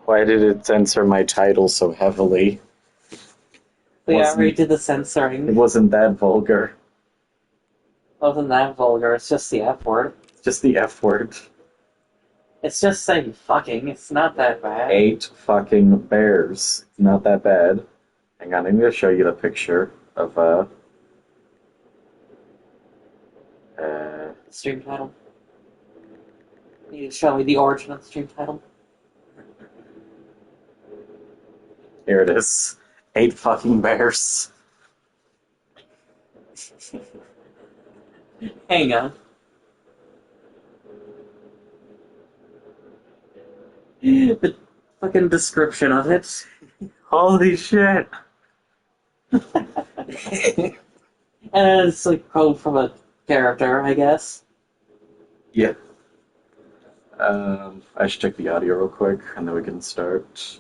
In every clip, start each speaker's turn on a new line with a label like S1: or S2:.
S1: Why did it censor my title so heavily?
S2: We already
S1: Wasn't
S2: did the
S1: it
S2: censoring.
S1: wasn't that vulgar?
S2: Wasn't that vulgar? It's just the F word.
S1: It's just the F word.
S2: It's just saying fucking. It's not that bad.
S1: 8 fucking bears. It's not that bad. Hang on, I need to show you the picture of
S2: Stream title. You need to show me the origin of the stream title.
S1: here it is. 8 fucking bears.
S2: Hang on. The fucking description of it.
S1: Holy shit.
S2: And it's like code from a character, I guess.
S1: Yeah. I should check the audio real quick, and then we can start.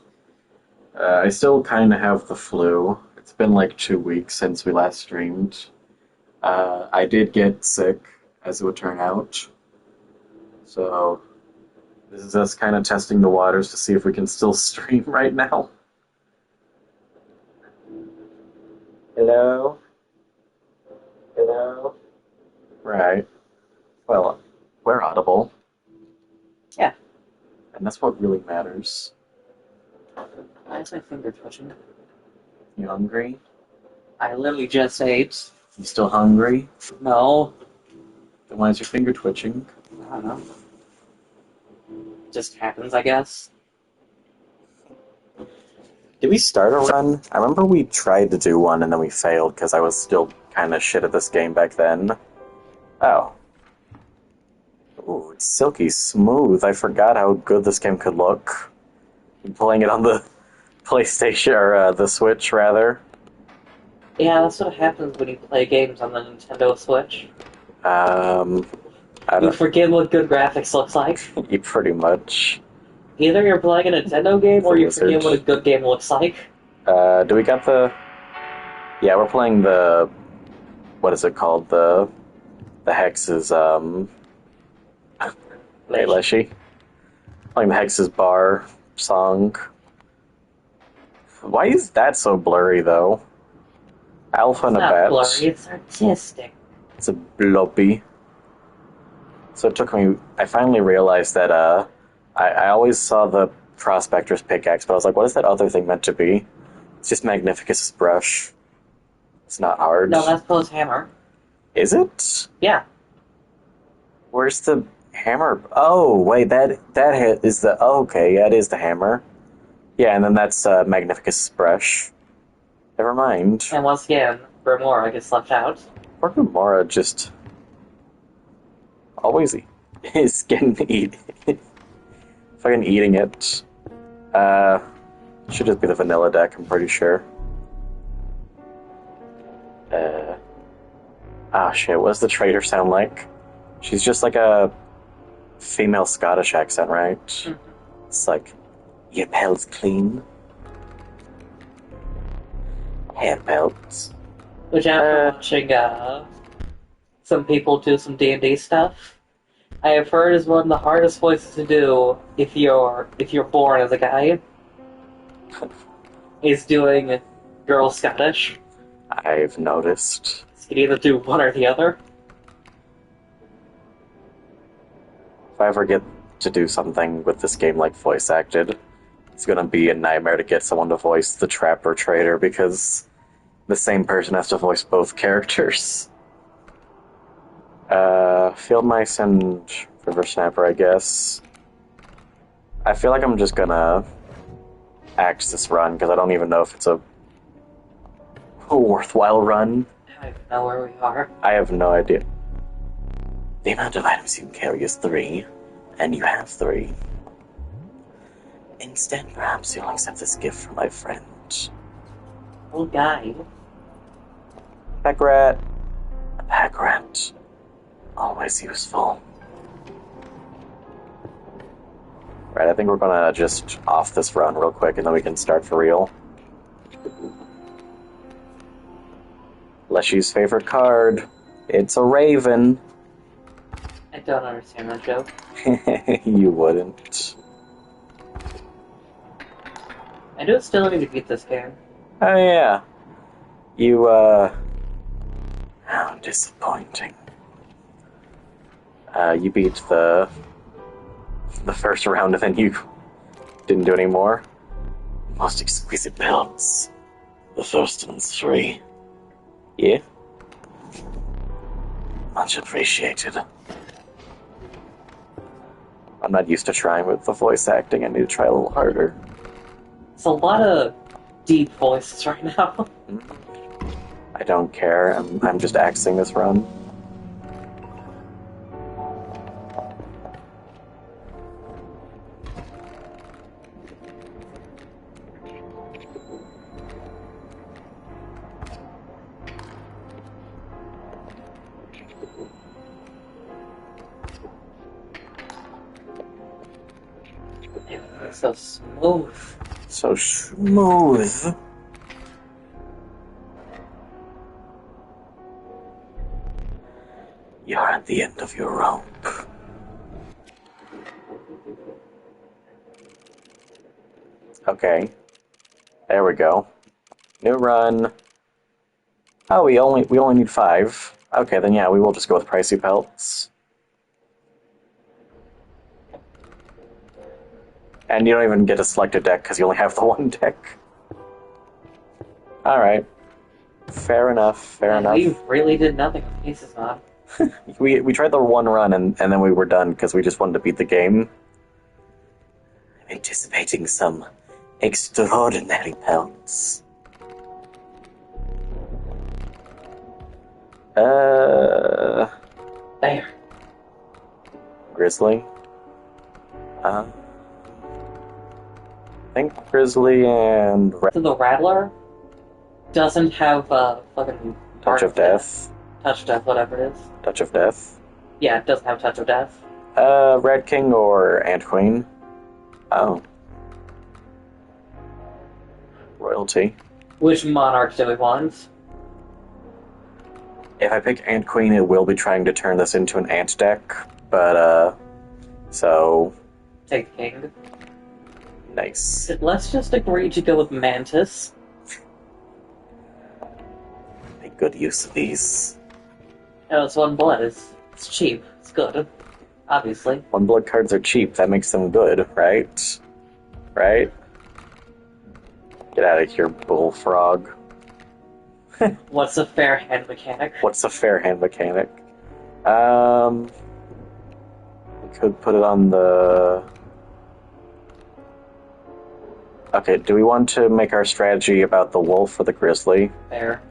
S1: I still kind of have the flu. It's been like 2 weeks since we last streamed. I did get sick, as it would turn out. So, this is us kind of testing the waters to see if we can still stream right now. Hello? Hello? Right. Well, we're audible.
S2: Yeah.
S1: And that's what really matters.
S2: Why is my finger twitching?
S1: You hungry?
S2: I literally just ate.
S1: You still hungry?
S2: No.
S1: Then why is your finger twitching?
S2: I don't know. Just happens, I guess.
S1: Did we start a run? I remember we tried to do one and then we failed because I was still kind of shit at this game back then. Oh. Ooh, it's silky smooth. I forgot how good this game could look. I'm playing it on the PlayStation, or the Switch, rather.
S2: Yeah, that's what happens when you play games on the Nintendo Switch.
S1: I
S2: You
S1: don't...
S2: forget what good graphics looks like.
S1: You pretty much...
S2: Either you're playing a Nintendo game or you forget
S1: Wizard.
S2: what a good game looks like.
S1: Do we got the... Yeah, we're playing the... What is it called? The Hex's, Hey, Leshy. Playing the Hex's Bar song. Why is that so blurry, though? Alpha and
S2: It's
S1: a
S2: not
S1: bat.
S2: blurry, it's artistic.
S1: It's a blobby. So it took me... I finally realized that, I always saw the Prospector's pickaxe, but I was like, what is that other thing meant to be? It's just Magnificus's brush. It's not hard.
S2: No, that's Poe's hammer.
S1: Is it?
S2: Yeah.
S1: Where's the hammer? Oh, wait, that is the... Oh, okay, yeah, it is the hammer. Yeah, and then that's Magnificus's brush. Never mind.
S2: And once again, Remora gets left out.
S1: Poor Gamora just... always is getting fucking eating it. Should just be the vanilla deck, I'm pretty sure. Ah, shit, what does the traitor sound like? She's just like a female Scottish accent, right?
S2: Mm-hmm.
S1: It's like, your pelt's clean. Hair belts.
S2: Which after watching some people do some D&D stuff, I have heard is one of the hardest voices to do if you're born as a guy. Is doing girl Scottish.
S1: I've noticed.
S2: So you can either do one or the other.
S1: If I ever get to do something with this game like voice acted, it's gonna be a nightmare to get someone to voice the Trapper Trader because the same person has to voice both characters. Field Mice and River Snapper, I guess. I feel like I'm just gonna axe this run because I don't even know if it's a worthwhile run.
S2: I don't even know where we are.
S1: I have no idea. The amount of items you can carry is 3, and you have 3. Instead, perhaps you'll accept this gift from my friend.
S2: Oh, guy.
S1: Pack rat. A pack rat. Always useful. Right, I think we're gonna just off this run real quick and then we can start for real. Leshy's favorite card. It's a raven.
S2: I don't understand that joke.
S1: You wouldn't.
S2: I do still need to beat this game.
S1: Oh yeah, you how disappointing. You beat the first round and then you didn't do any more. Most exquisite builds. The first one's free. Yeah? Much appreciated. I'm not used to trying with the voice acting. I need to try a little harder.
S2: It's a lot of deep voices right now.
S1: I don't care. I'm just axing this run.
S2: It's so smooth.
S1: So smooth. You're at the end of your rope. Okay. There we go. New run. Oh, we only need 5. Okay, then yeah, we will just go with pricey pelts. And you don't even get to select a deck because you only have the one deck. Alright. Fair enough, fair
S2: And
S1: enough.
S2: we really did nothing with Pieces Mod.
S1: We tried the one run and then we were done because we just wanted to beat the game. I'm anticipating some extraordinary pelts.
S2: There.
S1: Grizzly? I think Grizzly and
S2: So the Rattler doesn't have fucking
S1: Touch of Death.
S2: Touch of Death, whatever it is.
S1: Touch of Death.
S2: Yeah, it doesn't have Touch of Death.
S1: Red King or Ant Queen? Oh. Royalty.
S2: Which Monarch do we want?
S1: If I pick Ant Queen, it will be trying to turn this into an ant deck, but, so...
S2: Take the King.
S1: Nice.
S2: Let's just agree to go with Mantis.
S1: Make good use of these.
S2: Oh, it's 1 blood. It's cheap. It's good. Obviously.
S1: 1 blood cards are cheap, that makes them good, right? Right? Get out of here, bullfrog.
S2: What's a fair hand mechanic?
S1: What's a fair hand mechanic? We could put it on the... Okay, do we want to make our strategy about the wolf or the grizzly?
S2: Fair.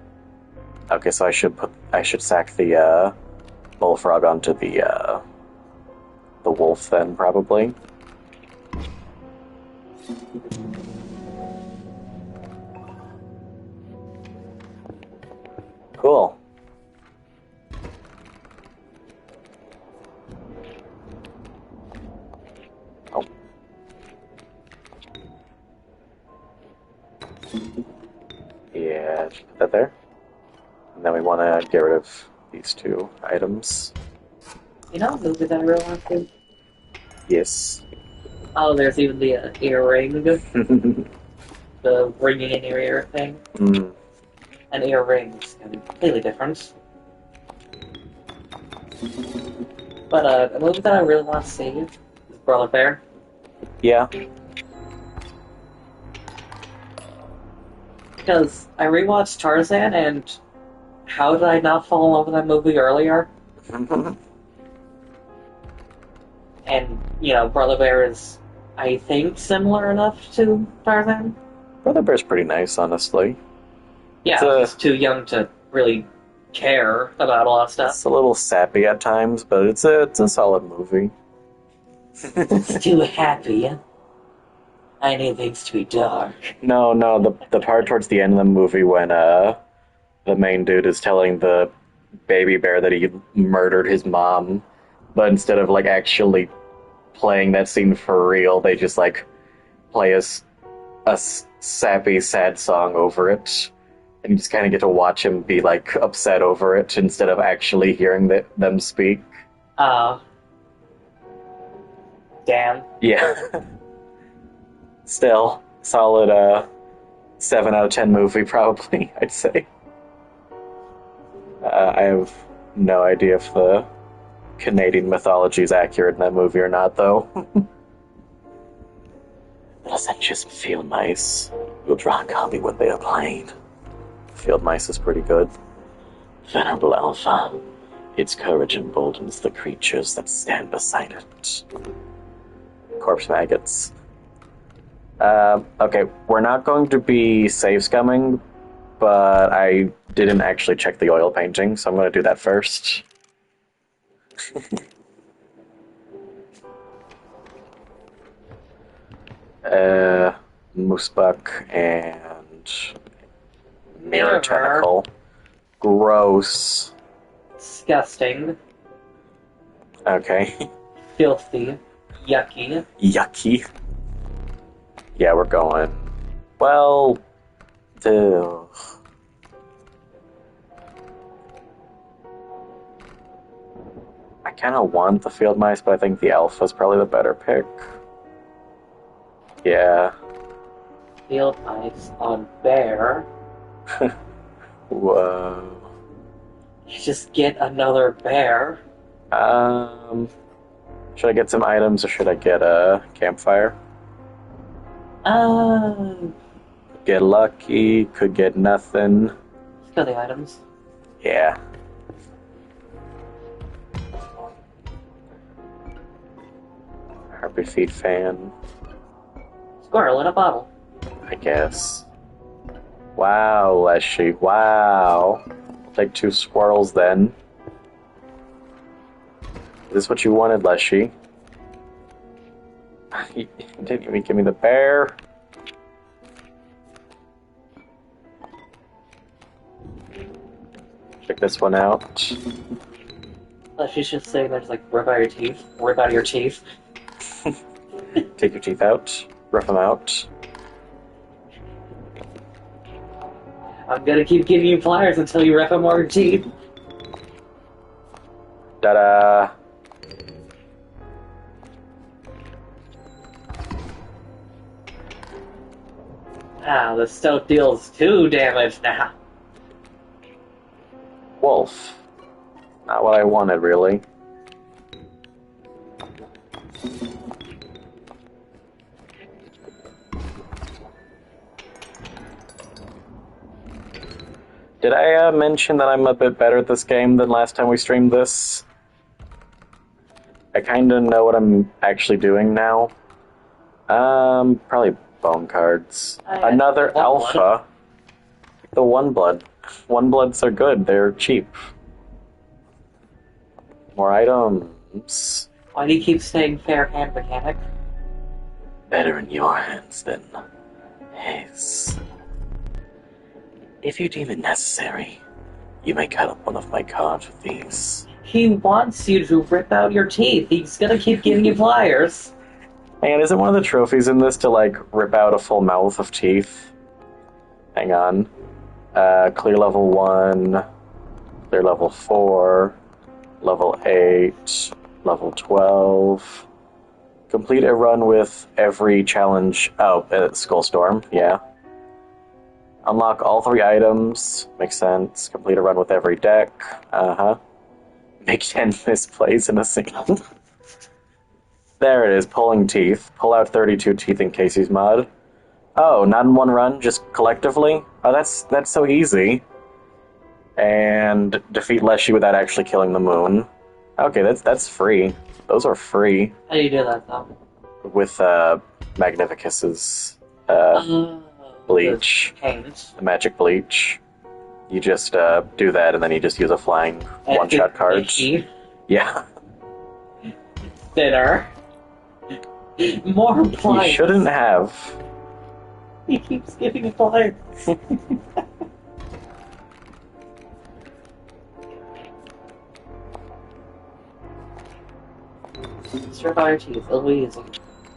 S1: Okay, so I should sack the bullfrog onto the wolf then, probably. Cool. Oh. Yeah, just put that there. And then we want to get rid of these 2 items.
S2: You know a movie that I really want to see?
S1: Yes.
S2: Oh, there's even the earring. The ringing in your ear thing.
S1: Mm.
S2: An earring is going to be completely different. But a movie that I really want to see is Brother Bear.
S1: Yeah.
S2: Because I rewatched Tarzan, and how did I not fall in love with that movie earlier? And, you know, Brother Bear is, I think, similar enough to Tarzan.
S1: Brother Bear's pretty nice, honestly.
S2: Yeah, he's too young to really care about a lot of stuff.
S1: It's a little sappy at times, but it's a solid movie.
S2: It's too happy. I need things to be dark.
S1: No, the part towards the end of the movie when the main dude is telling the baby bear that he murdered his mom, but instead of like actually playing that scene for real, they just like play a sappy, sad song over it, and you just kind of get to watch him be like upset over it instead of actually hearing them speak.
S2: Damn.
S1: Yeah. Still solid 7 out of 10 movie, probably, I'd say. I have no idea if the Canadian mythology is accurate in that movie or not, though. I'll send you some field mice. You'll draw a copy when they are played. Field mice is pretty good. Venerable Alpha, its courage emboldens the creatures that stand beside it. Corpse maggots. Okay, we're not going to be save scumming, but I didn't actually check the oil painting, so I'm going to do that first. Moosebuck and Mirror Tentacle. Gross.
S2: Disgusting.
S1: Okay.
S2: Filthy. Yucky.
S1: Yucky. Yeah, we're going. Well, ugh. I kind of want the field mice, but I think the alpha is probably the better pick. Yeah.
S2: Field mice on bear.
S1: Whoa.
S2: You just get another bear.
S1: Should I get some items or should I get a campfire? Get lucky, could get nothing.
S2: Let's go the items.
S1: Yeah. Heartbeat feed fan,
S2: Squirrel in a bottle.
S1: I guess. Wow, Leshy, wow. I'll take 2 squirrels then. Is this what you wanted, Leshy? You didn't even give me the bear. Check this one out.
S2: She's just saying there's like rip out your teeth. Rip out your teeth.
S1: Take your teeth out. Rough them out.
S2: I'm gonna keep giving you pliers until you rip out more of your teeth.
S1: Ta-da!
S2: Ah, the stealth deals 2 damage now.
S1: Wolf. Not what I wanted, really. Did I mention that I'm a bit better at this game than last time we streamed this? I kind of know what I'm actually doing now. Probably bone cards. Another alpha. The one blood. One bloods are good. They're cheap. More items.
S2: Why do you keep saying fair hand mechanic?
S1: Better in your hands than his. If you deem it necessary, you may cut up one of my cards with these.
S2: He wants you to rip out your teeth. He's gonna keep giving you pliers.
S1: And isn't one of the trophies in this to, like, rip out a full mouth of teeth? Hang on. Clear level 1, clear level 4, level 8, level 12. Complete a run with every challenge. Oh, Skullstorm, yeah. Unlock all 3 items. Makes sense. Complete a run with every deck. Uh-huh. Make 10 misplays in a scene. There it is, pulling teeth. Pull out 32 teeth in Casey's mod. Oh, not in one run, just collectively? Oh, that's so easy. And defeat Leshy without actually killing the moon. Okay, that's free. Those are free.
S2: How do you do that, though?
S1: With Magnificus's bleach. The magic bleach. You just do that and then you just use a flying one-shot card. Yeah.
S2: Thinner. More pliers.
S1: You shouldn't have.
S2: He keeps giving me pliers. Survive your teeth. It'll be easy.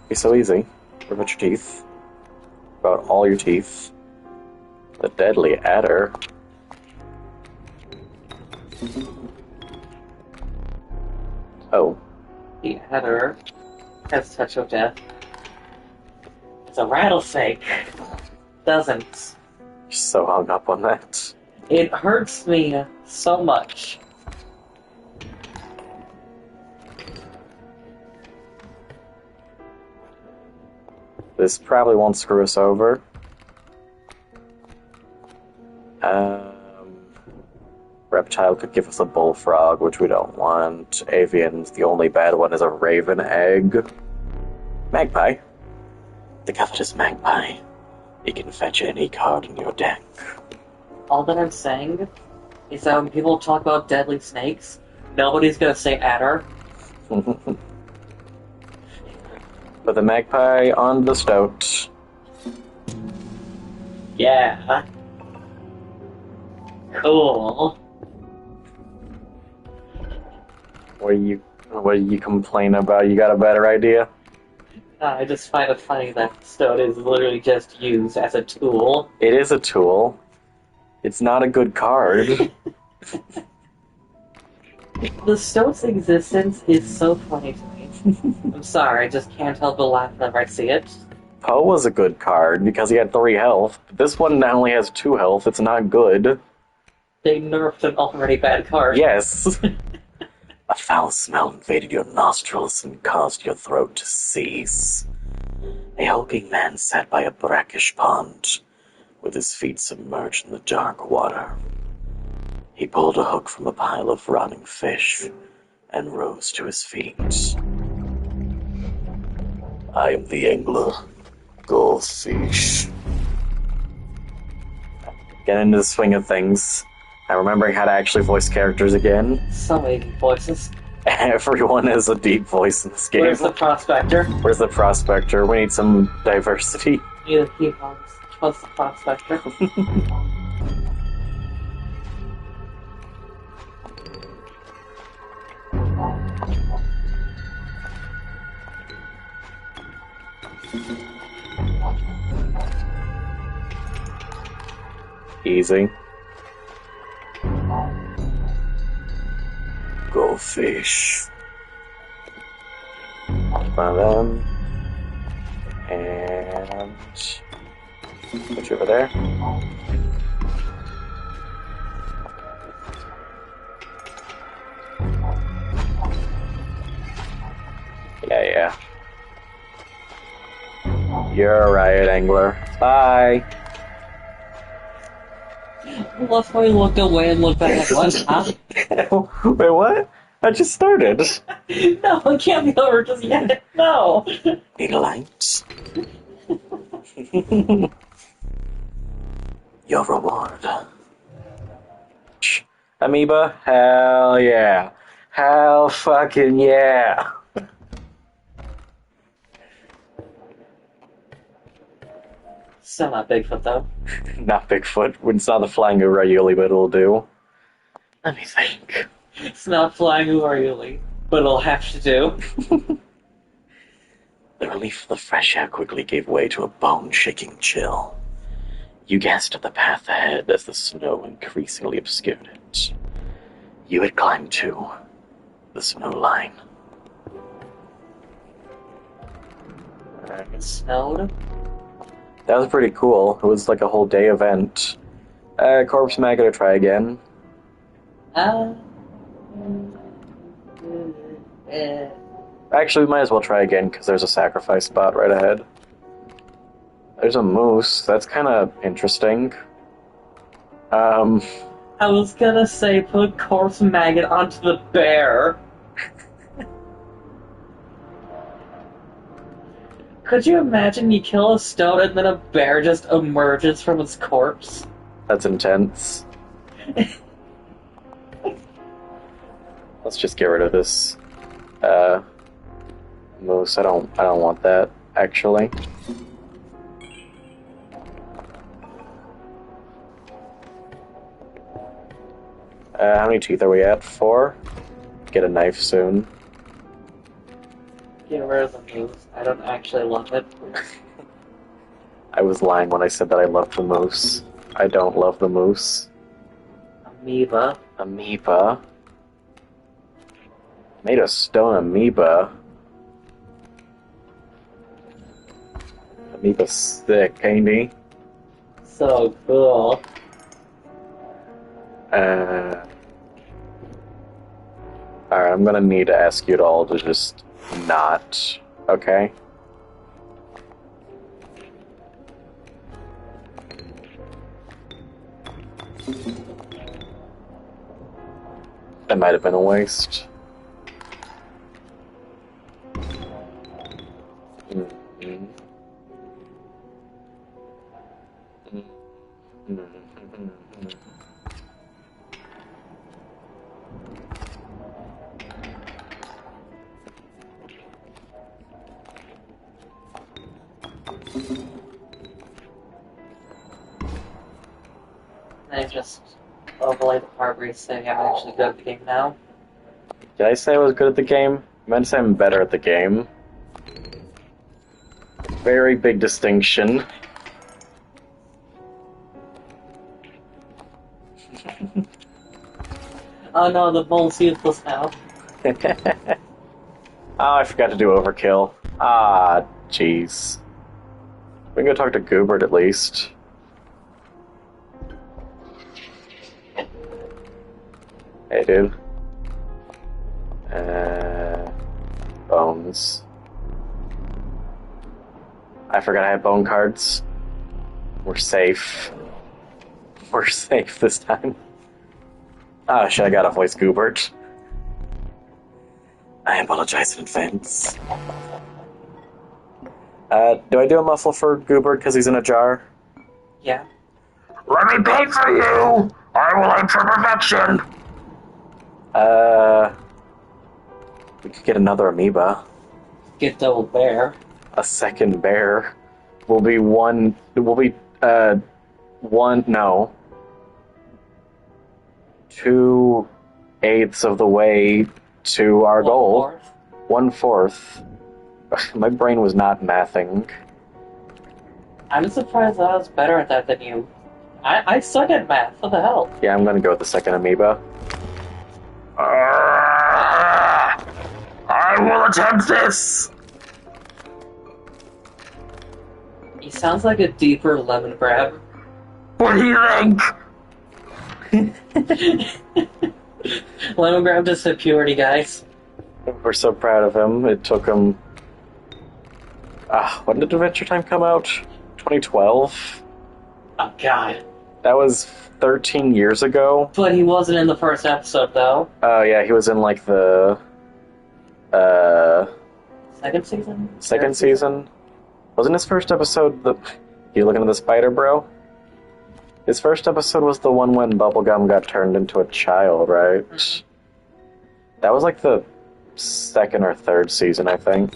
S1: Be so easy. Rip out your teeth. Rip out all your teeth. The deadly adder. Oh.
S2: The adder has touch of death. It's a rattlesnake. Doesn't.
S1: You're so hung up on that.
S2: It hurts me so much.
S1: This probably won't screw us over. Um, Reptile could give us a bullfrog, which we don't want. Avian's the only bad one is a raven egg. Magpie. The covetous magpie. He can fetch any card in your deck.
S2: All that I'm saying is that when people talk about deadly snakes, nobody's gonna say adder.
S1: Put the magpie on the stoat.
S2: Yeah. Cool.
S1: What do you complain about? You got a better idea?
S2: I just find it funny that stone is literally just used as a tool.
S1: It is a tool. It's not a good card.
S2: The stone's existence is so funny to me. I'm sorry, I just can't help but laugh whenever I see it.
S1: Poe was a good card because he had 3 health. But this one now only has 2 health. It's not good.
S2: They nerfed an already bad card.
S1: Yes. A foul smell invaded your nostrils and caused your throat to seize. A hulking man sat by a brackish pond, with his feet submerged in the dark water. He pulled a hook from a pile of rotting fish and rose to his feet. I am the angler, Goldfish. Get into the swing of things. I'm remembering how to actually voice characters again.
S2: So many voices.
S1: Everyone has a deep voice in this game.
S2: Where's the prospector?
S1: Where's the prospector? We need some diversity.
S2: Neither he was the prospector.
S1: Easy. Go fish. One of them. And put you over there. Yeah. You're a riot angler. Bye.
S2: I love how he looked away and looked back at once, huh?
S1: Wait, what? I just started.
S2: No, it can't be over just yet. No.
S1: Need a light? Your reward. Amoeba? Hell yeah. Hell fucking yeah.
S2: Still not Bigfoot, though.
S1: Not Bigfoot. We saw the flying Urayuli, but it'll do. Let me think.
S2: It's not flying Uariuli, but it'll have to do.
S1: The relief of the fresh air quickly gave way to a bone-shaking chill. You guessed at the path ahead as the snow increasingly obscured it. You had climbed to the snow line.
S2: It snowed.
S1: That was pretty cool. It was like a whole day event. Corpse Mag, gonna try again. Actually, we might as well try again because there's a sacrifice spot right ahead. There's a moose. That's kind of interesting.
S2: I was gonna say put corpse maggot onto the bear. Could you imagine you kill a stone and then a bear just emerges from its corpse?
S1: That's intense. Let's just get rid of this moose. I don't want that actually. How many teeth are we at? 4? Get a knife soon.
S2: Get rid of the moose. I don't actually love it.
S1: I was lying when I said that I loved the moose. I don't love the moose.
S2: Amoeba.
S1: Amoeba. Made a stone amoeba. Amoeba's sick, ain't he?
S2: So cool.
S1: Uh, Alright, I'm gonna need to ask you all to just not, okay? That might have been a waste. Mhm. Mhm.
S2: I just overlay the part where you say I'm actually good at the game now.
S1: Did I say I was good at the game? I meant to say I'm better at the game. Very big distinction.
S2: Oh no, the bull's useless now.
S1: Oh, I forgot to do overkill. Ah, jeez. We can go talk to Goobert at least. Hey, dude. Bones. I forgot I had bone cards. We're safe. We're safe this time. Oh shit, I gotta voice Goobert. I apologize in advance. Do I do a muffle for Goobert because he's in a jar?
S2: Yeah.
S1: Let me pay for you! I will aim for perfection! We could get another amoeba.
S2: Get double bear.
S1: A second bear. We'll be no. 2/8 of the way to our goal. 1/4. My brain was not mathing.
S2: I'm surprised I was better at that than you. I suck at math. What the hell?
S1: Yeah, I'm gonna go with the second amoeba. I will attempt this!
S2: He sounds like a deeper lemon grab.
S1: What do you think?
S2: Lemon grab just said purity, guys.
S1: We're so proud of him. It took him. When did Adventure Time come out? 2012?
S2: Oh god.
S1: That was 13 years ago.
S2: But he wasn't in the first episode, though.
S1: Oh, yeah, he was in like the.
S2: Second season?
S1: Second season? Wasn't his first episode the. You looking at the spider, bro? His first episode was the one when Bubblegum got turned into a child, right?
S2: Mm-hmm.
S1: That was like the second or third season, I think.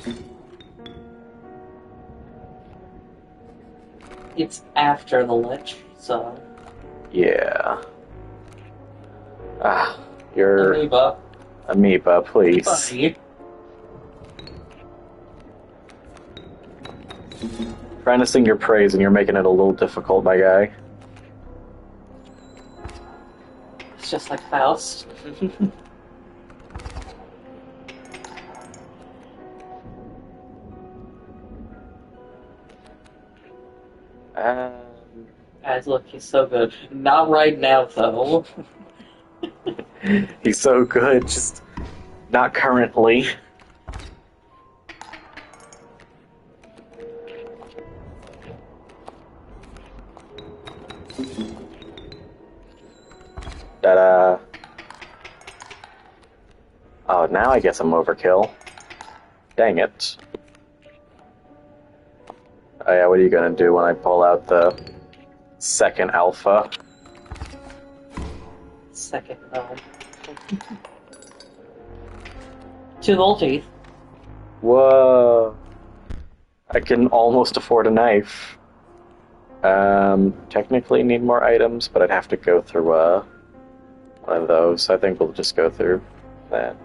S2: It's after the Lich, so.
S1: Yeah. You're.
S2: Amoeba.
S1: Amoeba, please.
S2: Buddy.
S1: Trying to sing your praise and you're making it a little difficult, my guy.
S2: It's just like Faust. Guys, look, he's so good. Not right now, though.
S1: He's so good, just not currently. Ta-da. Oh, now I guess I'm overkill. Dang it. Oh yeah, what are you gonna do when I pull out the second alpha?
S2: Second, no. Two gold teeth.
S1: Whoa. I can almost afford a knife. Technically need more items, but I'd have to go through, one of those. I think we'll just go through that.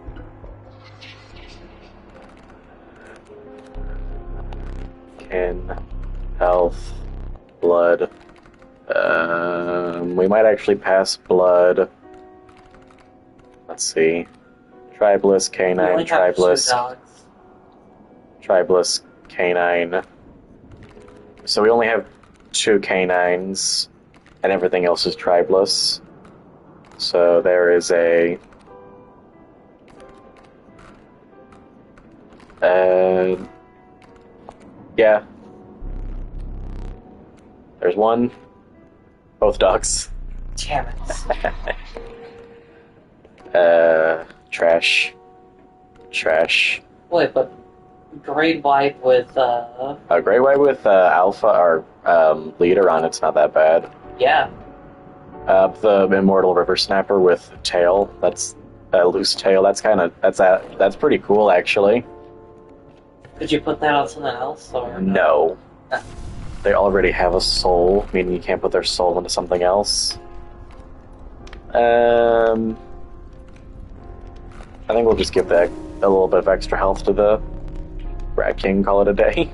S1: Skin, health, blood. We might actually pass blood. Let's see. Tribeless,
S2: We
S1: canine,
S2: only have two
S1: tribeless,
S2: dogs.
S1: tribeless, canine. So we only have two canines, and everything else is tribeless. So there is a... yeah. There's one. Both dogs.
S2: Damn it.
S1: Trash. Trash.
S2: Wait, but Great White with,
S1: A gray white with alpha or leader on it's not that bad.
S2: yeah.
S1: The immortal river snapper with tail. That's a loose tail. That's pretty cool actually.
S2: Could you put that on something else, or?
S1: No. They already have a soul, meaning you can't put their soul into something else. I think we'll just give that a little bit of extra health to the Rat King, call it a day.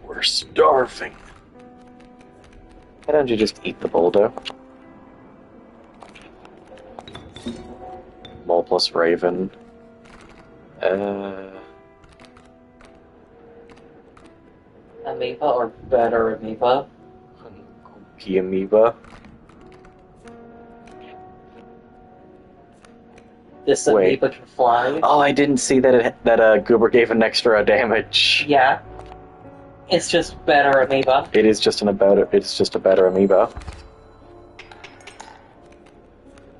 S1: We're starving. Why don't you just eat the boulder? Mole plus Raven.
S2: Amoeba or better amoeba?
S1: P amoeba.
S2: This
S1: Wait.
S2: amoeba can fly.
S1: Oh, I didn't see that Goober gave an extra damage.
S2: Yeah. It's just better amoeba.
S1: It's just a better amoeba.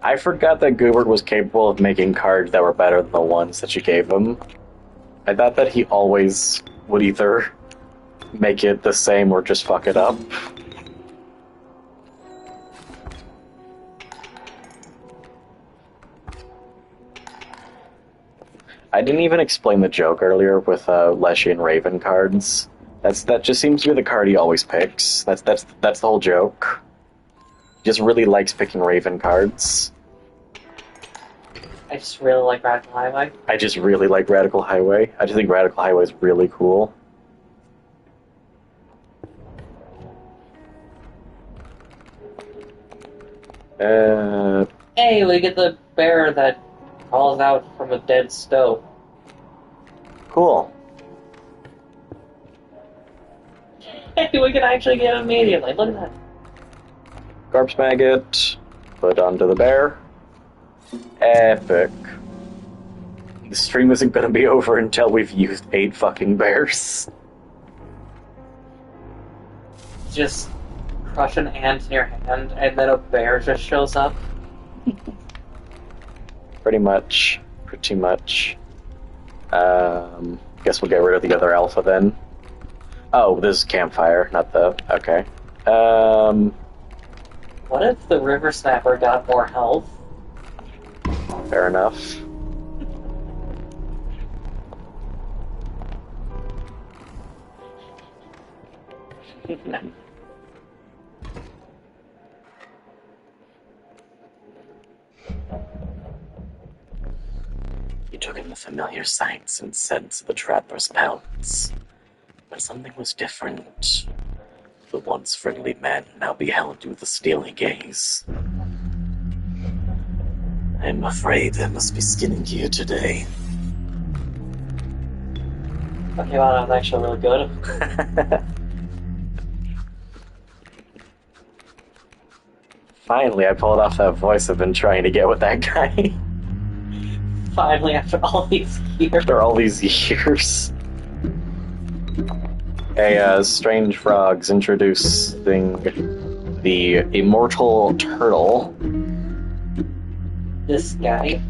S1: I forgot that Goober was capable of making cards that were better than the ones that you gave him. I thought that he always would either make it the same or just fuck it up. I didn't even explain the joke earlier with Leshy and Raven cards. That just seems to be the card he always picks. That's the whole joke. He just really likes picking Raven cards.
S2: I just really like Radical Highway.
S1: I just really like Radical Highway. I just think Radical Highway is really cool.
S2: Hey, we get the bear that crawls out from a dead stove.
S1: Cool.
S2: Hey, we can actually get him immediately. Look at that.
S1: Corpse Maggot. Put onto the bear. Epic. The stream isn't gonna be over until we've used 8 fucking bears.
S2: Just crush an ant in your hand, and then a bear just shows up.
S1: Pretty much. Guess we'll get rid of the other alpha then. Oh, this is campfire, not the... okay.
S2: What if the river snapper got more health?
S1: Fair enough. He took in the familiar sights and scents of the trapper's pelts. But something was different. The once friendly man now beheld you with a steely gaze. I'm afraid I must be skinning you today.
S2: Okay, well, that was actually really good.
S1: Finally, I pulled off that voice I've been trying to get with that guy.
S2: Finally, after all these years.
S1: After all these years. Hey, Strange Frogs introducing the Immortal Turtle.
S2: This guy.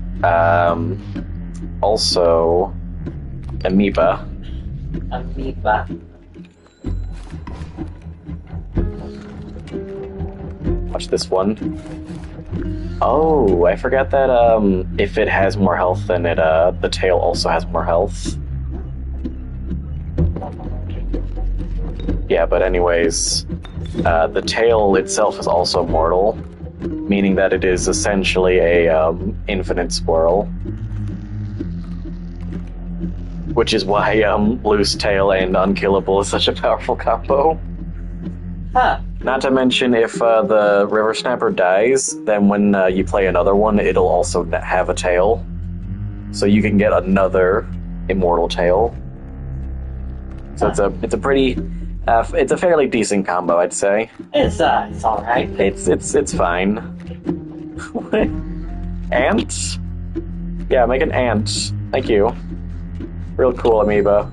S1: Also, Amoeba.
S2: Amoeba.
S1: Watch this one. Oh, I forgot that if it has more health than it, the tail also has more health. Yeah, but anyways, the tail itself is also mortal, meaning that it is essentially a infinite squirrel. Which is why loose tail and unkillable is such a powerful combo.
S2: Huh.
S1: Not to mention, if the river snapper dies, then when you play another one, it'll also have a tail. so you can get another immortal tail. So it's a pretty it's a fairly decent combo, I'd say.
S2: It's all right.
S1: It's fine. Ant? Yeah, make an ant. Thank you. Real cool amoeba.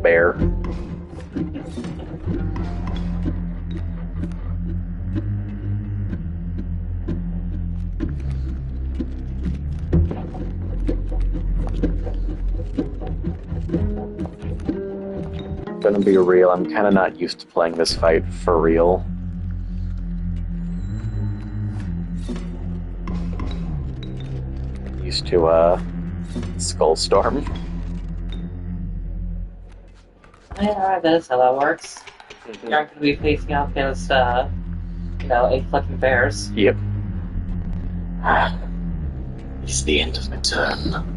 S1: Bear. Gonna be real, I'm kinda not used to playing this fight for real. Used to Skullstorm.
S2: Yeah, that is how that works. You aren't going to be facing off against, eight fucking bears.
S1: Yep.
S3: It's the end of my turn.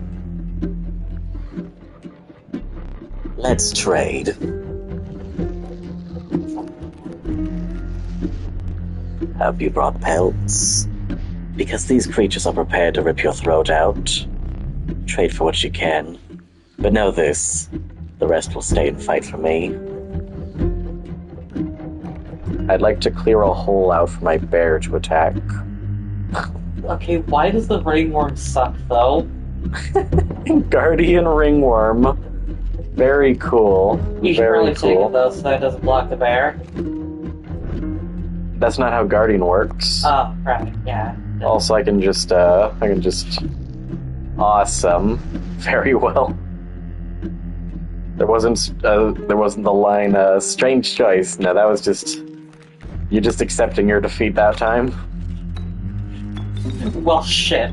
S3: Let's trade. Have you brought pelts? Because these creatures are prepared to rip your throat out. Trade for what you can. But know this, the rest will stay and fight for me.
S1: I'd like to clear a hole out for my bear to attack.
S2: Okay, why does the ringworm suck, though?
S1: Guardian ringworm. Very cool.
S2: You should
S1: Very
S2: really take
S1: cool.
S2: it, though, so that it doesn't block the bear.
S1: That's not how Guardian works.
S2: Oh, right, yeah.
S1: Also, I can just awesome. Very well. There wasn't the line, strange choice. No, that was just, you're just accepting your defeat that time.
S2: Well, shit.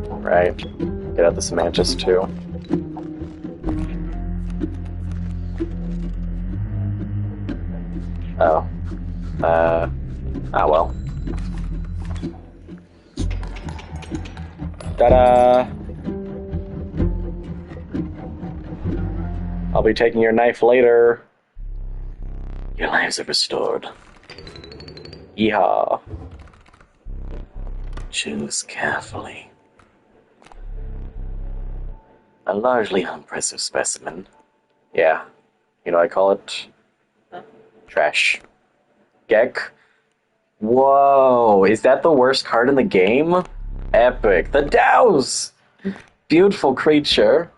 S1: Right. Get out the Semantis, too. Oh. Well. Ta-da! I'll be taking your knife later.
S3: Your lives are restored.
S1: Yeehaw.
S3: Choose carefully. A largely unimpressive specimen.
S1: Yeah. You know what I call it? Trash. Gek. Whoa, is that the worst card in the game? Epic. The Dows! Beautiful creature.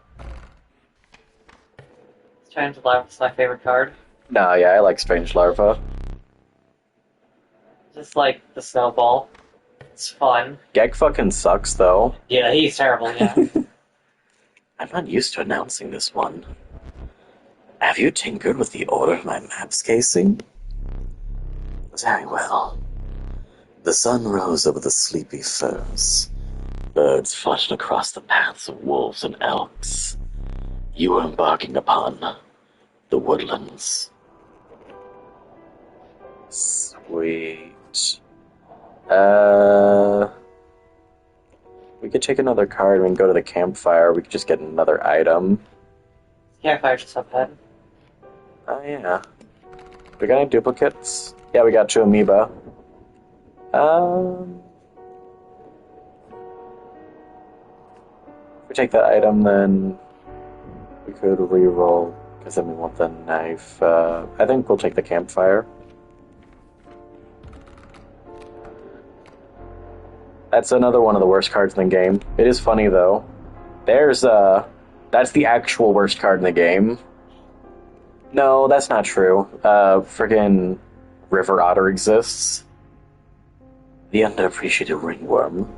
S2: Strange Larva is my favorite card.
S1: No, yeah, I like Strange Larva.
S2: Just like the snowball. It's fun.
S1: Gek fucking sucks, though.
S2: Yeah, he's terrible, yeah.
S3: I'm not used to announcing this one. Have you tinkered with the order of my map's casing? Very well. The sun rose over the sleepy firs. Birds fluttered across the paths of wolves and elks. You were embarking upon the woodlands.
S1: Sweet. We could take another card. We can go to the campfire. We could just get another item.
S2: Campfire's just up ahead.
S1: Oh, yeah. We got any duplicates? Yeah, we got 2 amoeba. If we take that item, then we could re-roll, because then we want the knife. I think we'll take the campfire. That's another one of the worst cards in the game. It is funny, though. That's the actual worst card in the game. No, that's not true. Friggin' River Otter exists.
S3: The underappreciated ringworm.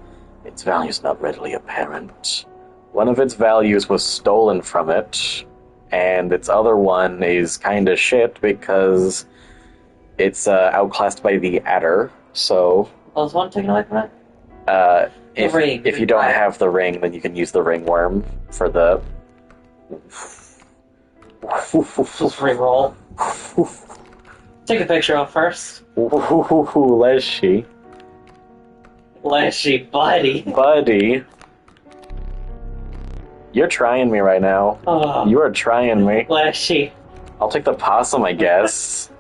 S3: Its value is not readily apparent.
S1: One of its values was stolen from it, and its other one is kinda shit because it's outclassed by the Adder, so...
S2: Oh, is one taken away from it?
S1: If you don't have the ring, then you can use the ringworm for the...
S2: Just re-roll. Take a picture of first.
S1: Leshy.
S2: Leshy, buddy.
S1: Buddy. You're trying me right now.
S2: Oh,
S1: You are trying me.
S2: flashy.
S1: I'll take the possum, I guess.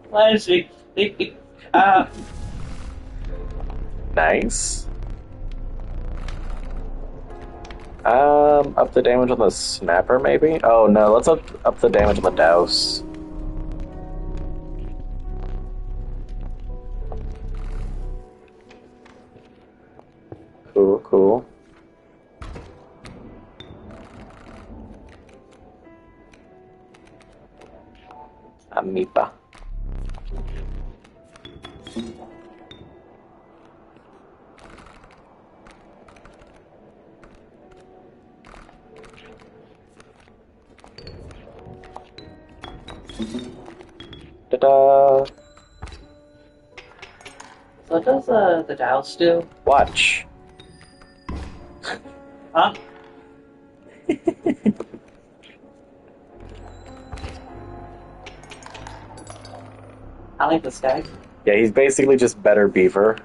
S2: Flashy. Ah,
S1: Nice. Up the damage on the snapper, maybe? Oh no, let's up the damage on the douse. Cool, cool. Amoeba. Ta-da!
S2: so what does the douse do?
S1: Watch.
S2: Huh? I like this guy.
S1: Yeah, he's basically just better Beaver.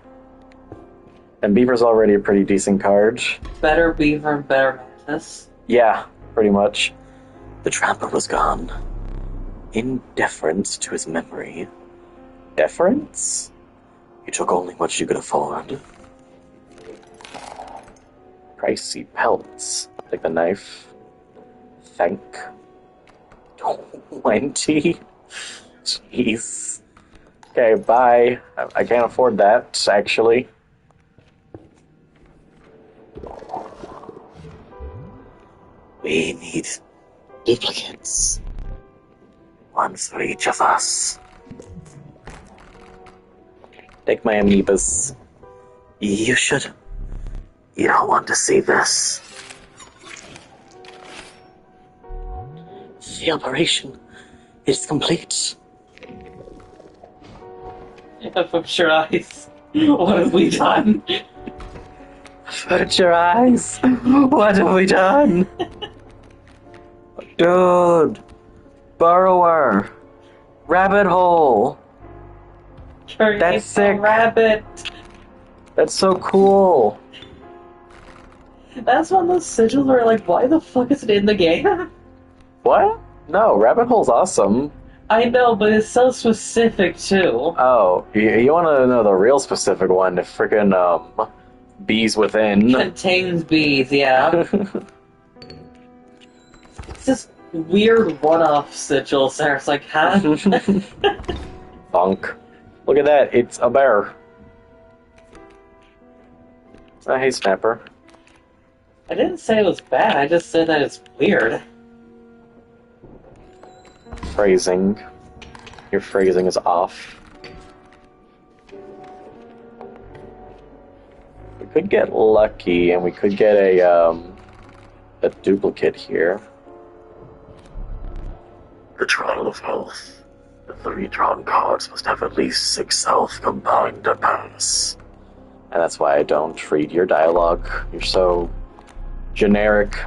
S1: And Beaver's already a pretty decent card.
S2: Better beaver and better mantis.
S1: Yeah, pretty much.
S3: The trapper was gone. In deference to his memory,
S1: Deference?
S3: he took only what you could afford.
S1: Pricey pelts. Take the knife. Thank. 20? Jeez. Okay, bye. I can't afford that, actually.
S3: We need duplicates. One for each of us.
S1: Take my amoebas.
S3: You should. You don't want to see this. The operation is complete.
S2: From your eyes. What have we done?
S1: Shut your eyes. What have we done? Dude. Burrower. Rabbit hole. That's sick.
S2: Rabbit.
S1: That's so cool.
S2: That's one of those sigils where like, why the fuck is it in the game?
S1: What? No, rabbit hole's awesome.
S2: I know, but it's so specific too.
S1: Oh, you want to know the real specific one? The freaking bees within.
S2: Contains bees, yeah. It's just weird one-off sigils there. It's like, huh?
S1: Bonk. Look at that. It's a bear. Hey, Snapper.
S2: I didn't say it was bad, I just said that it's weird.
S1: Phrasing. Your phrasing is off. We could get lucky, and we could get a duplicate here.
S3: The trial of health. The 3 drawn cards must have at least 6 health combined to pass.
S1: And that's why I don't read your dialogue. You're so generic,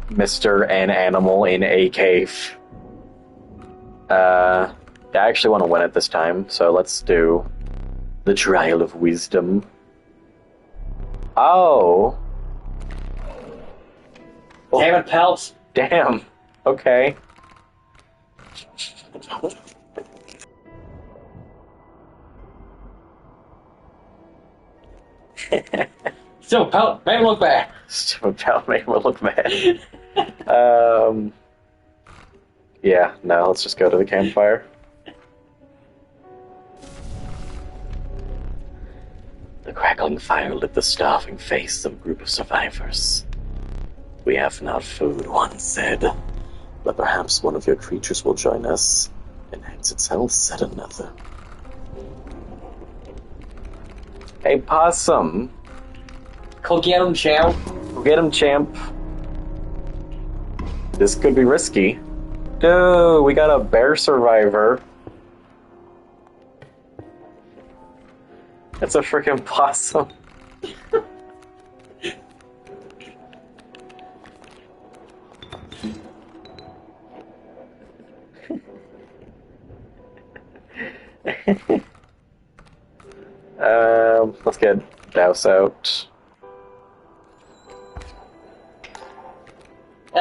S1: Mr. An Animal in a Cave. I actually want to win it this time, so let's do the Trial of Wisdom. Oh.
S2: Damn it, Pelt!
S1: Damn. Okay.
S2: Still, Pelt, make him look bad!
S1: Stupid pal made me look bad. Yeah, no, let's just go to the campfire.
S3: The crackling fire lit the starving face of a group of survivors. We have not food, one said, but perhaps one of your creatures will join us. And hence itself, said another.
S1: Hey, possum.
S2: Go get him, champ.
S1: Go get him, champ. This could be risky. Dude, we got a bear survivor. That's a freaking possum. Let's get Douse out.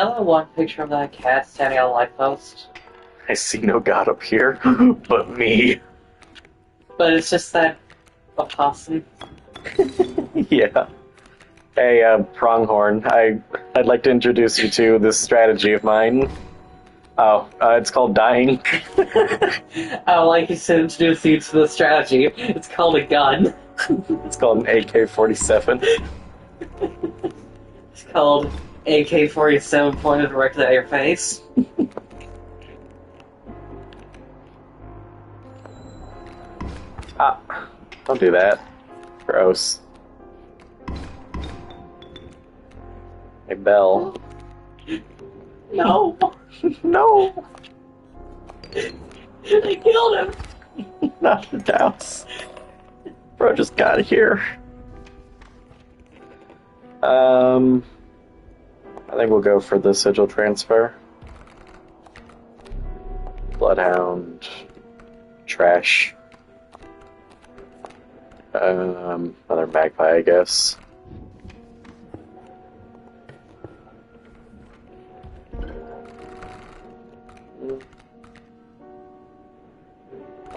S2: Now that one picture of that cat standing on a light post,
S1: I see no god up here but me.
S2: but it's just that opossum.
S1: Yeah. Hey, Pronghorn, I'd like to introduce you to this strategy of mine. Oh, it's called dying.
S2: I would like to introduce you to the strategy. It's called a gun.
S1: It's called an AK-47.
S2: It's called AK-47 pointed directly at your face.
S1: Ah, don't do that. Gross. Hey, Belle.
S2: No!
S1: No!
S2: They killed him!
S1: Not the house. Bro just got here. I think we'll go for the sigil transfer. Bloodhound. Trash. Another magpie, I guess.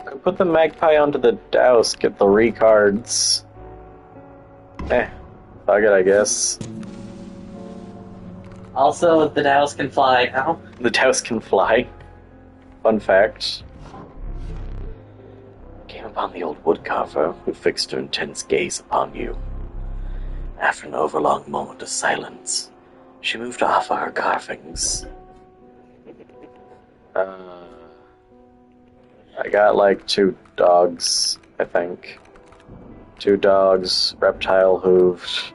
S1: Could put the magpie onto the douse, get the recards. Fuck it, I guess.
S2: Also, the Dows can fly now.
S1: The douse can fly. Fun fact.
S3: Came upon the old woodcarver who fixed her intense gaze upon you. After an overlong moment of silence, she moved to offer her carvings.
S1: I got like 2 dogs, I think. 2 dogs, reptile hooved.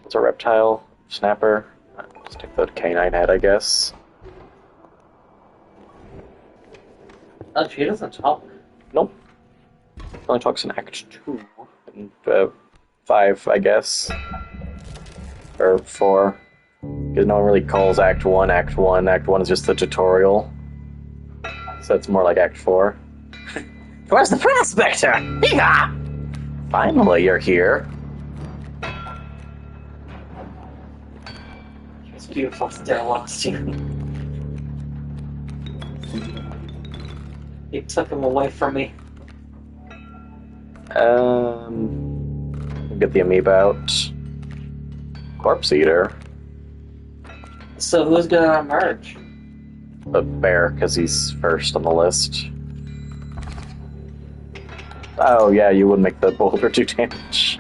S1: What's a reptile? Snapper? Let's take the canine head, I guess.
S2: Oh, she doesn't talk.
S1: Nope. Only talks in Act 2. And 5, I guess. Or 4. Because no one really calls Act 1 Act 1. Act 1 is just the tutorial. So it's more like Act 4.
S3: Where's the prospector? Yeehaw! Finally, you're here.
S2: It's beautiful, still lost you. You took him away from me.
S1: Get the amoeba out. Corpse Eater.
S2: So who's gonna emerge?
S1: The bear, because he's first on the list. Oh yeah, you would make the boulder do damage.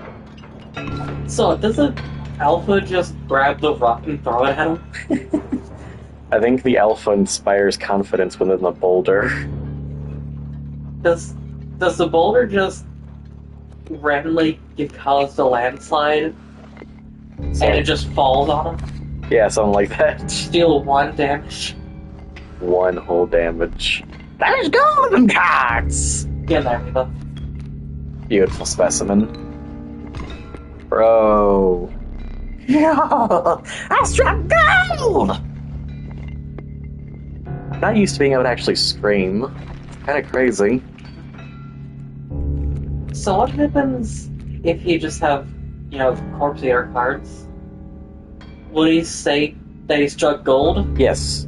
S2: So doesn't Alpha just grab the rock and throw it at him?
S1: I think the alpha inspires confidence within the boulder.
S2: Does the boulder just randomly cause the landslide and it just falls on him?
S1: Yeah, something like that.
S2: Deal 1 damage.
S1: 1 whole damage.
S3: There's golden cards!
S2: Get there, Reba.
S1: Beautiful specimen. Bro.
S3: Yo, I struck gold!
S1: I'm not used to being able to actually scream. Kinda crazy.
S2: So what happens if you just have, Corpse Eater cards? Will he say that he struck gold,
S1: Yes.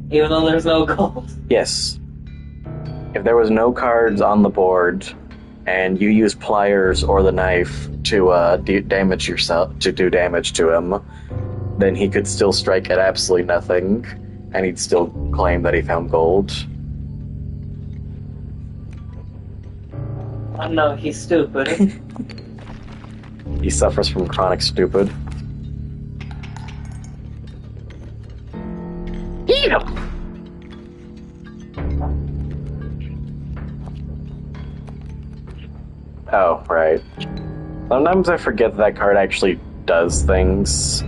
S2: even though there's no gold?
S1: Yes. If there was no cards on the board, and you use pliers or the knife to do damage to him, then he could still strike at absolutely nothing, and he'd still claim that he found gold.
S2: I don't know, he's stupid.
S1: He suffers from chronic stupid.
S3: Eat 'em!
S1: Oh, right. Sometimes I forget that card actually does things.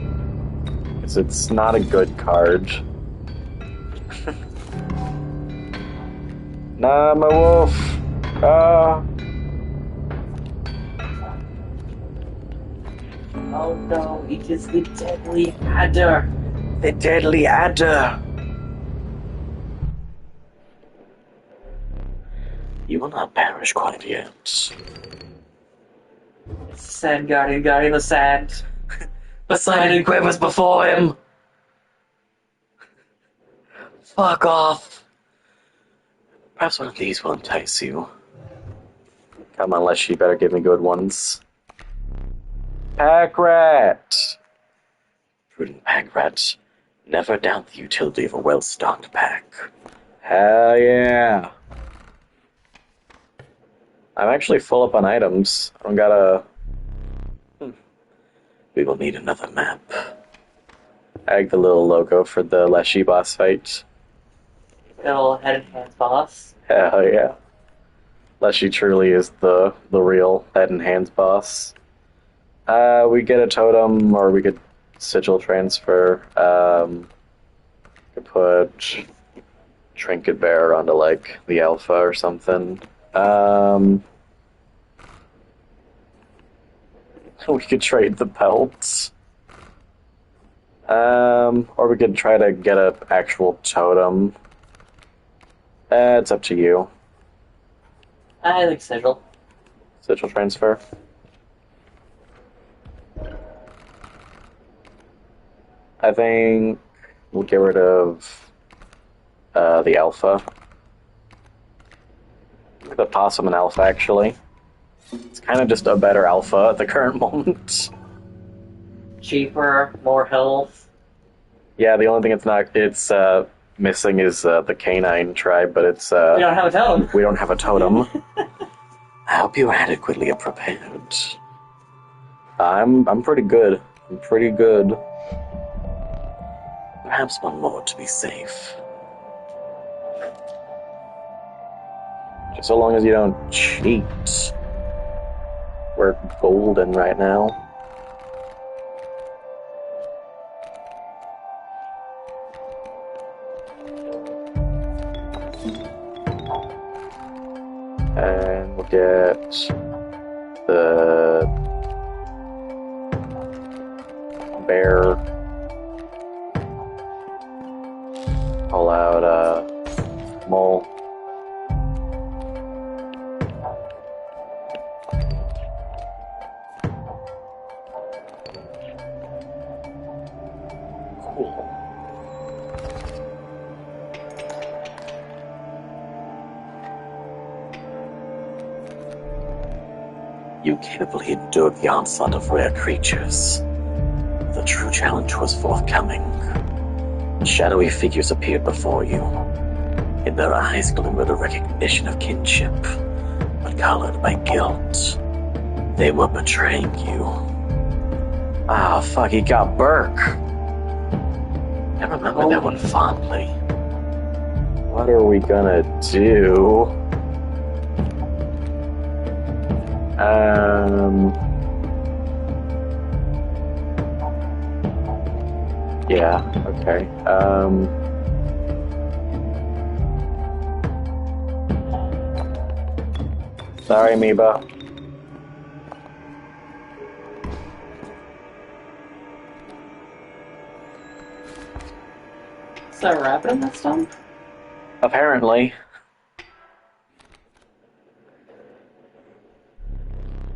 S1: Because it's not a good card. Nah, my wolf! Ah!
S2: Oh no, it is the deadly adder.
S1: The deadly adder!
S3: You will not perish quite yet.
S2: It's the Sand Guardian, guarding the sand.
S3: Poseidon quivers before him! Fuck off! Perhaps one of these will entice you.
S1: Come on, Leshy, better give me good ones. Pack rat!
S3: Prudent pack rat, never doubt the utility of a well-stocked pack.
S1: Hell yeah! I'm actually full up on items. I don't gotta...
S3: We will need another map.
S1: Ag the little logo for the Leshy boss fight.
S2: Little head and hands boss.
S1: Hell yeah. Leshy truly is the real head and hands boss. We get a totem, or we could sigil transfer. Could put Trinket Bear onto, like, the Alpha or something. We could trade the pelts. Or we could try to get an actual totem. It's up to you.
S2: I think sigil.
S1: Sigil transfer. I think we'll get rid of the Alpha. The Possum and Alpha, actually. It's kind of just a better Alpha at the current moment.
S2: Cheaper, more health.
S1: Yeah, the only thing it's missing is the canine tribe, but it's
S2: We don't have a totem.
S1: we don't have a totem.
S3: I hope you are adequately prepared.
S1: I'm pretty good. I'm pretty good.
S3: Perhaps one more to be safe.
S1: Just so long as you don't cheat. We're golden right now. And we'll get the bear. Pull out mole.
S3: Cool. You capably endured the onslaught of rare creatures. The true challenge was forthcoming. Shadowy figures appeared before you. In their eyes glimmered a recognition of kinship, but colored by guilt. They were betraying you.
S1: Ah, fuck, he got Burke.
S3: I remember that one fondly.
S1: What are we gonna do? Yeah, okay. Sorry, Amoeba.
S2: Is there a rabbit in this one?
S1: Apparently.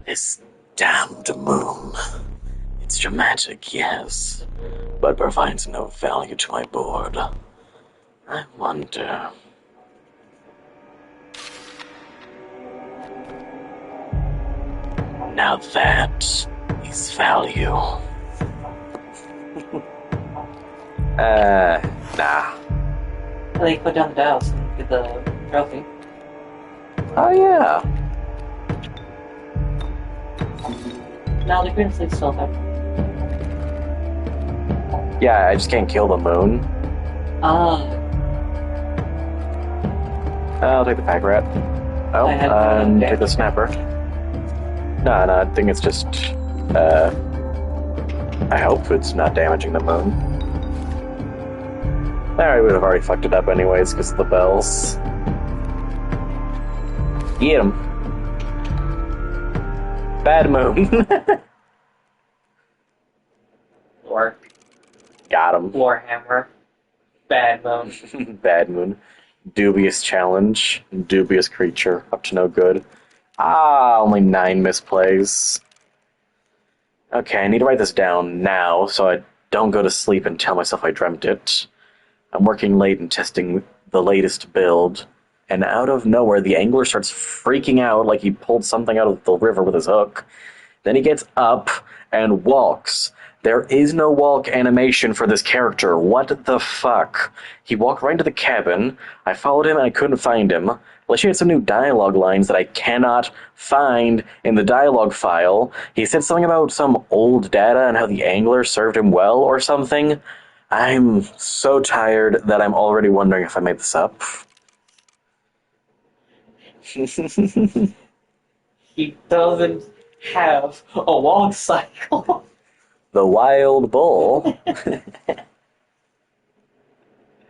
S3: This damned moon. It's dramatic, yes, but provides no value to my board. I wonder. Now that is value.
S1: Nah.
S2: I think put down the dials and get the trophy.
S1: Oh, yeah.
S2: Now the green sleeve's still there.
S1: Yeah, I just can't kill the moon.
S2: Ah,
S1: I'll take the pack rat. Oh,
S2: I had
S1: and
S2: damage.
S1: take the snapper. No, I think it's just, I hope it's not damaging the moon. Alright, we would have already fucked it up anyways because of the bells. Eat 'em. Bad moon.
S2: or
S1: Got him.
S2: Warhammer. Bad moon.
S1: Bad moon. Dubious challenge. Dubious creature. Up to no good. Ah, only 9 misplays.
S3: Okay, I need to write this down now so I don't go to sleep and tell myself I dreamt it. I'm working late and testing the latest build, and out of nowhere, the angler starts freaking out like he pulled something out of the river with his hook. Then he gets up and walks. There is no walk animation for this character. What the fuck? He walked right into the cabin. I followed him and I couldn't find him. Unless he had some new dialogue lines that I cannot find in the dialogue file. He said something about some old data and how the angler served him well or something. I'm so tired that I'm already wondering if I made this up.
S2: He doesn't have a walk cycle.
S3: The wild bull.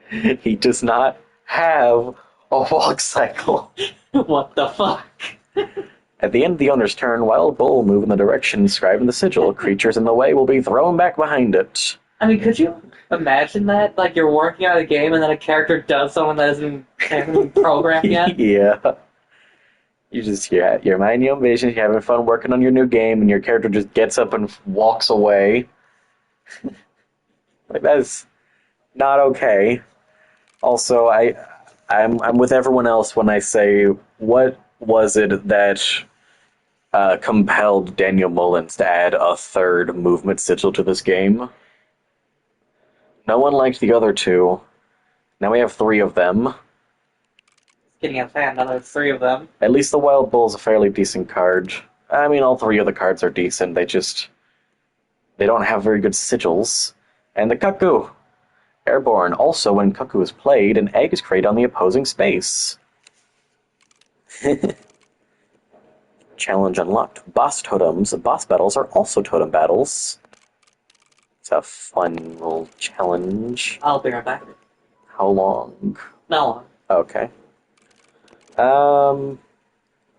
S3: He does not have a walk cycle.
S2: What the fuck?
S3: At the end of the owner's turn, Wild Bull will move in the direction described in the sigil. Creatures in the way will be thrown back behind it.
S2: I mean, could you imagine that? Like, you're working on a game and then a character does something that hasn't been programmed yet?
S3: Yeah. You're minding your own business, you're having fun working on your new game, and your character just gets up and walks away. Like, that's not okay. Also, I'm with everyone else when I say, what was it that compelled Daniel Mullins to add a third movement sigil to this game? No one liked the other two. Now we have three of them.
S2: Getting a fan, now there's three of them.
S3: At least the Wild Bull's a fairly decent card. I mean, all three of the cards are decent. They don't have very good sigils. And the Cuckoo. Airborne. Also, when Cuckoo is played, an egg is created on the opposing space. Challenge unlocked. Boss totems. Boss battles are also totem battles. It's a fun little challenge.
S2: I'll be right back.
S3: How long?
S2: No.
S3: Okay.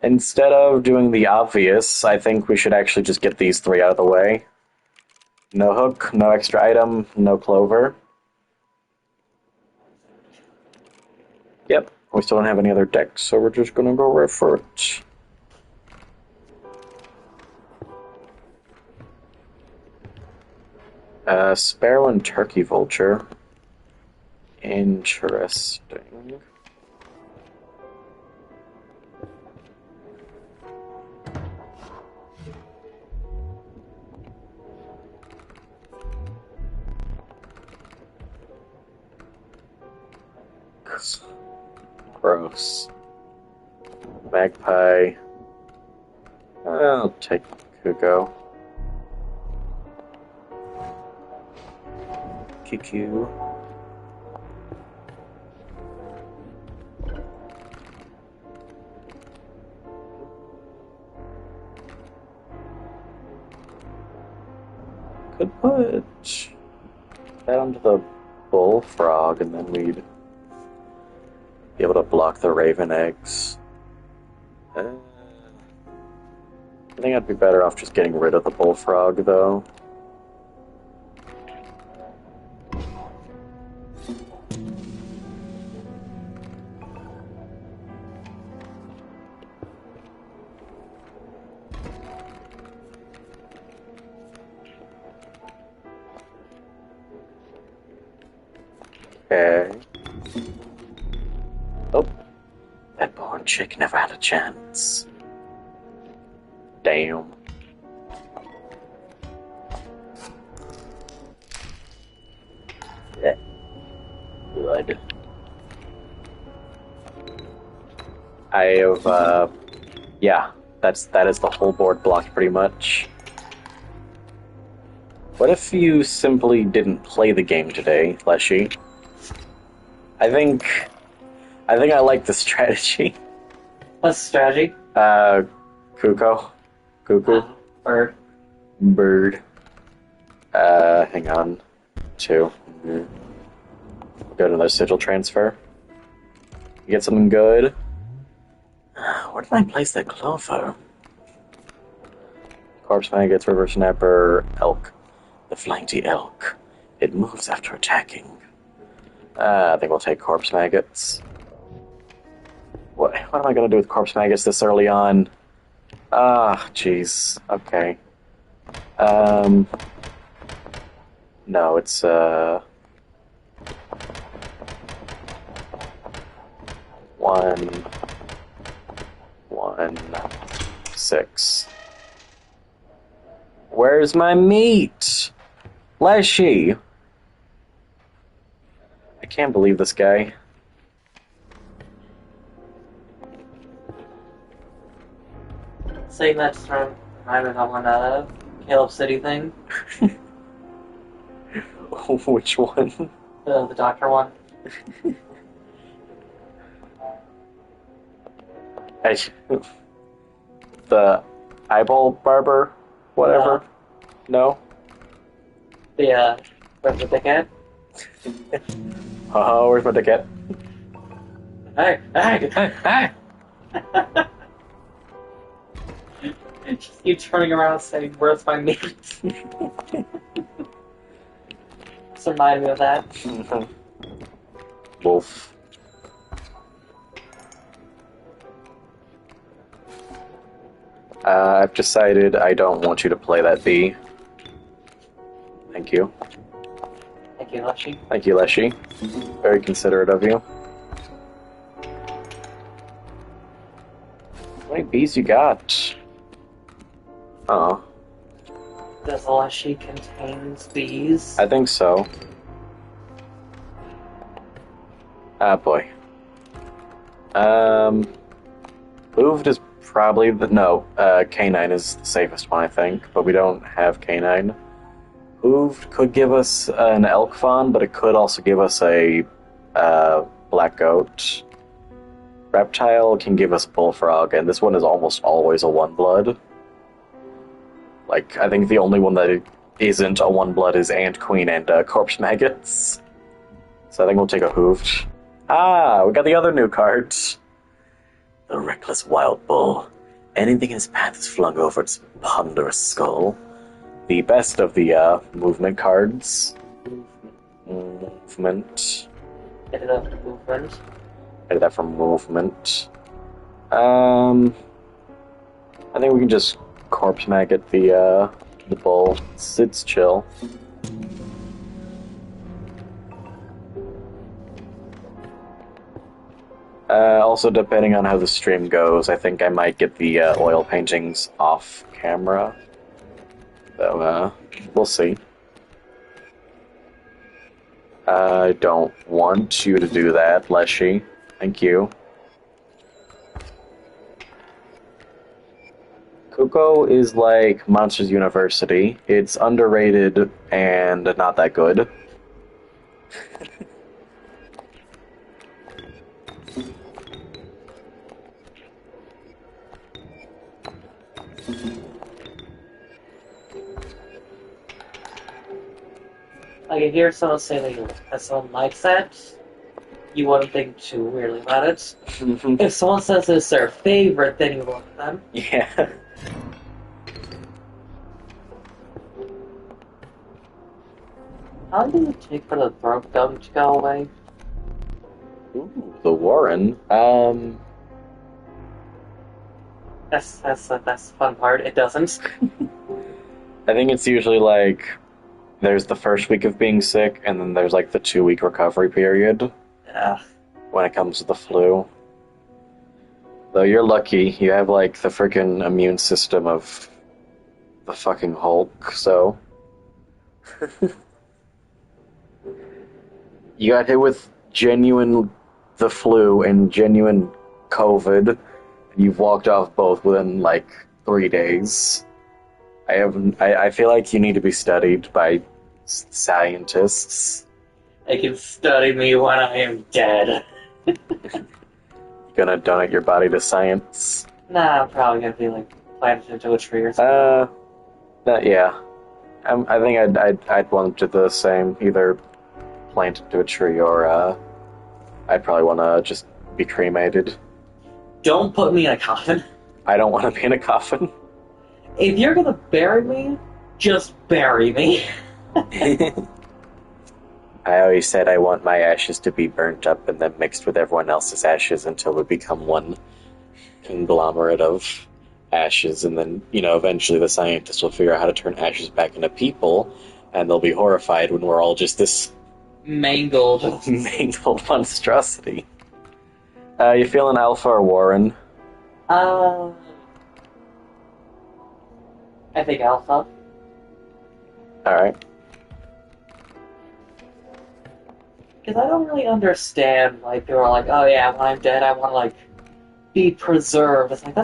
S3: Instead of doing the obvious, I think we should actually just get these three out of the way. No hook, no extra item, no clover. Yep, we still don't have any other decks, so we're just gonna go right for it. Sparrow and Turkey Vulture. Interesting. Gross. Magpie. I'll take Kuko. QQ. Could put that onto the bullfrog and then we'd be able to block the raven eggs. I think I'd be better off just getting rid of the bullfrog, though. Okay. Oh. That born chick never had a chance. Damn. Yeah. Good. I have, yeah, that is the whole board blocked pretty much. What if you simply didn't play the game today, Leshy? I think I like the strategy.
S2: What's the strategy?
S3: Kuko. Cuckoo.
S2: Bird.
S3: Bird. Hang on. Two. Go to another sigil transfer. Get something good. Where did I place that clover? Corpse maggots, river snapper, elk. The flighty elk. It moves after attacking. I think we'll take corpse maggots. What am I going to do with corpse maggots this early on? Ah, jeez. Okay.
S1: Um, no, it's, 1, 1, 6. Where's my meat? Leshy! I can't believe this guy.
S2: Saying that's from reminded me of one Caleb City thing,
S1: Which one?
S2: the doctor one.
S1: I, the eyeball barber? Whatever? No?
S2: Where's the dickhead?
S1: Oh, where's my ticket?
S2: Hey, hey!
S1: Hey!
S2: Just keep turning around saying, "Where's my meat?" Just remind me of that.
S1: Wolf. I've decided I don't want you to play that bee. Thank you.
S2: Thank you, Leshy.
S1: Thank you, Leshy. Very considerate of you. How many bees you got? Oh,
S2: Does Leshy contains bees?
S1: I think so. Ah, boy. Moved is probably the... No, canine is the safest one, I think, but we don't have canine. Moved could give us an elk fawn, but it could also give us a black goat. Reptile can give us bullfrog, and this one is almost always a one blood. Like, I think the only one that isn't a one blood is ant queen and corpse maggots. So I think we'll take a hooved. Ah, we got the other new cards.
S3: The reckless wild bull. Anything in his path is flung over its ponderous skull.
S1: The best of the movement cards. Movement.
S2: Get it up to movement.
S1: I did that from movement. I think we can just corpse maggot the bull. It's chill. Also, depending on how the stream goes, I think I might get the oil paintings off camera. So, we'll see. I don't want you to do that, Leshy. Thank you. Kuko is like Monsters University. It's underrated and not that good.
S2: Like, if you hear someone say that someone likes that, you wouldn't think too weirdly about it. If someone says it's their favorite, then you look at them.
S1: Yeah.
S2: How long does it take for the throat gum to go away?
S1: Ooh, the Warren.
S2: That's the fun part. It doesn't.
S1: I think it's usually like there's the first week of being sick, and then there's like the 2-week recovery period
S2: Ugh.
S1: when it comes to the flu. Though you're lucky, you have like the freaking immune system of the fucking Hulk, so. You got hit with genuine the flu and genuine COVID, and you've walked off both within like 3 days. I feel like you need to be studied by scientists.
S2: They can study me when I am dead.
S1: You gonna donate your body to science?
S2: Nah, I'm probably gonna be like planted into a tree or something.
S1: Yeah. I think I'd want to do the same. Either planted to a tree or I'd probably want to just be cremated.
S2: Don't put me in a coffin.
S1: I don't want to be in a coffin.
S2: If you're gonna bury me, just bury me.
S1: I always said I want my ashes to be burnt up and then mixed with everyone else's ashes until we become one conglomerate of ashes, and then, eventually the scientists will figure out how to turn ashes back into people, and they'll be horrified when we're all just this
S2: Mangled.
S1: mangled monstrosity. You feeling Alpha or Warren?
S2: Uh, I think Alpha.
S1: Alright.
S2: Because I don't really understand, like, people are like, oh yeah, when I'm dead, I want to, like, be preserved. It's like,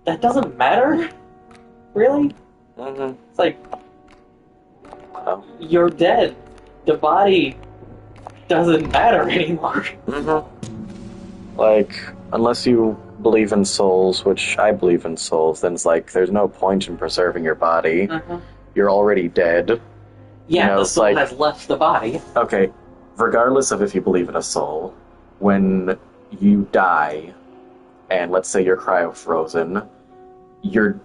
S2: that doesn't matter? Really?
S1: Mm-hmm.
S2: It's like,
S1: Oh.
S2: you're dead. The body doesn't matter anymore.
S1: Mm-hmm. Like, unless you believe in souls, which I believe in souls, then it's like, there's no point in preserving your body.
S2: Mm-hmm.
S1: You're already dead.
S2: Yeah, the
S1: it's
S2: soul
S1: like,
S2: has left the body.
S1: okay, regardless of if you believe in a soul, when you die, and let's say you're cryo-frozen, you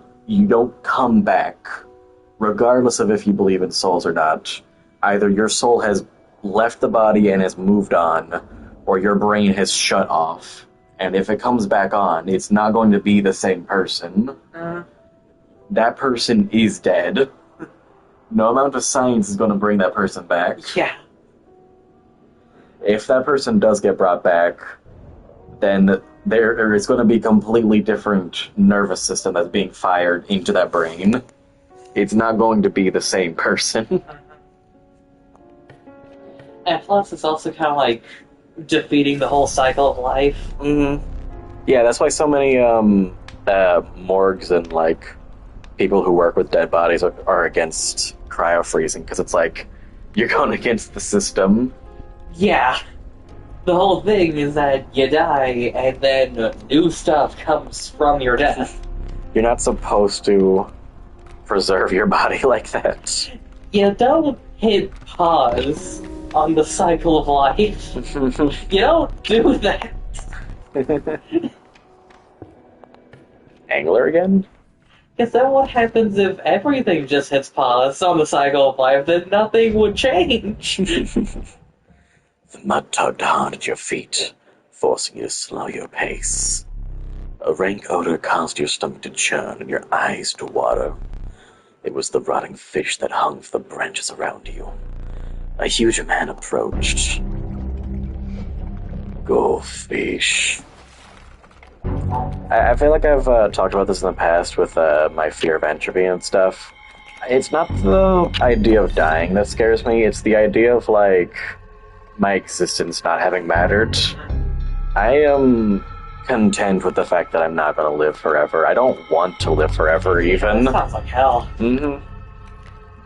S1: don't come back, regardless of if you believe in souls or not. Either your soul has left the body and has moved on, or your brain has shut off. And if it comes back on, it's not going to be the same person. That person is dead. No amount of science is going to bring that person back.
S2: Yeah.
S1: If that person does get brought back, then there is going to be a completely different nervous system that's being fired into that brain. It's not going to be the same person.
S2: And plus, it's also kind of like defeating the whole cycle of life.
S1: Mm-hmm. Yeah, that's why so many morgues and like people who work with dead bodies are against cryo freezing, because it's like you're going against the system.
S2: Yeah. The whole thing is that you die, and then new stuff comes from your death.
S1: You're not supposed to preserve your body like that.
S2: You don't hit pause on the cycle of life. You don't do that.
S1: Angler again?
S2: Because then what happens if everything just hits pause on the cycle of life? Then nothing would change.
S3: The mud tugged hard at your feet, forcing you to slow your pace. A rank odor caused your stomach to churn and your eyes to water. It was the rotting fish that hung from the branches around you. A huge man approached. Go fish.
S1: I feel like I've talked about this in the past with my fear of entropy and stuff. It's not the idea of dying that scares me, it's the idea of, like, my existence not having mattered. I am content with the fact that I'm not going to live forever. I don't want to live forever, even.
S2: That sounds like hell.
S1: Mm-hmm.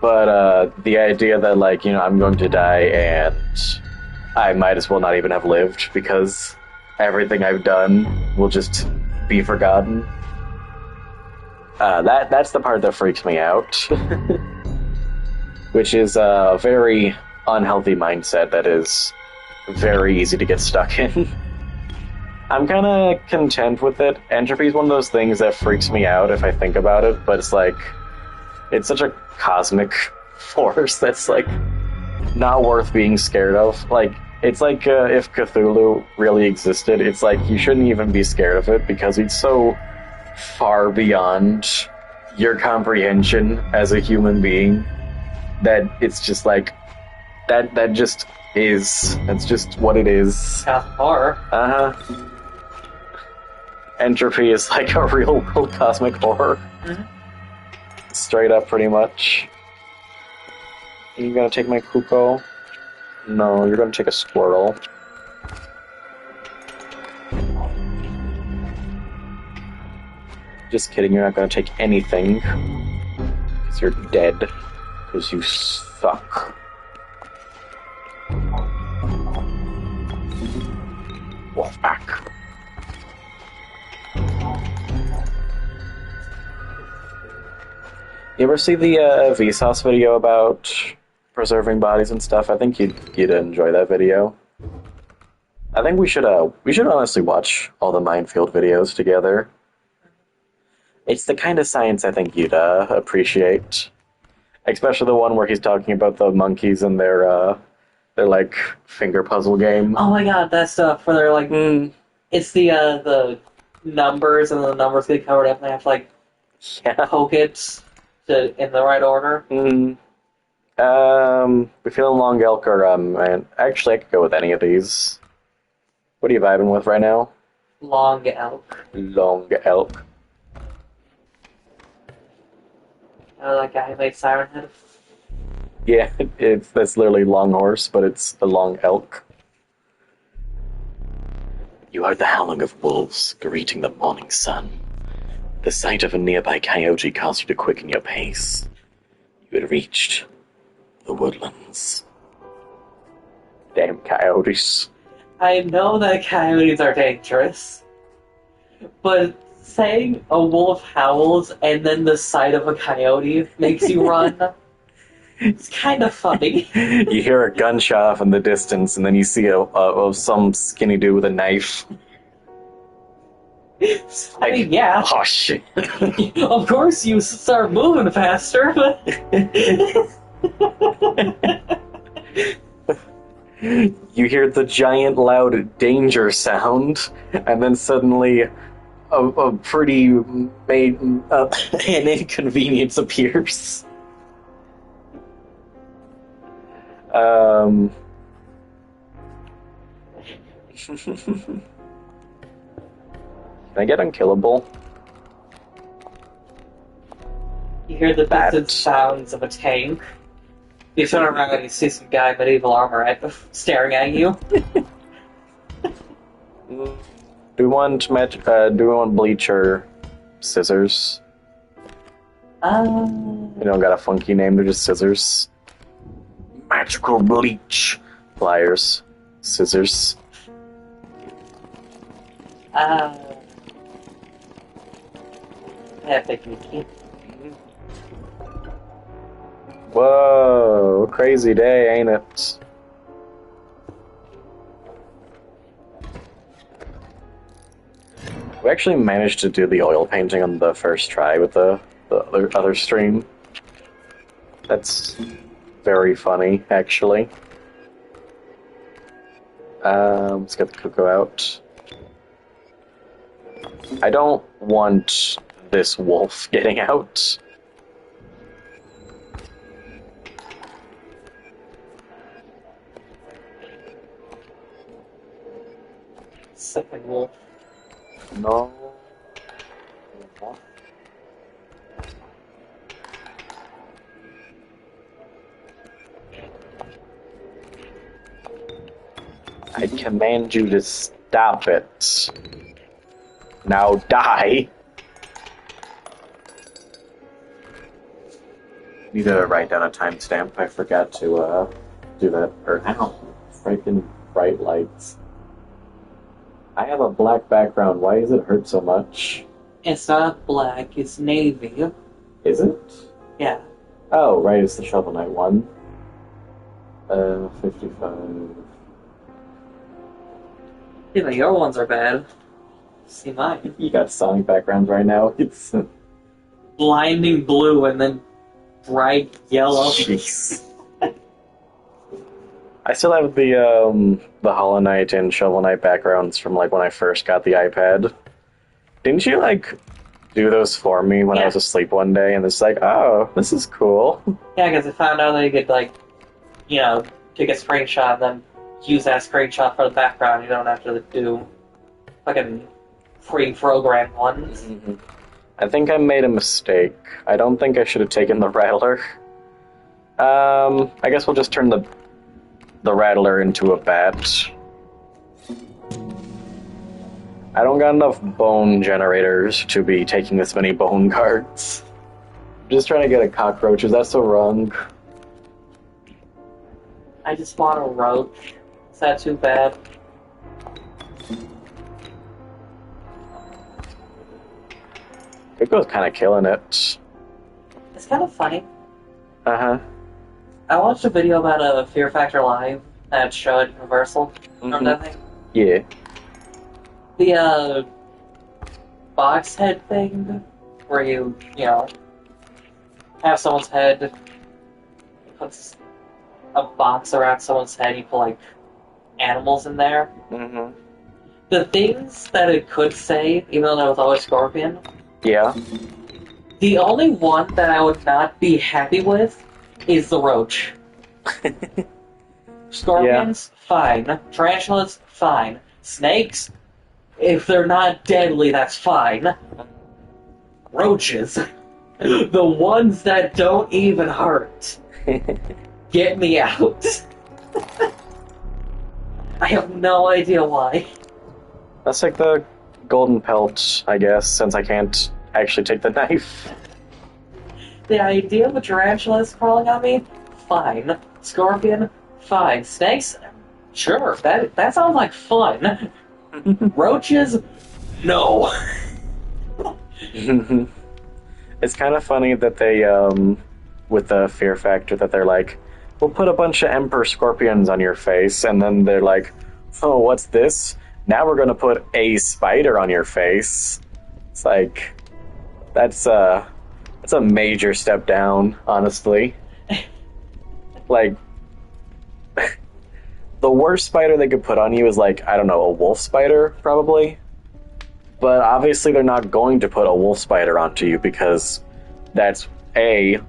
S1: But the idea that, like, I'm going to die and I might as well not even have lived because everything I've done will just be forgotten. That's the part that freaks me out. Which is a very unhealthy mindset that is very easy to get stuck in. I'm kind of content with it. Entropy is one of those things that freaks me out if I think about it, but it's like, it's such a cosmic force that's like not worth being scared of. Like, it's like if Cthulhu really existed, it's like you shouldn't even be scared of it because it's so far beyond your comprehension as a human being that it's just like that just is. That's just what it is.
S2: Cosmic horror.
S1: Uh-huh. Entropy is like a real world cosmic horror.
S2: Mm-hmm.
S1: Straight up, pretty much. Are you gonna take my Kuko? No, you're gonna take a squirrel. Just kidding, you're not gonna take anything. Because you're dead. Because you suck. Wolfpack. You ever see the Vsauce video about preserving bodies and stuff? I think you'd enjoy that video. I think we should honestly watch all the minefield videos together. It's the kind of science I think you'd appreciate, especially the one where he's talking about the monkeys and their like finger puzzle game.
S2: Oh my god, that stuff where they're like, it's the numbers and the numbers get covered up and they have to like
S1: Yeah.
S2: poke it in the right order.
S1: We feeling long elk or man? Actually, I could go with any of these. What are you vibing with right now?
S2: Long elk.
S1: Long elk.
S2: That guy who made Siren Head.
S1: Yeah, that's literally long horse, but it's a long elk.
S3: You heard the howling of wolves greeting the morning sun. The sight of a nearby coyote caused you to quicken your pace. You had reached the woodlands.
S1: Damn coyotes.
S2: I know that coyotes are dangerous, but saying a wolf howls and then the sight of a coyote makes you run, it's kind of funny.
S1: You hear a gunshot off in the distance, and then you see some skinny dude with a knife.
S2: I mean, yeah.
S1: Oh shit!
S2: Of course you start moving faster, but...
S1: You hear the giant loud danger sound, and then suddenly a pretty made an inconvenience appears. Can I get unkillable?
S2: You hear the
S1: Bat.
S2: distant sounds of a tank. You turn around and you see some guy in medieval armor staring at you.
S1: Do we want bleach or scissors? They don't got a funky name, they're just scissors. Magical bleach. Pliers. Scissors.
S2: Epic, Mickey.
S1: Whoa, crazy day, ain't it? We actually managed to do the oil painting on the first try with the other stream. That's very funny, actually. Let's get the cocoa out. I don't want this wolf getting out.
S2: Second wolf.
S1: No. I command you to stop it. Now die. Need to write down a timestamp. I forgot to do that. Or ow, freaking bright lights. I have a black background. Why does it hurt so much?
S2: It's not black, it's navy.
S1: Is it?
S2: Yeah.
S1: Oh, right, it's the Shovel Knight one. 55.
S2: Yeah, but your ones are bad. See mine.
S1: You got Sonic backgrounds right now. It's
S2: Blinding blue and then bright yellow.
S1: jeez. I still have the Hollow Knight and Shovel Knight backgrounds from like when I first got the iPad. Didn't you like do those for me when I was asleep one day? And it's like, oh, this is cool.
S2: Yeah, because I found out that you could like, take a screenshot and then use that screenshot for the background. You don't have to do fucking pre-programmed ones.
S1: Mm-hmm. I think I made a mistake. I don't think I should have taken the Rattler. I guess we'll just turn the Rattler into a bat. I don't got enough bone generators to be taking this many bone cards. I'm just trying to get a cockroach. Is that so wrong?
S2: I just want a roach. Is that too bad?
S1: Coco's kind of killing it.
S2: It's kind of funny.
S1: Uh-huh.
S2: I watched a video about a Fear Factor Live that showed Universal. Remember that thing?
S1: Yeah.
S2: The, box head thing, where you have someone's head, puts a box around someone's head, you put, like, animals in there.
S1: Mm-hmm.
S2: The things that it could say, even though that was always Scorpion,
S1: Yeah.
S2: The only one that I would not be happy with is the roach. Scorpions, fine. Tarantulas, fine. Snakes, if they're not deadly, that's fine. Roaches, the ones that don't even hurt, get me out. I have no idea why.
S1: That's like the golden pelt, I guess, since I can't actually take the knife.
S2: The idea of a tarantula crawling on me, fine. Scorpion, fine. Snakes, sure. That sounds like fun. Roaches, no.
S1: It's kind of funny that they, with the fear factor, that they're like, we'll put a bunch of emperor scorpions on your face, and then they're like, oh, what's this? Now we're gonna put a spider on your face. It's like, that's a major step down, honestly. Like, the worst spider they could put on you is like, I don't know, a wolf spider, probably. But obviously they're not going to put a wolf spider onto you because that's A,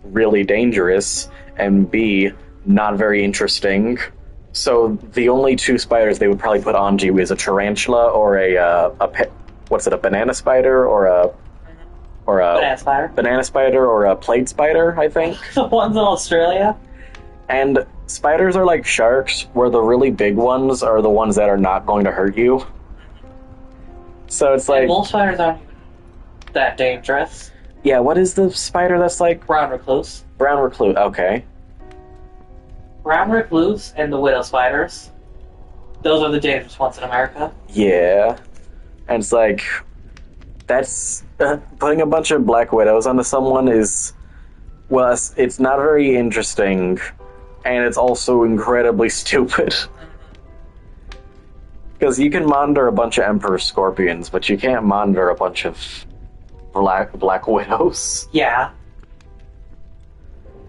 S1: really dangerous, and B, not very interesting. So the only two spiders they would probably put onto you is a tarantula or a banana spider or a banana spider or a plate spider, I think.
S2: The ones in Australia?
S1: And spiders are like sharks, where the really big ones are the ones that are not going to hurt you. So it's like...
S2: And wolf spiders aren't that dangerous.
S1: Yeah, what is the spider that's like...
S2: Brown recluse.
S1: Brown recluse, okay.
S2: Brown recluse and the widow spiders. Those are the dangerous ones in America.
S1: Yeah. And it's like... That's... putting a bunch of black widows onto someone is... Well, it's not very interesting, and it's also incredibly stupid. Because you can monitor a bunch of Emperor Scorpions, but you can't monitor a bunch of Black Widows.
S2: Yeah.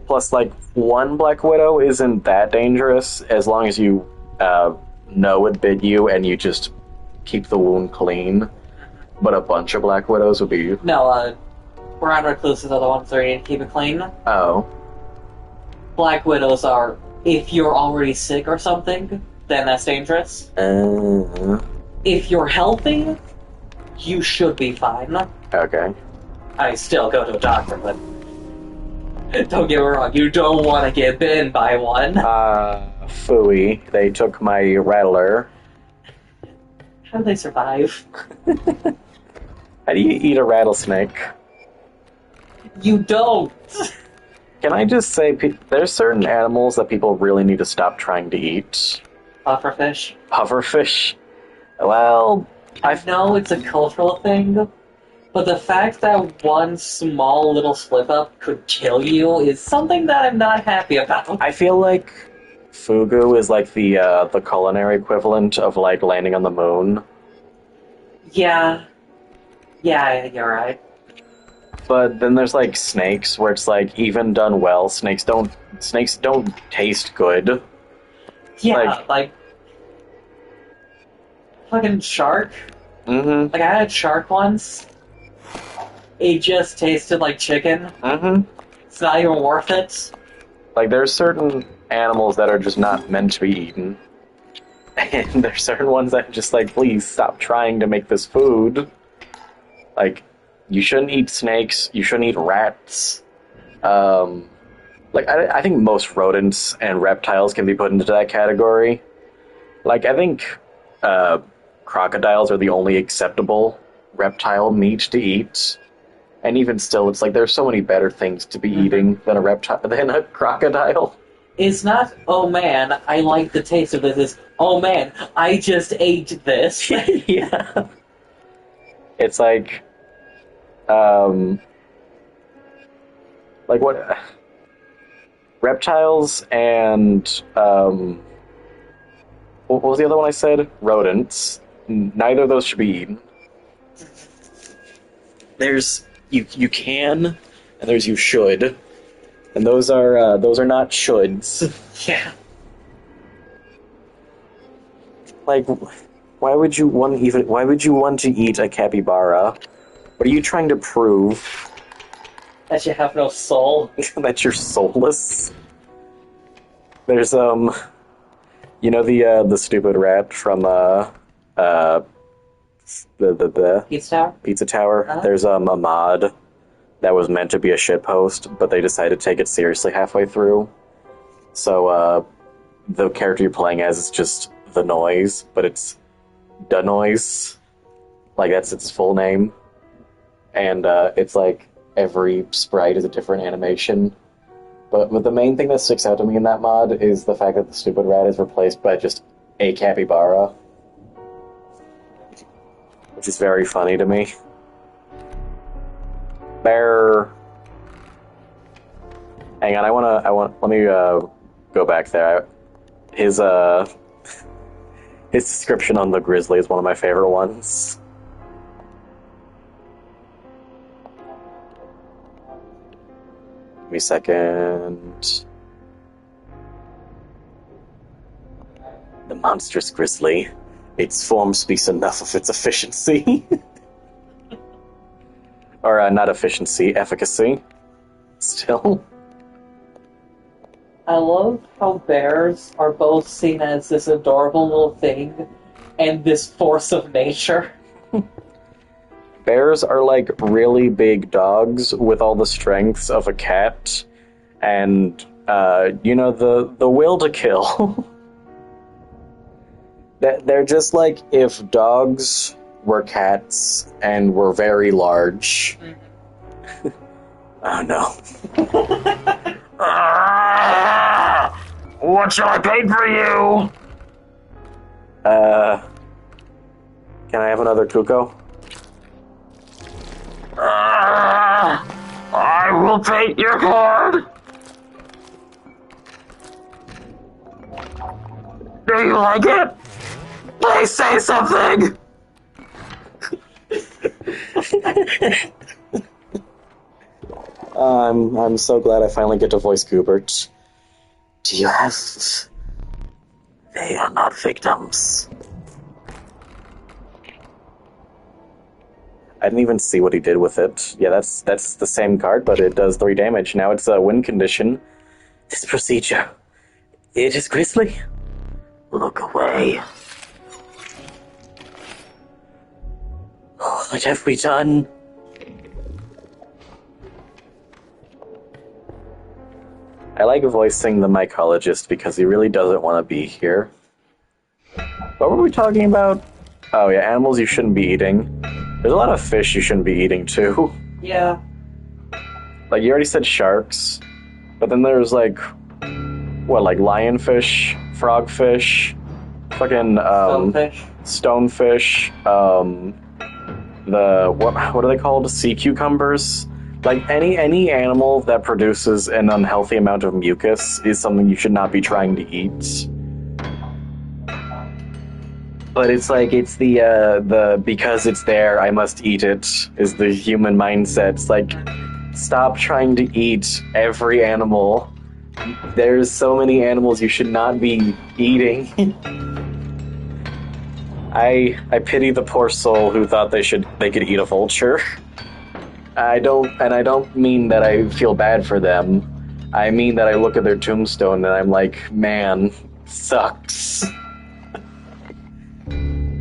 S1: Plus, like, one Black Widow isn't that dangerous as long as you know it bit you and you just keep the wound clean. But a bunch of Black Widows would be...
S2: No, brown recluses are the ones that need to keep it clean.
S1: Oh.
S2: Black widows are, if you're already sick or something, then that's dangerous. If you're healthy, you should be fine.
S1: Okay.
S2: I still go to a doctor, but don't get me wrong, you don't want to get bitten by one.
S1: Phooey. They took my rattler.
S2: How do they survive?
S1: How do you eat a rattlesnake?
S2: You don't!
S1: Can I just say, there's certain animals that people really need to stop trying to eat.
S2: Pufferfish?
S1: Pufferfish? Well,
S2: I know it's a cultural thing, but the fact that one small little slip-up could kill you is something that I'm not happy about.
S1: I feel like fugu is like the culinary equivalent of like landing on the moon.
S2: Yeah, you're right.
S1: But then there's like snakes, where it's like even done well, snakes don't taste good.
S2: Yeah, like fucking shark.
S1: Mm-hmm.
S2: Like I had shark once. It just tasted like chicken.
S1: Mm-hmm.
S2: It's not even worth it.
S1: Like there's certain animals that are just not meant to be eaten. And there's certain ones that are just like, please stop trying to make this food. Like, you shouldn't eat snakes, you shouldn't eat rats. Like, I think most rodents and reptiles can be put into that category. Like, I think crocodiles are the only acceptable reptile meat to eat. And even still, it's like there's so many better things to be eating than a crocodile.
S2: It's not, oh man, I like the taste of this. It's, oh man, I just ate this.
S1: Yeah. It's like what? Reptiles and, what was the other one I said? Rodents. Neither of those should be eaten. There's, you can, and there's you should. And those are not shoulds.
S2: Yeah.
S1: Like, why would you want to eat a capybara? What are you trying to prove?
S2: That you have no soul.
S1: that you're soulless. There's you know the stupid rat from uh the
S2: Pizza Tower?
S1: Pizza Tower.
S2: Uh-huh.
S1: There's a mod that was meant to be a shitpost, but they decided to take it seriously halfway through. So the character you're playing as is just the noise, but it's the noise. Like that's its full name. And it's like every sprite is a different animation. But the main thing that sticks out to me in that mod is the fact that the stupid rat is replaced by just a capybara. Which is very funny to me. Bear. Hang on, let me go back there. His description on the grizzly is one of my favorite ones. Give me a second. The monstrous grizzly. Its form speaks enough of its efficiency. Or not efficiency, efficacy. Still.
S2: I love how bears are both seen as this adorable little thing and this force of nature.
S1: Bears are like really big dogs with all the strengths of a cat and, the will to kill. They're just like if dogs were cats and were very large. Oh no. What shall I pay for you? Can I have another Kuko? I will take your card. Do you like it? Please say something. I'm so glad I finally get to voice Goobert.
S3: Do you have... They are not victims.
S1: I didn't even see what he did with it. Yeah, that's the same card, but it does 3 damage. Now it's a win condition.
S3: This procedure... It is grisly. Look away. Oh, what have we done?
S1: I like voicing the mycologist because he really doesn't want to be here. What were we talking about? Oh yeah, animals you shouldn't be eating. There's a lot of fish you shouldn't be eating too.
S2: Yeah.
S1: Like you already said sharks, but then there's like lionfish, frogfish, fucking stonefish, what are they called? Sea cucumbers. Like any animal that produces an unhealthy amount of mucus is something you should not be trying to eat. But it's like it's the because it's there I must eat it is the human mindset. It's like stop trying to eat every animal. There's so many animals you should not be eating. I pity the poor soul who thought they could eat a vulture. I don't mean that I feel bad for them. I mean that I look at their tombstone and I'm like, man, sucks.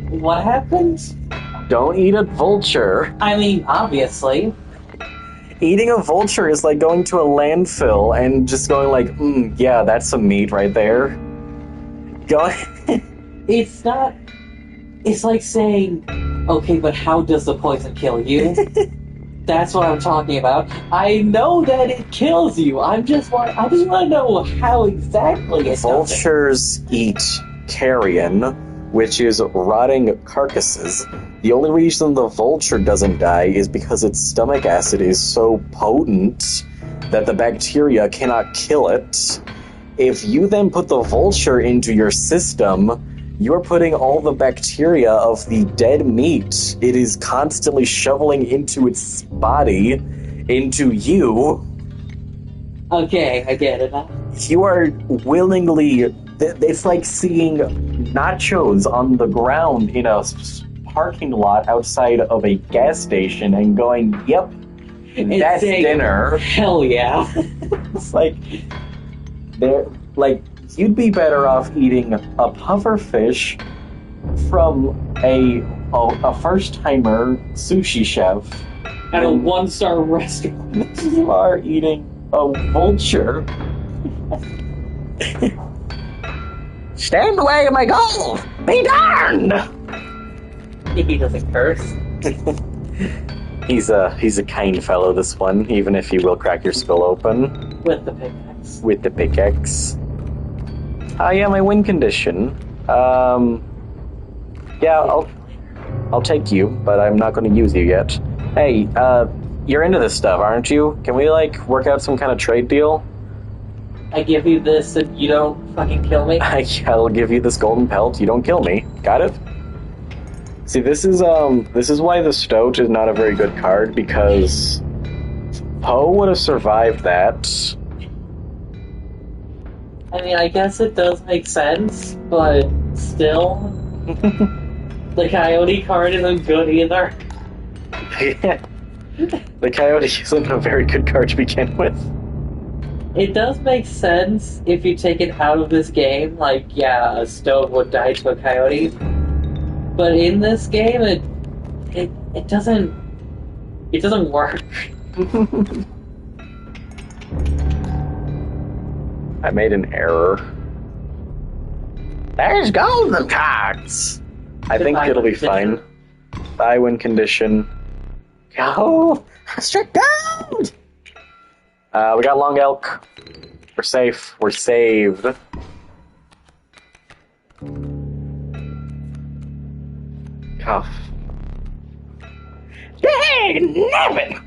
S2: What happened?
S1: Don't eat a vulture.
S2: I mean, obviously.
S1: Eating a vulture is like going to a landfill and just going like, yeah, that's some meat right there. Go.
S2: It's not... It's like saying, okay, but how does the poison kill you? That's what I'm talking about. I know that it kills you. I just want to know how exactly it does it.
S1: Vultures eat carrion, which is rotting carcasses. The only reason the vulture doesn't die is because its stomach acid is so potent that the bacteria cannot kill it. If you then put the vulture into your system, you're putting all the bacteria of the dead meat it is constantly shoveling into its body into you.
S2: Okay, I get it now.
S1: You are willingly... It's like seeing nachos on the ground in a parking lot outside of a gas station and going, yep, That's
S2: saying,
S1: dinner.
S2: Hell yeah.
S1: It's like they're like you'd be better off eating a puffer fish from a first timer sushi chef
S2: At a
S1: than
S2: 1-star restaurant.
S1: you are eating a vulture. Stand away, my gold! Be darned!
S2: He doesn't curse.
S1: He's a kind fellow, this one, even if he will crack your skull open.
S2: With the pickaxe.
S1: With the pickaxe. Yeah, my win condition. Yeah, I'll take you, but I'm not going to use you yet. Hey, you're into this stuff, aren't you? Can we, like, work out some kind of trade deal?
S2: I give you this and you don't fucking kill me?
S1: I'll give you this golden pelt, you don't kill me. Got it? See, this is why the Stoat is not a very good card, because Poe would have survived that.
S2: I mean, I guess it does make sense, but still, the Coyote card isn't good either.
S1: Yeah. The Coyote isn't a very good card to begin with.
S2: It does make sense if you take it out of this game, like, yeah, a Stoat would die to a Coyote. But in this game, it doesn't work.
S1: I made an error. There's golden cards! I think
S2: Goodbye,
S1: it'll be
S2: condition.
S1: fine. Buy win condition. Go! Strict gold! We got Long Elk. We're safe. We're saved. Cuff. Dang, nabbit!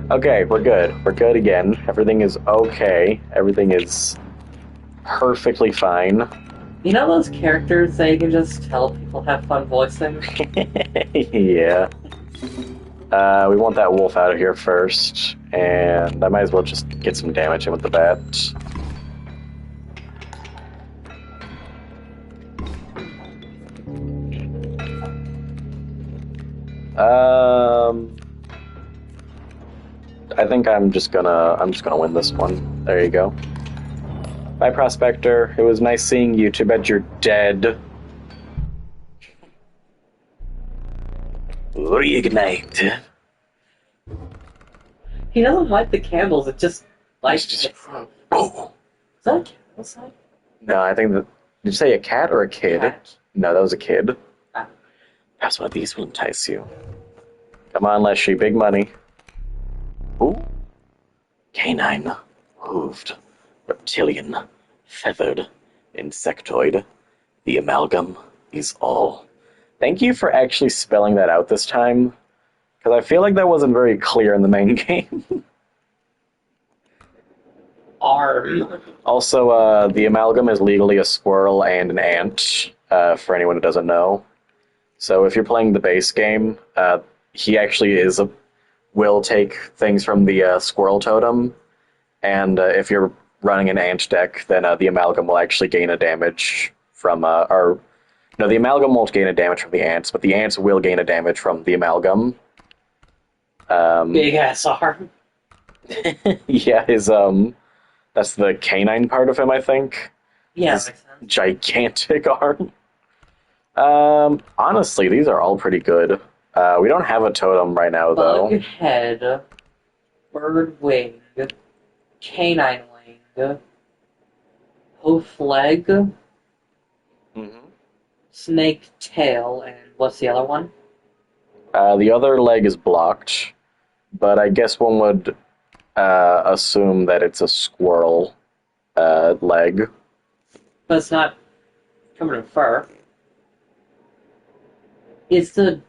S1: Okay, we're good. We're good again. Everything is okay. Everything is perfectly fine.
S2: You know those characters that you can just tell people have fun voicing?
S1: Yeah. We want that wolf out of here first, and I might as well just get some damage in with the bat. I think I'm just gonna win this one. There you go. Bye, Prospector. It was nice seeing you. Too bad you're dead. Reignite.
S2: He doesn't light the candles, it just lights
S1: Just-
S2: it.
S1: Oh.
S2: Is that a candle sign?
S1: No, I think that. Did you say a cat or a kid?
S2: Cat.
S1: No, that was a kid.
S2: Ah.
S1: Perhaps one of these will entice you. Come on, Leshy, big money. Ooh. Canine, hooved, reptilian, feathered, insectoid. The amalgam is all. Thank you for actually spelling that out this time, because I feel like that wasn't very clear in the main game.
S2: Arm.
S1: Also, the amalgam is legally a squirrel and an ant, for anyone who doesn't know. So if you're playing the base game, he actually will take things from the squirrel totem, and if you're running an ant deck, then the amalgam will actually gain a damage from, or no, the amalgam won't gain a damage from the ants, but the ants will gain a damage from the amalgam.
S2: Big ass arm.
S1: Yeah, that's the canine part of him, I think.
S2: Yeah,
S1: His
S2: makes sense.
S1: gigantic arm. Honestly, these are all pretty good. We don't have a totem right now, though.
S2: Bug head, bird wing, canine wing, hoof leg,
S1: Mhm.
S2: snake tail, and what's the other one?
S1: The other leg is blocked, but I guess one would assume that it's a squirrel leg.
S2: But it's not covered in fur. Is the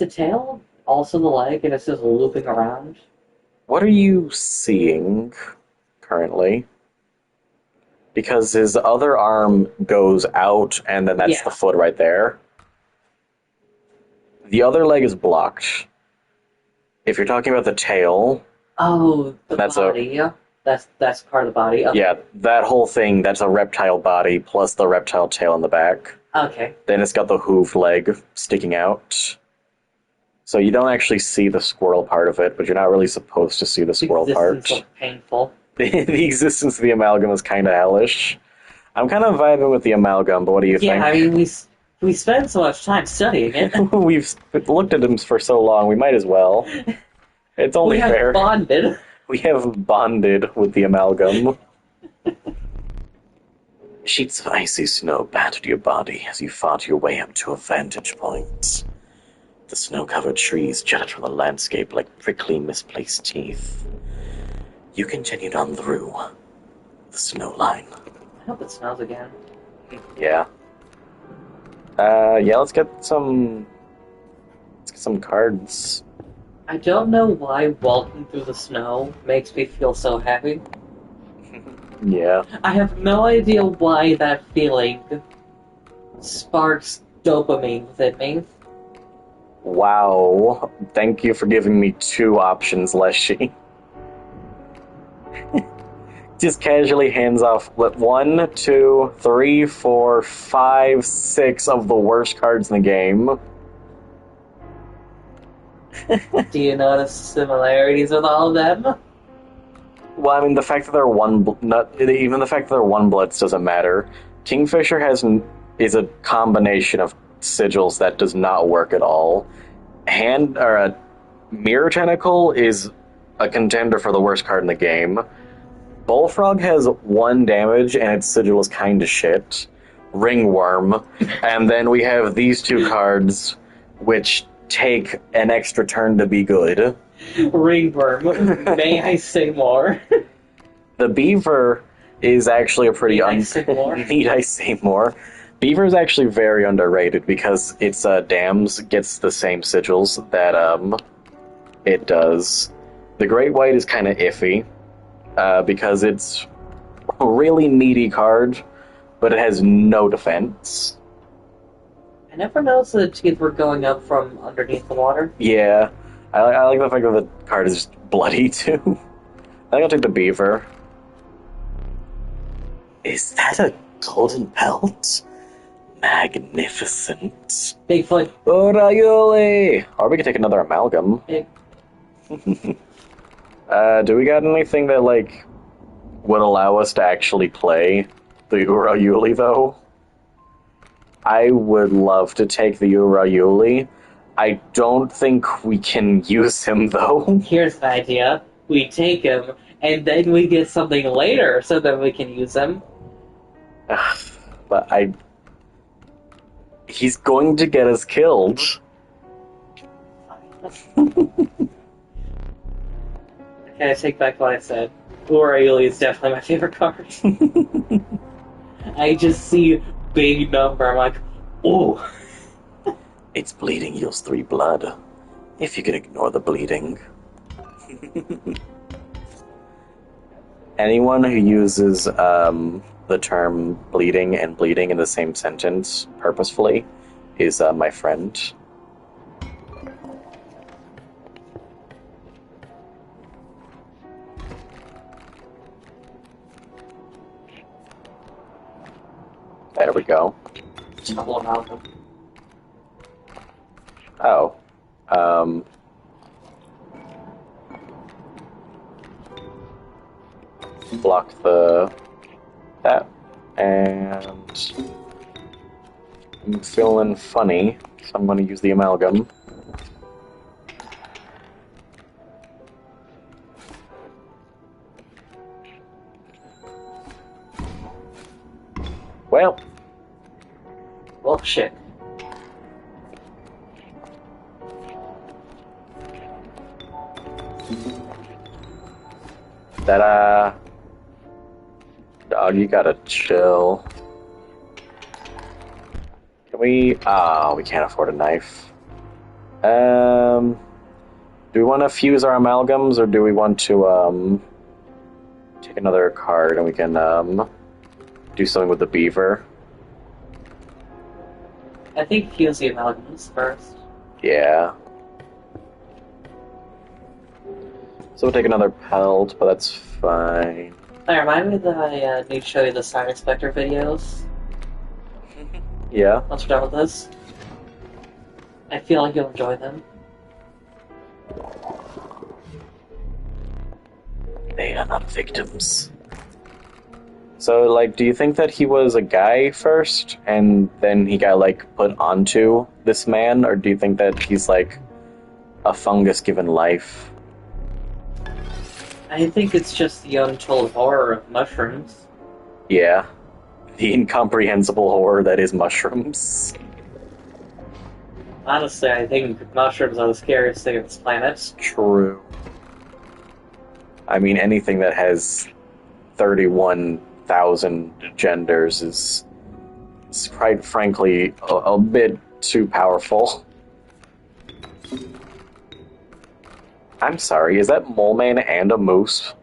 S2: tail also the leg and it's just looping around?
S1: What are you seeing currently? Because his other arm goes out, and then that's
S2: Yeah.
S1: the foot right there. The other leg is blocked. If you're talking about the tail,
S2: Oh, the
S1: That's
S2: body. That's part of the body. Okay.
S1: yeah, that whole thing, that's a reptile body plus the reptile tail in the back.
S2: Okay.
S1: Then it's got the hoof leg sticking out. So you don't actually see the squirrel part of it, but you're not really supposed to see the squirrel
S2: Existence
S1: part.
S2: of painful.
S1: The existence of the amalgam is kind of hellish. I'm kind of vibing with the amalgam, but what do you
S2: Yeah,
S1: think?
S2: I mean, we spend so much time studying it.
S1: We've looked at him for so long, we might as well. It's only
S2: We have
S1: fair.
S2: bonded.
S1: We have bonded with the amalgam.
S3: Sheets of icy snow battered your body as you fought your way up to a vantage point. The snow-covered trees jutted from the landscape like prickly, misplaced teeth. You continued on through the snow line.
S2: I hope it snows again.
S1: Yeah. Yeah, let's get some cards.
S2: I don't know why walking through the snow makes me feel so happy.
S1: Yeah.
S2: I have no idea why that feeling sparks dopamine within me.
S1: Wow. Thank you for giving me two options, Leshy. Just casually hands off 1, 2, 3, 4, 5, 6 of the worst cards in the game.
S2: Do you notice similarities with all of them?
S1: Well, I mean, the fact that they're even the fact that they're one bloods doesn't matter. Kingfisher is a combination of sigils that does not work at all. A Mirror Tentacle is a contender for the worst card in the game. Bullfrog has 1 damage and its sigil is kind of shit. Ringworm, and then we have these two cards, which take an extra turn to be good.
S2: Ringworm. May I say more?
S1: The beaver is actually a pretty
S2: Need I say more?
S1: Need I say more? Beaver is actually very underrated because its dams gets the same sigils that it does. The Great White is kind of iffy because it's a really meaty card, but it has no defense.
S2: I never noticed that the teeth were going up from underneath the water.
S1: Yeah, I like the fact that the card is just bloody too. I think I'll take the beaver.
S3: Is that a golden pelt? Magnificent.
S2: Bigfoot.
S1: Orayuli! Or we could take another amalgam.
S2: Big.
S1: Do we got anything that, like, would allow us to actually play the Urayuli, though? I would love to take the Urayuli. I don't think we can use him, though.
S2: Here's an idea. We take him, and then we get something later so that we can use him.
S1: But he's going to get us killed.
S2: Okay, I take back what I said. Urayuli is definitely my favorite card. I just see big number, I'm like, ooh.
S3: Its bleeding yields 3 blood, if you can ignore the bleeding.
S1: Anyone who uses the term bleeding and bleeding in the same sentence purposefully is my friend. There we go.
S2: Trouble about them.
S1: Oh. Block that, and I'm feeling funny, so I'm going to use the amalgam. Well,
S2: Shit.
S1: that dog, you gotta chill. Can we? We can't afford a knife. Do we want to fuse our amalgams, or do we want to take another card and we can do something with the beaver?
S2: I think fuse the amalgams first.
S1: Yeah. So we'll take another pelt, but that's fine.
S2: Hey, remind me that I need to show you the Sign Inspector videos
S1: Yeah.
S2: once we're done with this. I feel like you'll enjoy them.
S3: They are not victims.
S1: So, like, do you think that he was a guy first, and then he got, like, put onto this man? Or do you think that he's, like, a fungus given life?
S2: I think it's just the untold horror of mushrooms.
S1: Yeah. The incomprehensible horror that is mushrooms.
S2: Honestly, I think mushrooms are the scariest thing on this planet.
S1: True. I mean, anything that has 31,000 genders is quite frankly a bit too powerful. I'm sorry, is that Mole Man and a moose?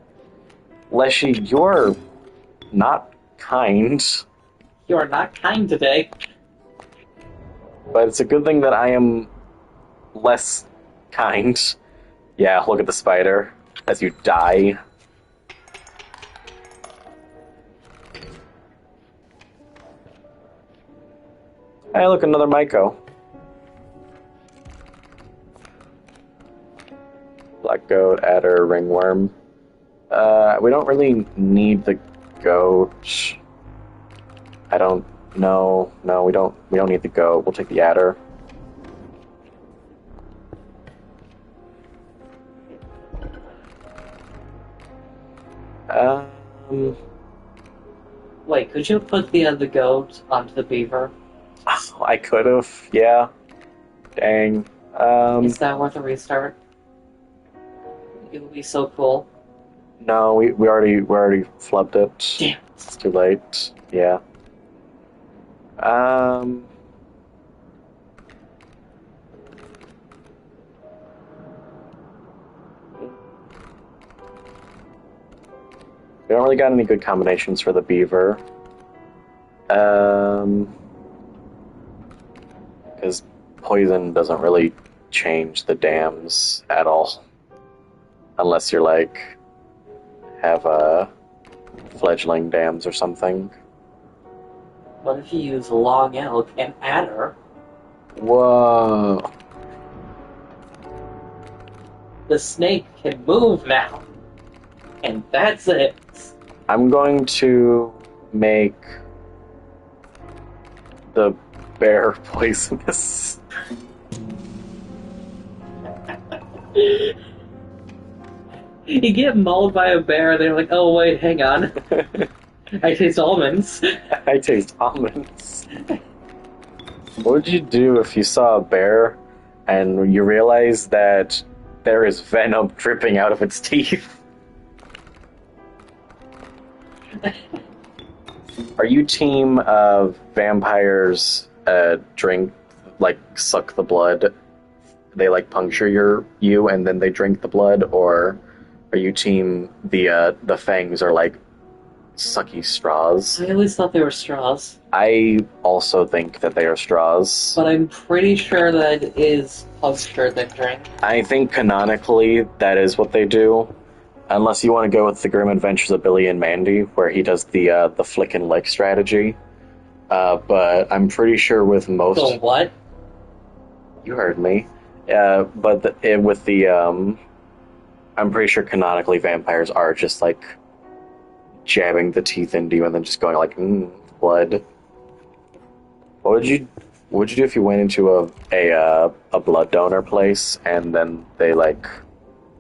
S1: Leshy, you're not kind,
S2: You are not kind today.
S1: but it's a good thing that I am less kind. Yeah, look at the spider as you die. Hey, look, another Myco. Black goat, adder, ringworm. We don't really need the goat. I don't know. No, we don't. We don't need the goat. We'll take the adder. Um,
S2: Wait, could you put the goat onto the beaver?
S1: I could have. Yeah. Dang.
S2: Is that worth a restart? It would be so cool.
S1: No, we already flubbed it.
S2: Damn.
S1: It's too late. Yeah. Um. We don't really got any good combinations for the beaver. Because poison doesn't really change the dams at all. Unless you're like, have fledgling dams or something.
S2: What if you use long elk and adder?
S1: Whoa.
S2: The snake can move now. And that's it.
S1: I'm going to make the bear poisonous.
S2: You get mauled by a bear, they're like, oh wait, hang on. I taste almonds.
S1: I taste almonds. What would you do if you saw a bear and you realize that there is venom dripping out of its teeth? Are you team vampires drink, like, suck the blood? They, like, puncture you and then they drink the blood? Or are you team the fangs are, like, sucky straws?
S2: I always thought they were straws,
S1: I also think that they are straws.
S2: but I'm pretty sure that it is puncture that drink.
S1: I think canonically that is what they do. Unless you want to go with the Grim Adventures of Billy and Mandy, where he does the flick and lick strategy. But I'm pretty sure with most...
S2: So what?
S1: You heard me. With the... I'm pretty sure canonically vampires are just, like, jabbing the teeth into you and then just going like, blood. What would you do if you went into a blood donor place and then they, like,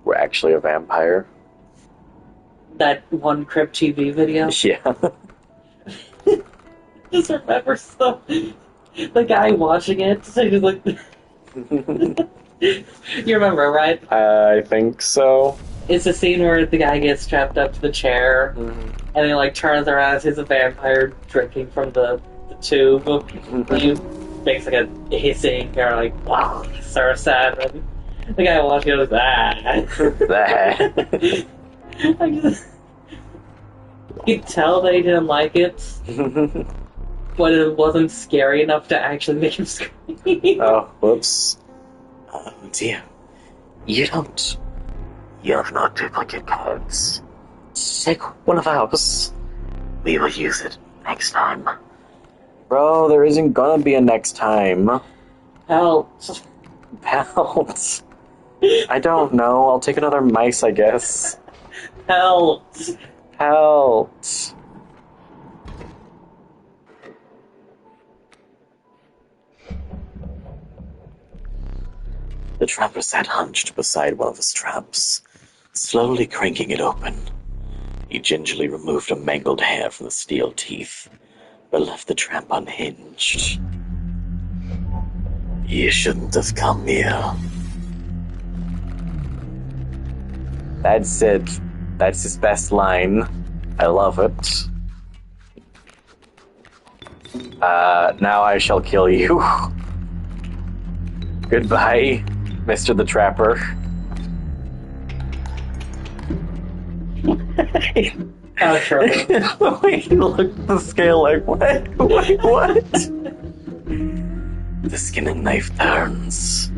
S1: were actually a vampire?
S2: That one Crypt TV video?
S1: Yeah.
S2: Just remember stuff. The guy watching it, so he's like... You remember, right?
S1: I think so.
S2: It's the scene where the guy gets strapped up to the chair, and he like turns around as he's a vampire drinking from the tube. And he makes like a hissing or like, wow, so sad. And the guy watching it was, I just... You could tell they didn't like it, but it wasn't scary enough to actually make him scream.
S1: Oh, whoops.
S3: Oh dear. You have no duplicate codes. Take one of ours. We will use it next time.
S1: Bro, there isn't gonna be a next time.
S2: Hell,
S1: Pals. I don't know. I'll take another mice, I guess.
S2: Help!
S1: Help!
S3: The trapper sat hunched beside one of his traps, slowly cranking it open. He gingerly removed a mangled hair from the steel teeth, but left the trap unhinged. You shouldn't have come here.
S1: That's it. That's his best line. I love it. Now I shall kill you. Goodbye, Mr. the Trapper.
S2: Oh, sure.
S1: The way he looked at the scale like, what? Wait, what?
S3: The skinning knife turns.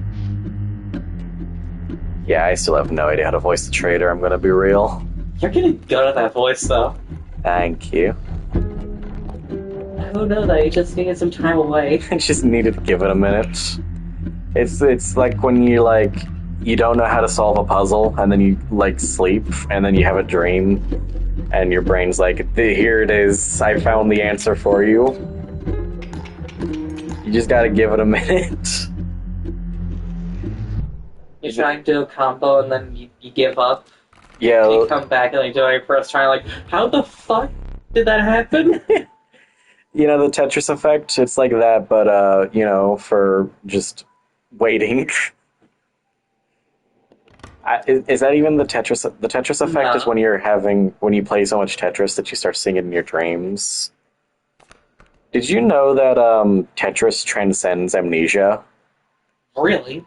S1: Yeah, I still have no idea how to voice the traitor, I'm gonna be real.
S2: You're getting good at that voice, though.
S1: Thank you.
S2: I don't know that. You just needed some time away.
S1: I just needed to give it a minute. It's like when you don't know how to solve a puzzle and then you sleep and then you have a dream and your brain's like, here it is, I found the answer for you. You just gotta give it a minute.
S2: You try and do a combo and then you give up.
S1: Yeah.
S2: You come back and you do it first try, like, how the fuck did that happen?
S1: You know, the Tetris effect, it's like that, but, for just waiting. Is that even the Tetris? The Tetris effect is
S2: No.
S1: when you play so much Tetris that you start seeing it in your dreams. Did you know that Tetris transcends amnesia?
S2: Really?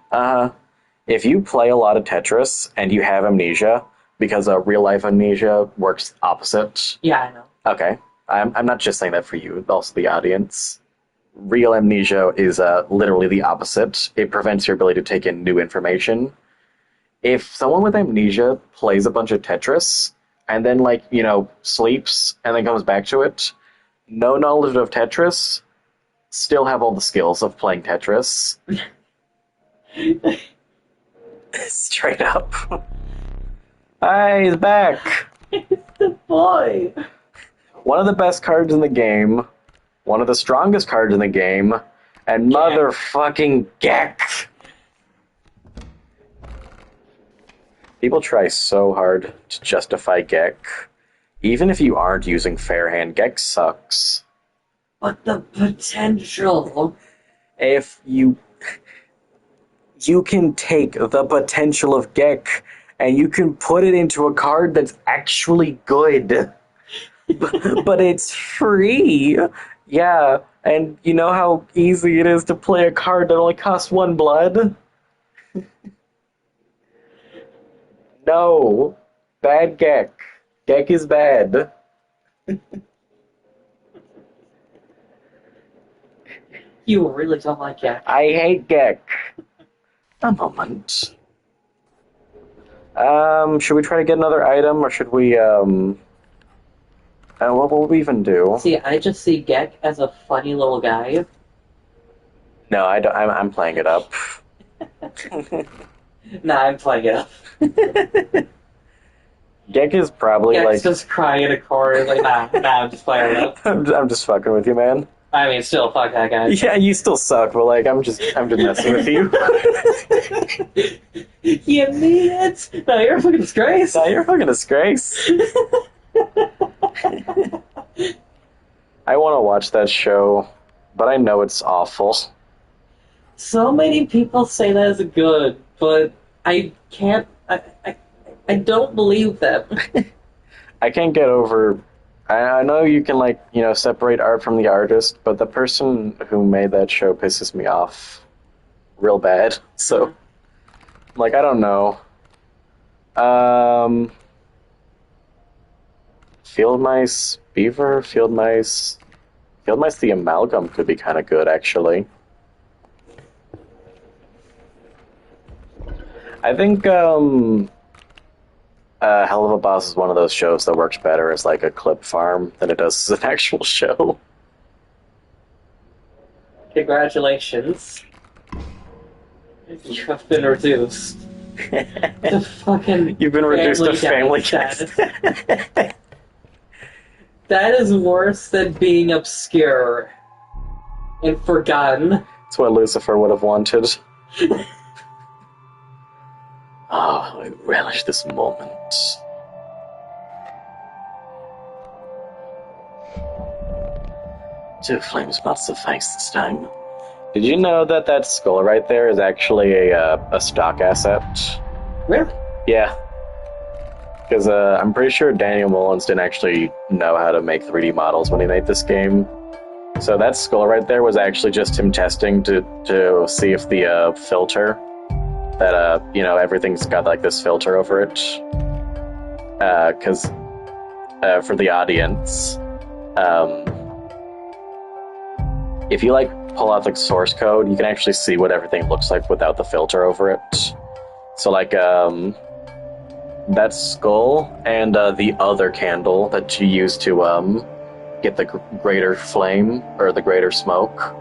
S1: If you play a lot of Tetris and you have amnesia, because real life amnesia works opposite.
S2: Yeah, I know.
S1: Okay, I'm not just saying that for you, also the audience. Real amnesia is literally the opposite. It prevents your ability to take in new information. If someone with amnesia plays a bunch of Tetris and then, sleeps and then comes back to it, no knowledge of Tetris, still have all the skills of playing Tetris. Straight up. Hi, he's back.
S2: Boy!
S1: One of the best cards in the game, one of the strongest cards in the game, and motherfucking Gek. People try so hard to justify Gek. Even if you aren't using fair hand, Gek sucks.
S2: But the potential!
S1: If you can take the potential of Gek and you can put it into a card that's actually good. But it's free. Yeah, and you know how easy it is to play a card that only costs 1 blood? No. Bad Gek. Gek is bad.
S2: You really don't like Gek.
S1: I hate Gek. A moment. Should we try to get another item, or should we, what will we even do?
S2: See, I just see Gek as a funny little guy.
S1: No, I don't, I'm playing it up.
S2: Nah, I'm playing it up.
S1: Gek is probably
S2: Gek's just crying in a corner, like, nah, I'm just playing it up.
S1: I'm just fucking with you, man.
S2: I mean, still, fuck that guy.
S1: Yeah, you still suck, but I'm just messing with you.
S2: You mean it? No, you're a fucking disgrace.
S1: No, you're a fucking disgrace. I want to watch that show, but I know it's awful.
S2: So many people say that is good, but I can't. I don't believe them.
S1: I can't get over. I know you can separate art from the artist, but the person who made that show pisses me off real bad. So, I don't know. Field mice, beaver, field mice, the amalgam could be kind of good actually. I think Hell of a Boss is one of those shows that works better as a clip farm than it does as an actual show.
S2: Congratulations. You have been reduced. The fucking
S3: You've been reduced to family
S2: status.
S3: status.
S2: That is worse than being obscure and forgotten.
S3: That's what Lucifer would have wanted. Ah, I relish this moment. Two flames not suffice this time. Did you know that that skull right there is actually a stock asset?
S2: Really?
S3: Yeah. Because I'm pretty sure Daniel Mullins didn't actually know how to make 3D models when he made this game. So that skull right there was actually just him testing to see if the filter that everything's got like this filter over it. Because for the audience, if you like pull out the source code, you can actually see what everything looks like without the filter over it. So like that skull and the other candle that you use to get the greater flame or the greater smoke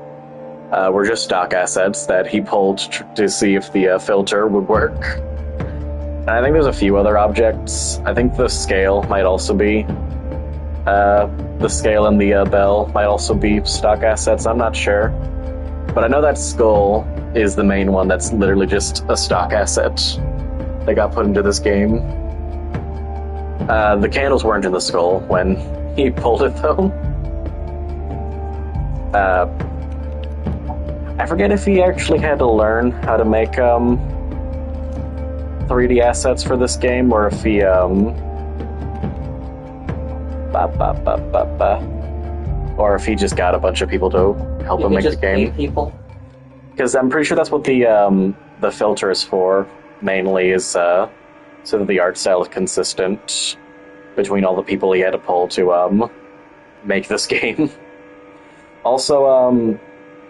S3: were just stock assets that he pulled to see if the filter would work. And I think there's a few other objects. I think the scale might also be the scale and the bell might also be stock assets. I'm not sure, but I know that skull is the main one that's literally just a stock asset that got put into this game. The candles weren't in the skull when he pulled it, though. I forget if he actually had to learn how to make 3D assets for this game, or if he or if he just got a bunch of people to help him make the game. Because I'm pretty sure that's what the filter is for, mainly, is so that the art style is consistent between all the people he had to pull to make this game. Also,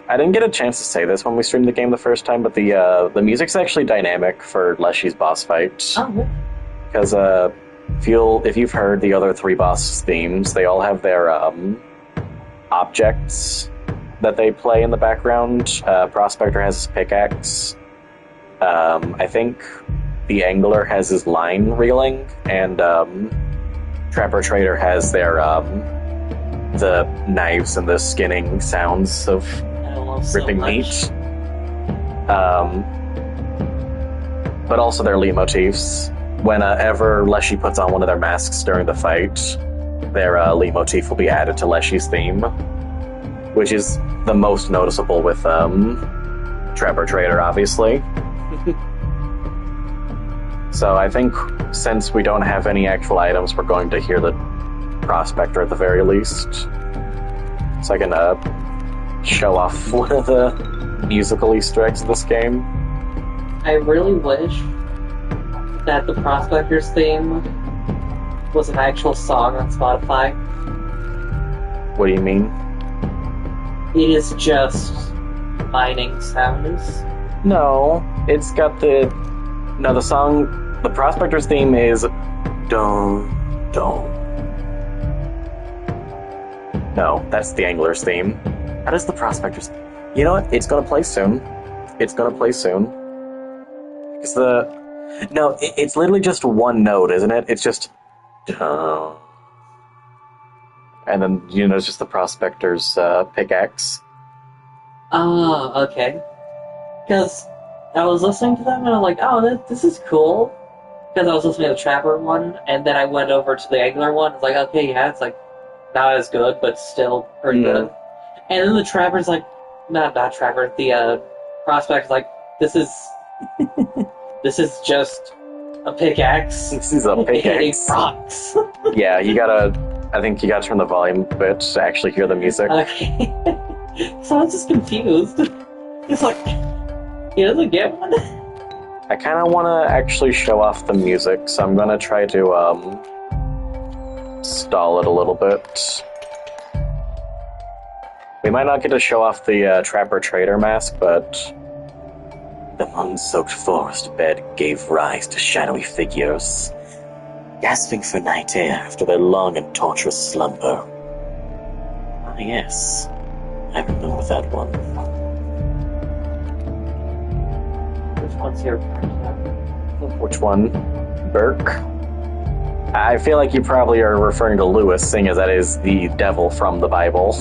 S3: I didn't get a chance to say this when we streamed the game the first time, but the music's actually dynamic for Leshy's boss fight.
S2: Oh,
S3: Because if you've heard the other three boss themes, they all have their objects that they play in the background. Prospector has his pickaxe. I think the Angler has his line reeling, and Trapper Trader has their the knives and the skinning sounds of ripping meat. But also their leitmotifs. Whenever Leshy puts on one of their masks during the fight, their leitmotif will be added to Leshy's theme, which is the most noticeable with Trapper Trader, obviously. So I think since we don't have any actual items, we're going to hear the Prospector at the very least. So I can show off one of the musical Easter eggs of this game.
S2: I really wish that the Prospector's theme was an actual song on Spotify.
S3: What do you mean?
S2: It is just mining sounds.
S3: No, it's got the song. The Prospector's theme is don't. No, that's the Angler's theme. How does the Prospector's? You know what? It's gonna play soon. It's literally just one note, isn't it? It's just dun. And then it's just the Prospector's pickaxe.
S2: Oh, okay. Because I was listening to them and I'm like, oh, this is cool. Because I was listening to the Trapper one, and then I went over to the Angler one. It's like, okay, yeah, it's like not as good, but still pretty good. And then the Trapper's like, not Trapper, the Prospector's like, this is just a pickaxe.
S3: This is a pickaxe.
S2: Hitting rocks.
S3: Yeah, I think you gotta turn the volume a bit to actually hear the music.
S2: Okay. So I was just confused. It's like, he doesn't get one?
S3: I kind of want to actually show off the music, so I'm gonna try to stall it a little bit. We might not get to show off the Trapper Trader mask, but the moon-soaked forest bed gave rise to shadowy figures, gasping for night air after their long and torturous slumber. Ah, yes, I remember that one.
S2: Which one's your partner?
S1: Which one? Burke? I feel like you probably are referring to Lewis, seeing as that is the devil from the Bible.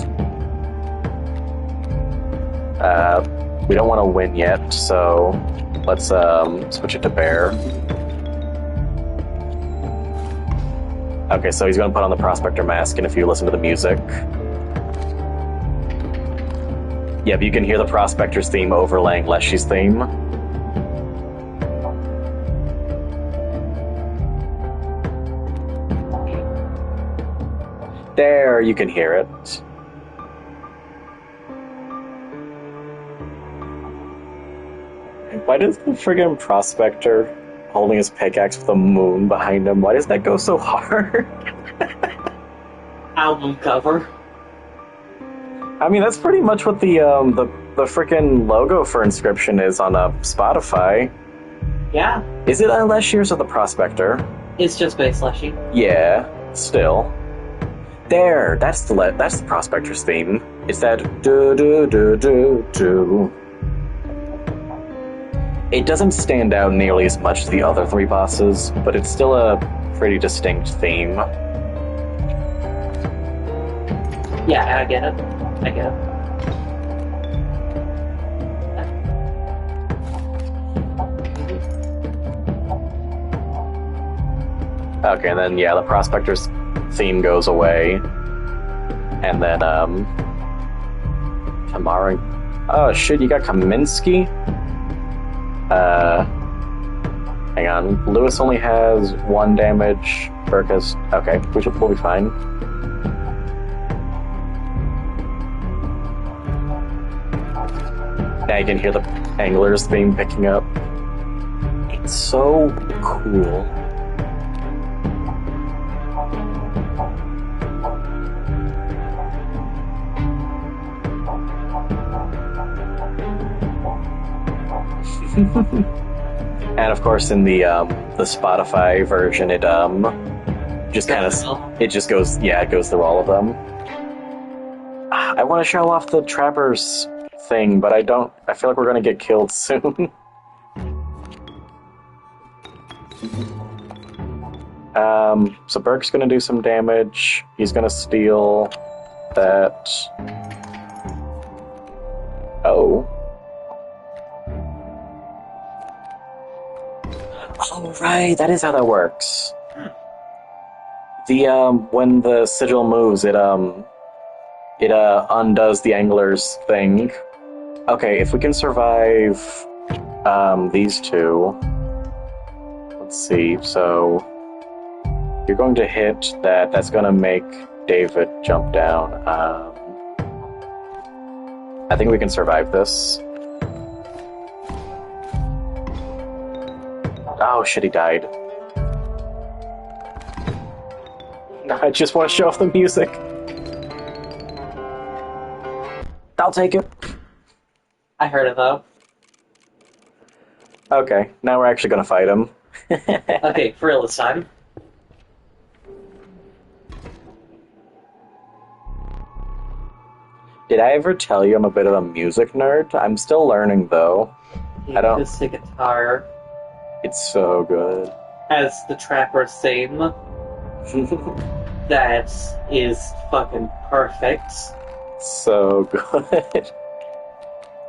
S1: We don't want to win yet, so let's switch it to Bear. Okay, so he's going to put on the Prospector mask, and if you listen to the music... Yep, you can hear the Prospector's theme overlaying Leshy's theme. There, you can hear it. Why does the friggin' Prospector holding his pickaxe with a moon behind him, why does that go so hard?
S2: Album cover.
S1: I mean, that's pretty much what the frickin' logo for Inscription is on Spotify.
S2: Yeah.
S1: Is it Leshy's or the Prospector?
S2: It's just based Leshy.
S1: Yeah, still. There, that's the Prospector's theme. It's that do do do do do. It doesn't stand out nearly as much as the other three bosses, but it's still a pretty distinct theme.
S2: Yeah, I get it. I get it.
S1: Okay, and then yeah, the Prospector's theme goes away. And then Tamara. Oh shit, you got Kaminsky? Hang on. Lewis only has 1 damage. Burke has... Okay, we'll be fine. Now you can hear the Angler's theme picking up. It's so cool. And of course, in the Spotify version, it just kind of it goes through all of them. I want to show off the Trapper's thing, but I don't. I feel like we're gonna get killed soon. So Burke's gonna do some damage. He's gonna steal that. Oh. Oh, right, that is how that works. The, when the sigil moves, it undoes the Angler's thing. Okay, if we can survive, these two... Let's see, so... You're going to hit that, that's gonna make David jump down. I think we can survive this. Oh shit, he died. I just want to show off the music. I'll take it.
S2: I heard it though.
S1: Okay, now we're actually gonna fight him.
S2: Okay, for real this time.
S1: Did I ever tell you I'm a bit of a music nerd? I'm still learning though. I don't...
S2: The guitar
S1: It's so good.
S2: as the Trapper's theme. That is fucking perfect.
S1: So good.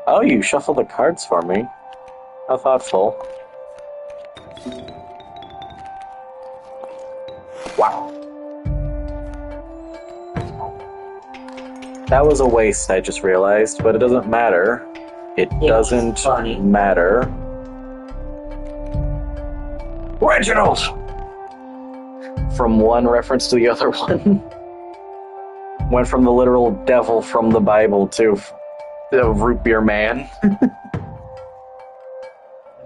S1: Oh, you shuffled the cards for me. How thoughtful. Wow. That was a waste, I just realized, but it doesn't matter. It doesn't
S2: funny.
S1: matter. Reginald! From one reference to the other one. Went from the literal devil from the Bible to the root beer man.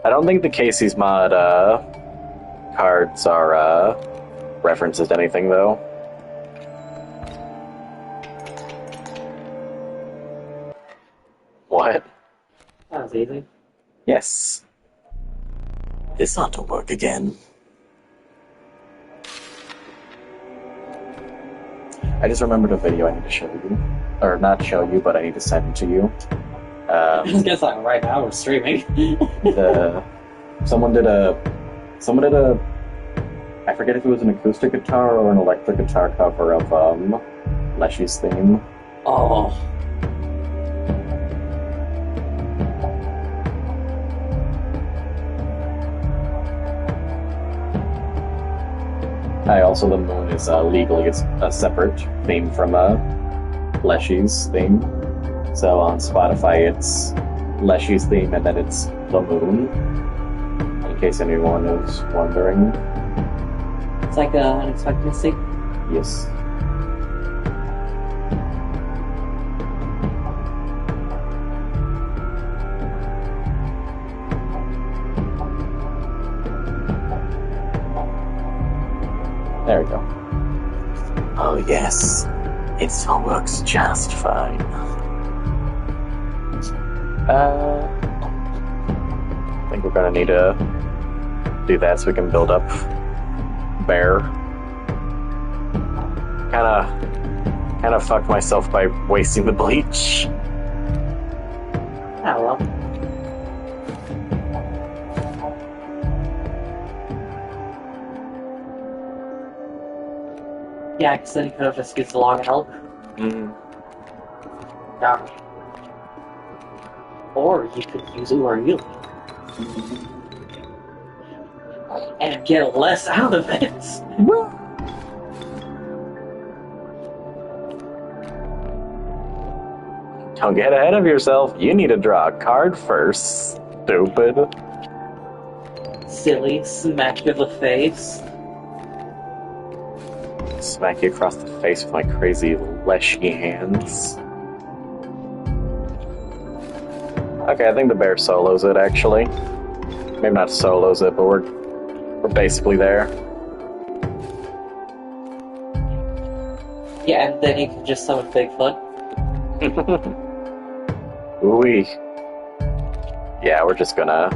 S1: I don't think the Casey's mod cards are references to anything, though. What?
S2: That was easy.
S1: Yes.
S3: This ought to work again.
S1: I just remembered a video I need to show you. Or not show you, but I need to send to you.
S2: I guess right now we're streaming.
S1: Someone did a someone did a, I forget if it was an acoustic guitar or an electric guitar cover of Leshy's theme.
S2: Oh,
S1: Also, the moon is legally it's a separate theme from Leshy's theme. So on Spotify, it's Leshy's theme, and then it's the moon. In case anyone is wondering,
S2: it's like an expectancy.
S1: yes. There we go.
S3: Oh, yes. It still works just fine.
S1: I think we're gonna need to do that so we can build up Bear. Kinda fucked myself by wasting the bleach.
S2: Oh well. Yeah, because then you could have just used the long help.
S1: Mm.
S2: Yeah. Or you could use Uriel. And get less out of it.
S1: Don't get ahead of yourself. You need to draw a card first, stupid.
S2: Silly, smack you in the face.
S1: Smack you across the face with my crazy leshy hands. Okay, I think the bear solos it, actually. Maybe not solos it, but we're basically there.
S2: Yeah, and then you can just summon Bigfoot.
S1: Ooh-wee. Yeah, we're just gonna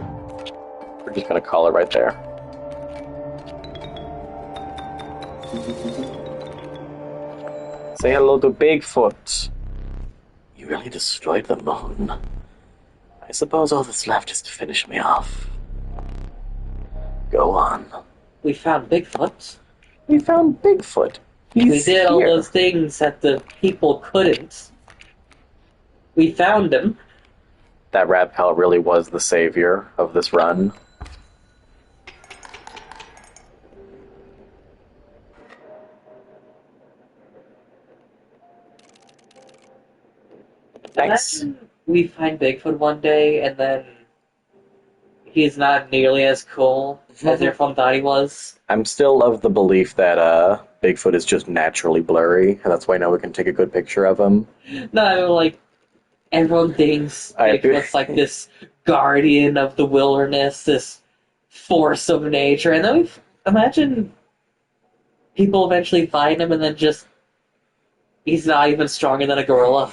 S1: call it right there. Say hello to Bigfoot.
S3: You really destroyed the moon. I suppose all that's left is to finish me off. Go on.
S2: We found Bigfoot.
S1: We found Bigfoot.
S2: We did all those things that the people couldn't. We found him.
S1: That rat pal really was the savior of this run. Thanks.
S2: Imagine we find Bigfoot one day and then he's not nearly as cool as everyone thought he was.
S1: I'm still of the belief that Bigfoot is just naturally blurry, and that's why now we can take a good picture of him.
S2: No, I mean, like, everyone thinks Bigfoot's like this guardian of the wilderness, this force of nature, and then imagine people eventually find him and then just he's not even stronger than a gorilla.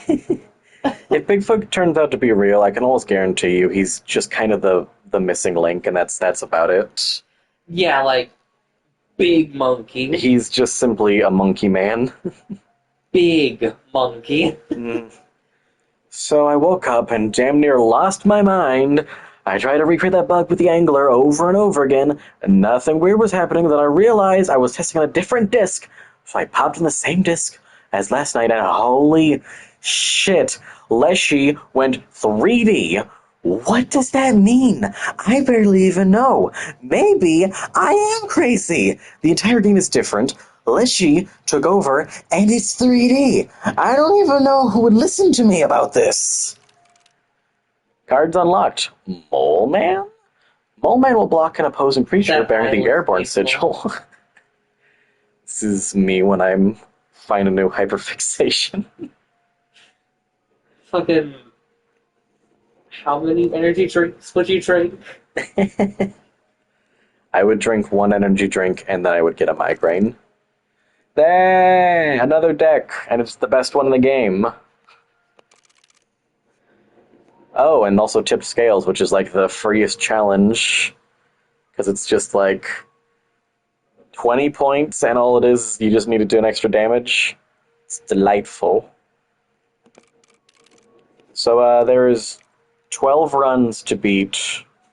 S1: If Bigfoot turns out to be real, I can almost guarantee you he's just kind of the missing link, and that's about it.
S2: Yeah, like, big monkey.
S1: He's just simply a monkey man.
S2: Big monkey.
S1: So I woke up and damn near lost my mind. I tried to recreate that bug with the angler over and over again, and nothing weird was happening. Then I realized I was testing on a different disc, so I popped in the same disc as last night, and holy shit, Leshy went 3D. What does that mean? I barely even know. Maybe I am crazy. The entire game is different. Leshy took over, and it's 3D. I don't even know who would listen to me about this. Cards unlocked. Mole Man? Mole Man will block an opposing creature bearing the airborne sigil. This is me when I'm finding a new hyperfixation.
S2: Fucking... How many energy drinks would you drink?
S1: I would drink one energy drink, and then I would get a migraine. Dang! Another deck, and it's the best one in the game. Oh, and also tipped scales, which is like the freest challenge. Because it's just like 20 points, and all it is, you just need to do an extra damage. It's delightful. So there's 12 runs to beat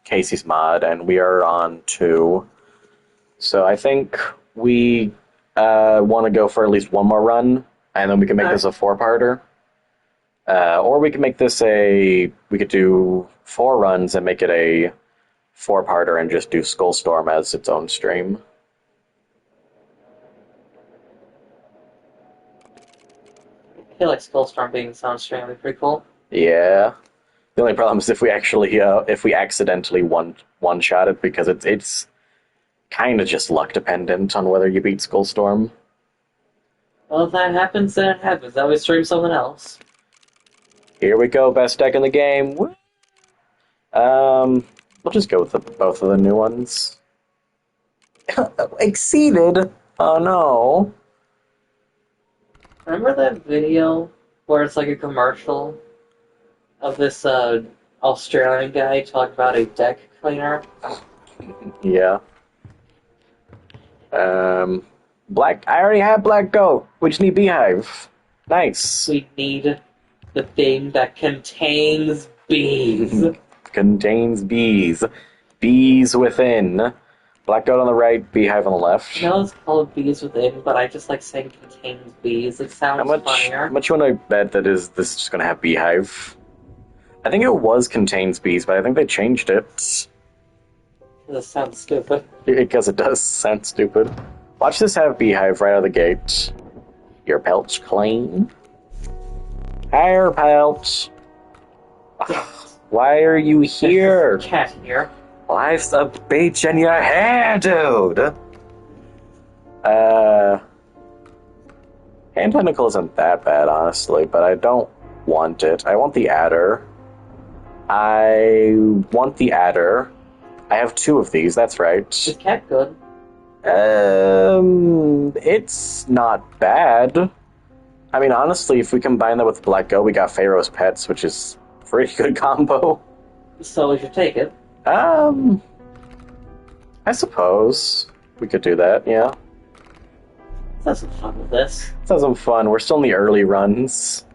S1: Casey's mod, and we are on to So I think we want to go for at least one more run, and then we can make this a four-parter. Or we can make this we could do four runs and make it a four-parter and just do Skullstorm as its own stream.
S2: I feel like Skullstorm being sound stream would be pretty cool.
S1: Yeah. The only problem is if we accidentally one shot it because it's kind of just luck dependent on whether you beat Skullstorm.
S2: Well, if that happens, then it happens. Then we stream someone else.
S1: Here we go, best deck in the game. Woo! We'll just go with both of the new ones. Exceeded. Oh no.
S2: Remember that video where it's like a commercial of this Australian guy talking about a deck cleaner?
S1: Yeah. Black. I already have Black Goat. We just need Beehive. Nice.
S2: We need the thing that contains bees.
S1: Contains bees. Bees within. Black Goat on the right, Beehive on the left.
S2: I know it's called Bees Within, but I just like saying contains bees. It sounds funnier.
S1: How much you want to bet that this is just going to have Beehive? I think it was contains bees, but I think they changed it.
S2: This sounds stupid.
S1: Because it does sound stupid. Watch this have Beehive right out of the gate. Your pelt's clean. Hair pelts. Why are you here?
S2: There's a cat here.
S1: Life's a beach in your hair, dude. Hand Tentacle isn't that bad, honestly, but I don't want it. I want the Adder. I want the Adder. I have two of these, that's right.
S2: Is cat good?
S1: It's not bad. I mean, honestly, if we combine that with Black Go, we got Pharaoh's Pets, which is a pretty good combo.
S2: So we should take it.
S1: I suppose we could do that, yeah.
S2: Let's have some fun with this.
S1: Let's have some fun. We're still in the early runs.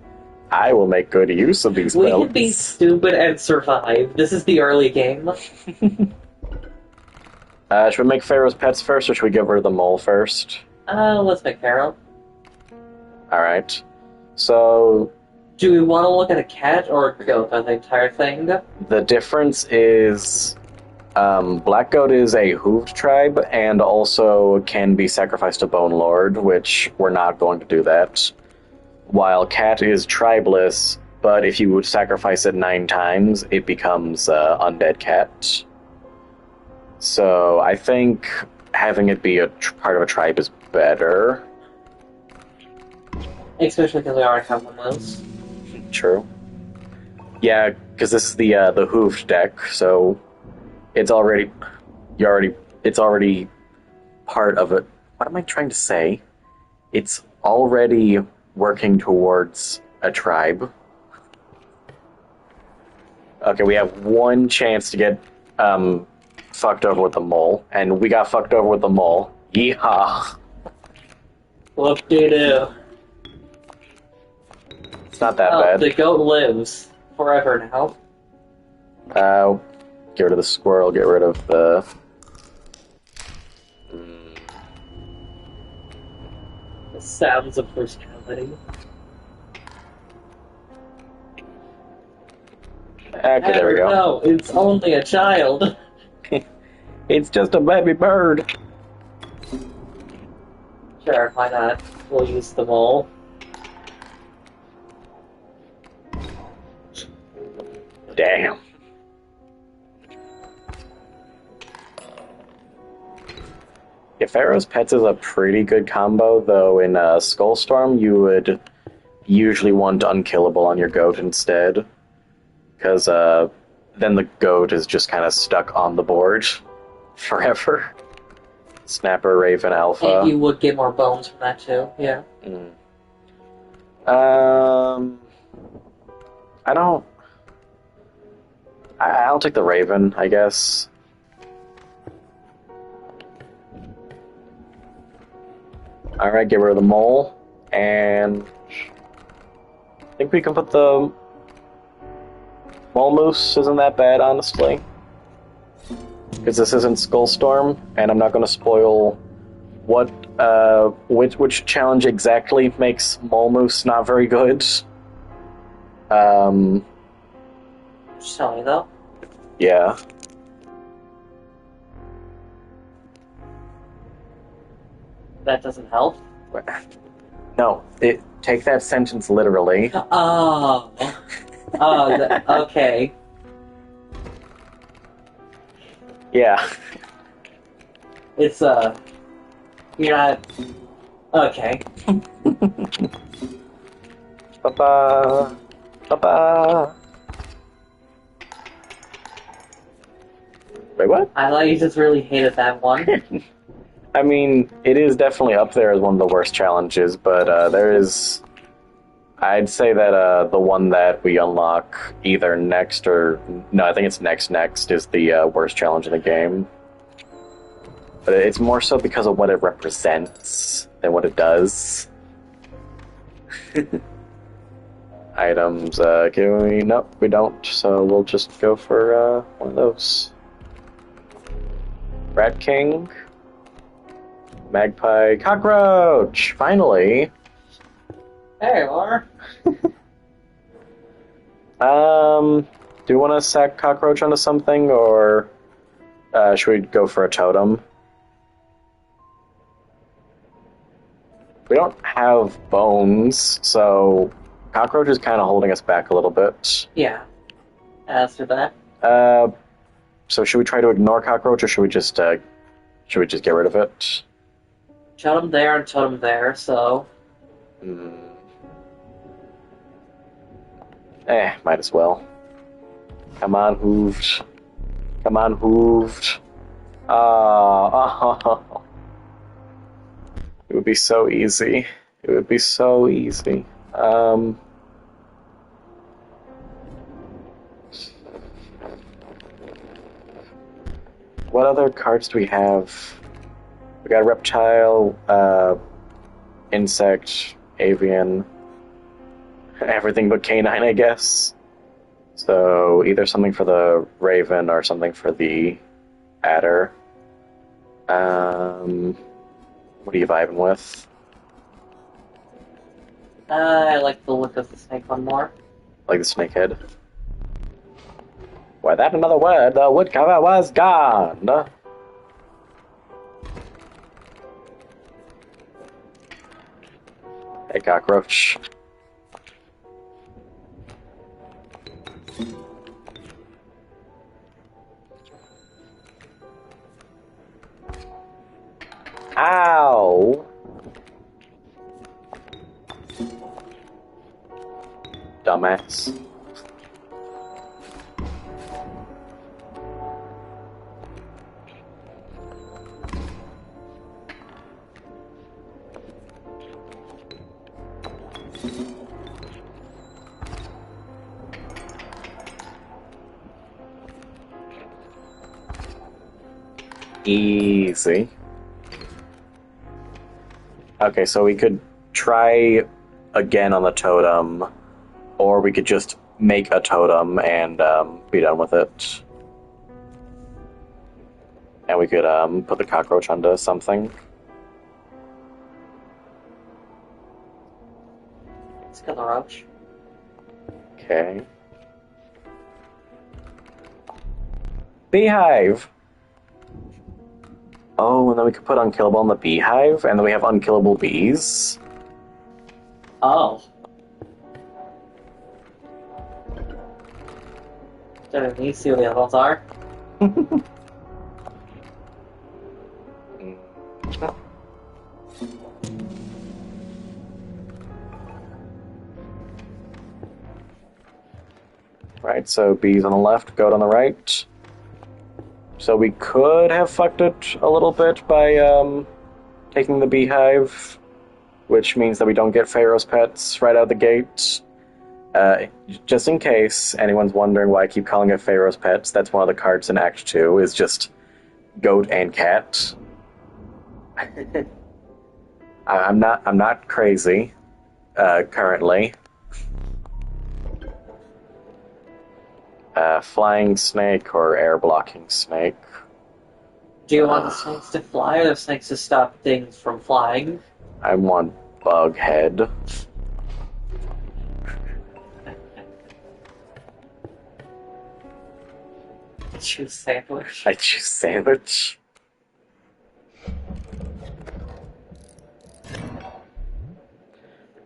S1: I will make good use of these
S2: We
S1: belts.
S2: can be stupid and survive. This is the early game.
S1: Should we make Pharaoh's Pets first, or should we get rid of the mole first?
S2: Let's make Pharaoh.
S1: Alright. So,
S2: Do we want to look at a cat or a goat on the entire thing?
S1: the difference is Black Goat is a hooved tribe and also can be sacrificed to Bone Lord, which we're not going to do that. While Cat is tribeless, but if you would sacrifice it 9 times, it becomes Undead Cat. So I think having it be part of a tribe is better.
S2: Especially because we already have one of those.
S1: True. Yeah, because this is the hooved deck, so it's already part of it. What am I trying to say? It's already working towards a tribe. Okay, we have one chance to get fucked over with the mole, and we got fucked over with the mole. Yeehaw!
S2: Whoop-de-doo.
S1: It's not that
S2: Oh,
S1: bad.
S2: the goat lives forever now.
S1: Get rid of the squirrel, get rid of the...
S2: The sounds of personality.
S1: Okay, there we go.
S2: No, it's only a child.
S1: It's just a baby bird.
S2: Sure, why not? We'll use the mole.
S1: Damn. Yeah, Pharaoh's Pets is a pretty good combo, though in Skullstorm you would usually want Unkillable on your goat instead. Because then the goat is just kind of stuck on the board forever. Snapper, Raven, Alpha.
S2: And you would get more bones from that too, yeah.
S1: I don't... I'll take the Raven, I guess. Alright, get rid of the mole. And... I think we can put the... Mole Moose isn't that bad, honestly. because this isn't Skullstorm, and I'm not going to spoil what which challenge exactly makes Molmoose not very good.
S2: Just tell me though.
S1: Yeah.
S2: That doesn't help.
S1: No, take that sentence literally.
S2: Oh. Okay.
S1: Yeah.
S2: It's, you're not... Okay.
S1: Ba-ba. Ba-ba. Wait, what?
S2: I thought you just really hated that one.
S1: I mean, it is definitely up there as one of the worst challenges, but there is... I'd say that the one that we unlock either next or... No, I think it's next is the worst challenge in the game. But it's more so because of what it represents than what it does. Items, can we... Nope, we don't, so we'll just go for one of those. Rat King. Magpie. Cockroach! Finally!
S2: Hey, Laura.
S1: Do you want to sack Cockroach onto something, or should we go for a totem? We don't have bones, so Cockroach is kind of holding us back a little bit.
S2: Yeah. As for that.
S1: So should we try to ignore Cockroach, or should we just get rid of it?
S2: Totem there and totem there, so...
S1: Might as well. Come on, hooved. Come on, hooved. Oh. It would be so easy. It would be so easy. What other cards do we have? We got reptile, insect, avian, everything but canine, I guess. So either something for the raven or something for the adder. What are you vibing with?
S2: I like the look of the snake one more.
S1: Like the snakehead? Without another word, the woodcover was gone. Hey, cockroach. Ow! Dumbass. Easy. Okay, so we could try again on the totem, or we could just make a totem and be done with it. And we could put the cockroach onto something.
S2: Let's kill the roach.
S1: Okay. Beehive! Oh, and then we could put unkillable on the beehive, and then we have unkillable bees.
S2: Oh. Let me see what the other ones are.
S1: Right, so bees on the left, goat on the right. So we could have fucked it a little bit by taking the beehive, which means that we don't get Pharaoh's pets right out of the gate. Just in case anyone's wondering why I keep calling it Pharaoh's pets, that's one of the cards in Act 2, is just goat and cat. I'm not crazy, currently. Flying snake or air blocking snake.
S2: Do you want the snakes to fly or the snakes to stop things from flying?
S1: I want bug head.
S2: Choose sandwich.
S1: I choose sandwich.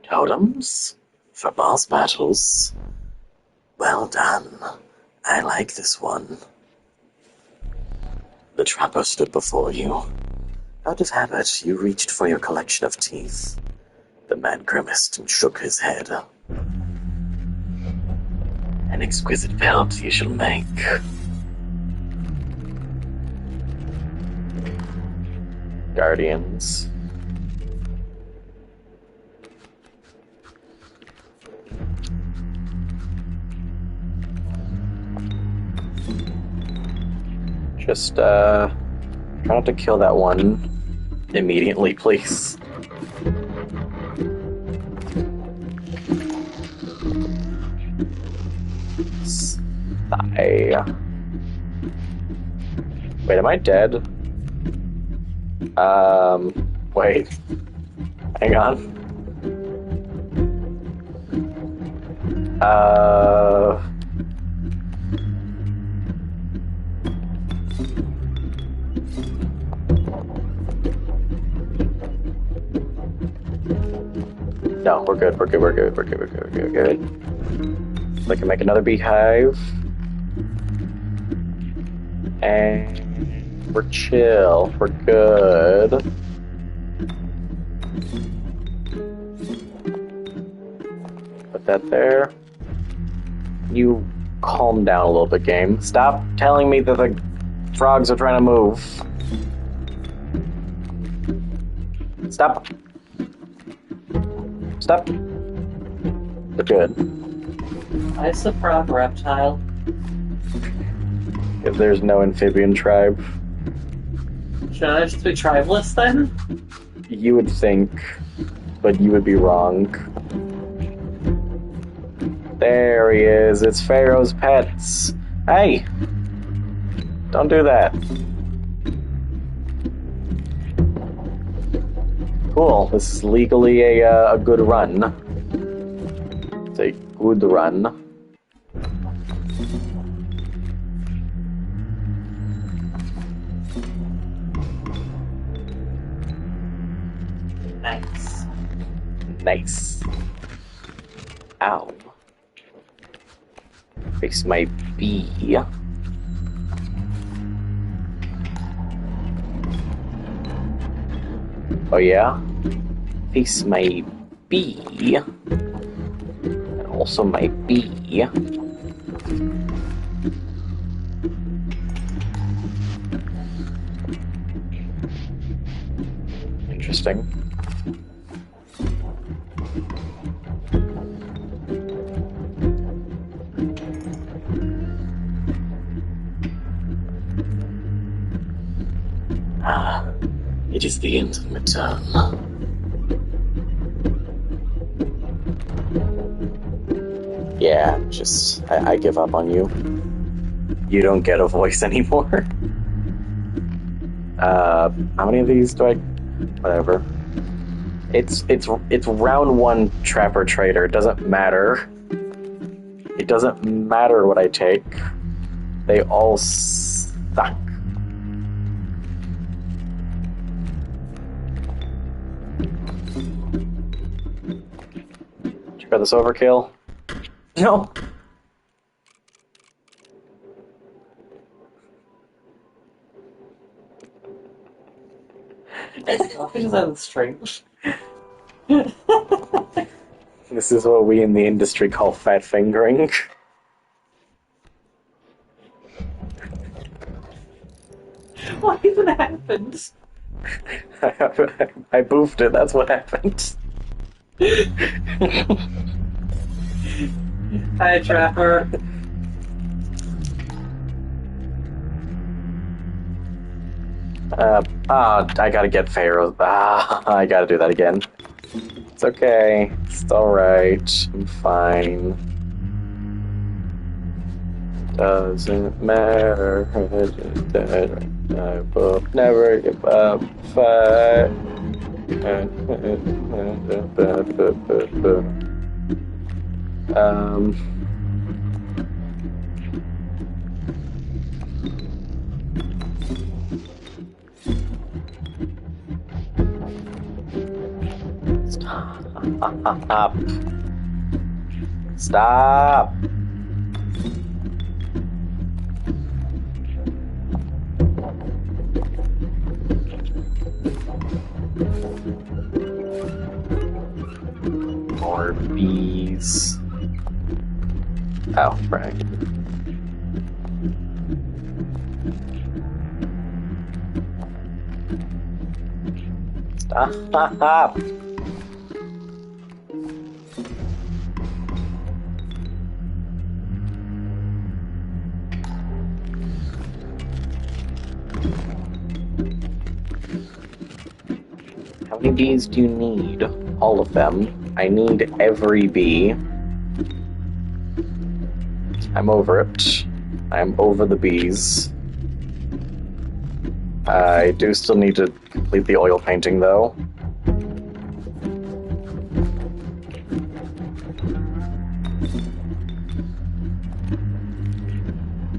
S3: Totems? For boss battles? Well done. I like this one. The trapper stood before you. Out of habit, you reached for your collection of teeth. The man grimaced and shook his head. An exquisite belt you shall make.
S1: Guardians. Just, try not to kill that one immediately, please. Sigh. Wait, am I dead? Wait. Hang on. No, we're good, we're good, we're good, we're good, we're good, we're good, we're good. So I can make another beehive. And we're chill, we're good. Put that there. You calm down a little bit, game. Stop telling me that the frogs are trying to move. Stop. Stop. They're good.
S2: Why is the frog a reptile?
S1: If there's no amphibian tribe,
S2: Should I just be tribeless then?
S1: you would think, but you would be wrong. There he is. It's Pharaoh's pets. Hey! Don't do that. Cool. This is legally a good run. It's a good run.
S2: Nice.
S1: Nice. Ow. Fix my bee. Oh yeah? Fix my bee. And also my bee. Interesting.
S3: It is the end of midterm.
S1: Yeah, I give up on you. You don't get a voice anymore. How many of these do I... Whatever. It's round one Trapper Trader. It doesn't matter. It doesn't matter what I take. They all suck. Check out this overkill. No.
S2: Coffee just sounds strange.
S1: This is what we in the industry call fat fingering.
S2: What even happened?
S1: I boofed it, that's what happened.
S2: Hi, Trapper.
S1: I gotta get Pharaoh. I gotta do that again. It's okay. It's alright. I'm fine. Doesn't matter. I will never give up. Fight. Um. Stop. Stop. More bees. Oh, right. Stop. How many bees do you need? All of them. I need every bee. I'm over it. I'm over the bees. I do still need to complete the oil painting, though.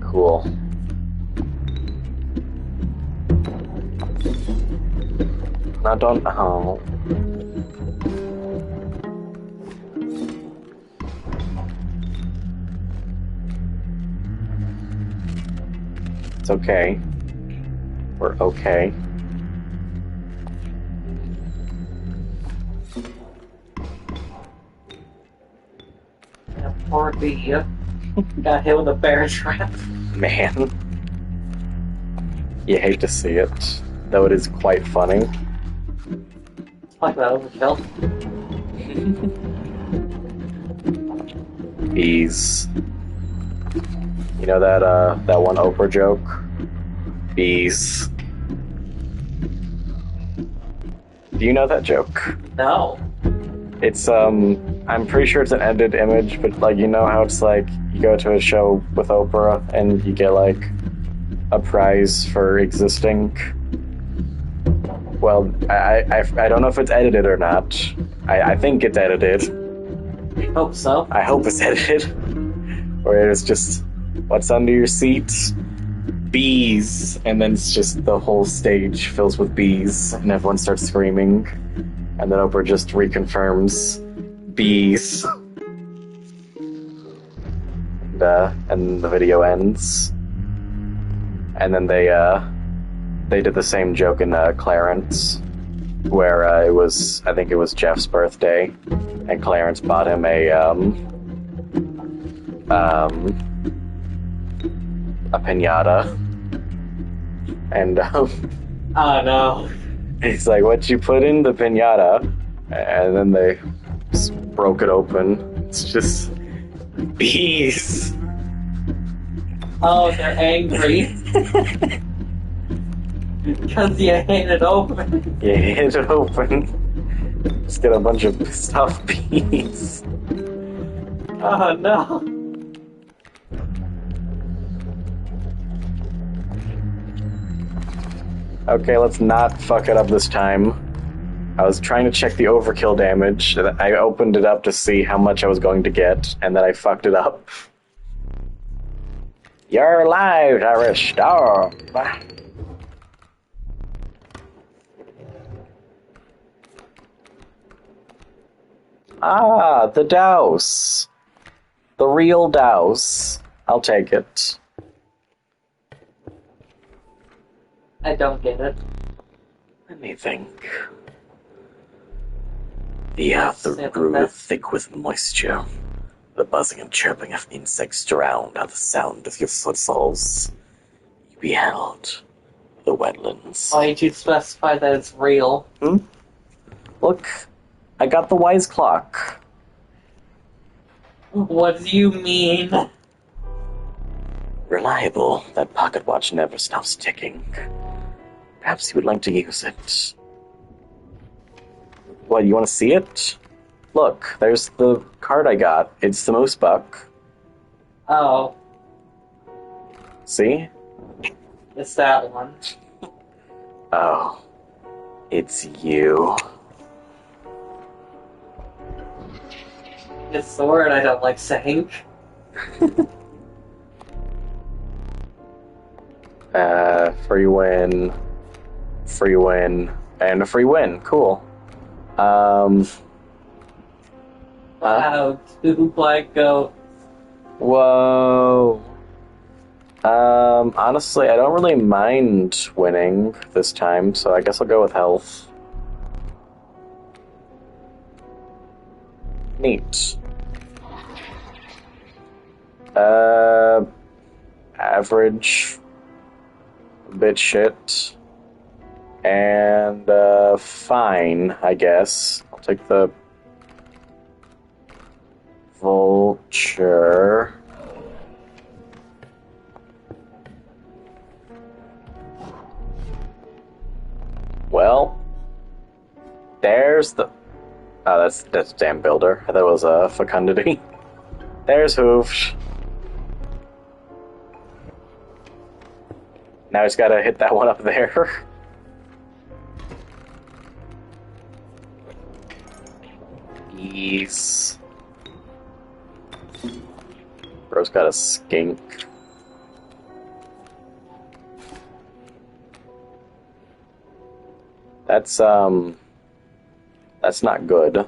S1: Cool. Now don't... Oh. It's okay. We're okay.
S2: That poor bee got hit with a bear trap.
S1: Man. You hate to see it, though it is quite funny.
S2: Like that overkill.
S1: Bees. You know that one Oprah joke? Bees. Do you know that joke?
S2: No.
S1: It's I'm pretty sure it's an edited image, but like you know how it's like you go to a show with Oprah and you get like a prize for existing. Well, I don't know if it's edited or not. I think it's edited.
S2: I hope so.
S1: I hope it's edited. Or it's just what's under your seat? Bees, and then it's just the whole stage fills with bees, and everyone starts screaming, and then Oprah just reconfirms bees, and the video ends, and then they did the same joke in Clarence, where I think it was Jeff's birthday, and Clarence bought him a pinata. And
S2: Oh no.
S1: he's like, "What you put in the pinata?" And then they just broke it open. It's just bees.
S2: Oh, they're angry. Because you hit it open.
S1: You hit it open. Just get a bunch of pissed off bees.
S2: Oh no.
S1: Okay, let's not fuck it up this time. I was trying to check the overkill damage. I opened it up to see how much I was going to get, and then I fucked it up. Your lives are restored. Ah, the douse. The real douse. I'll take it.
S2: I don't get it.
S3: Let me think. The earth grew thick with moisture. The buzzing and chirping of insects drowned out the sound of your footfalls. You beheld the wetlands.
S2: Why did you specify that it's real?
S1: Look, I got the wise clock.
S2: What do you mean?
S3: Reliable, that pocket watch never stops ticking. Perhaps you would like to use it.
S1: What, you want to see it? Look, there's the card I got. It's the moose buck.
S2: Oh.
S1: See?
S2: It's that one.
S3: Oh, it's you.
S2: It's the word I don't like saying.
S3: Free win, and a free win. Cool. Um,
S2: Wow, 2 black goats.
S3: whoa. Honestly, I don't really mind winning this time, so I guess I'll go with health. Neat. Uh, average, bit shit, and fine, I guess. I'll take the vulture. Well, there's the. Oh, that's damn builder. That was a fecundity. There's Hoofed. Now he's got to hit that one up there. Yes. Bro's got a skink. That's not good.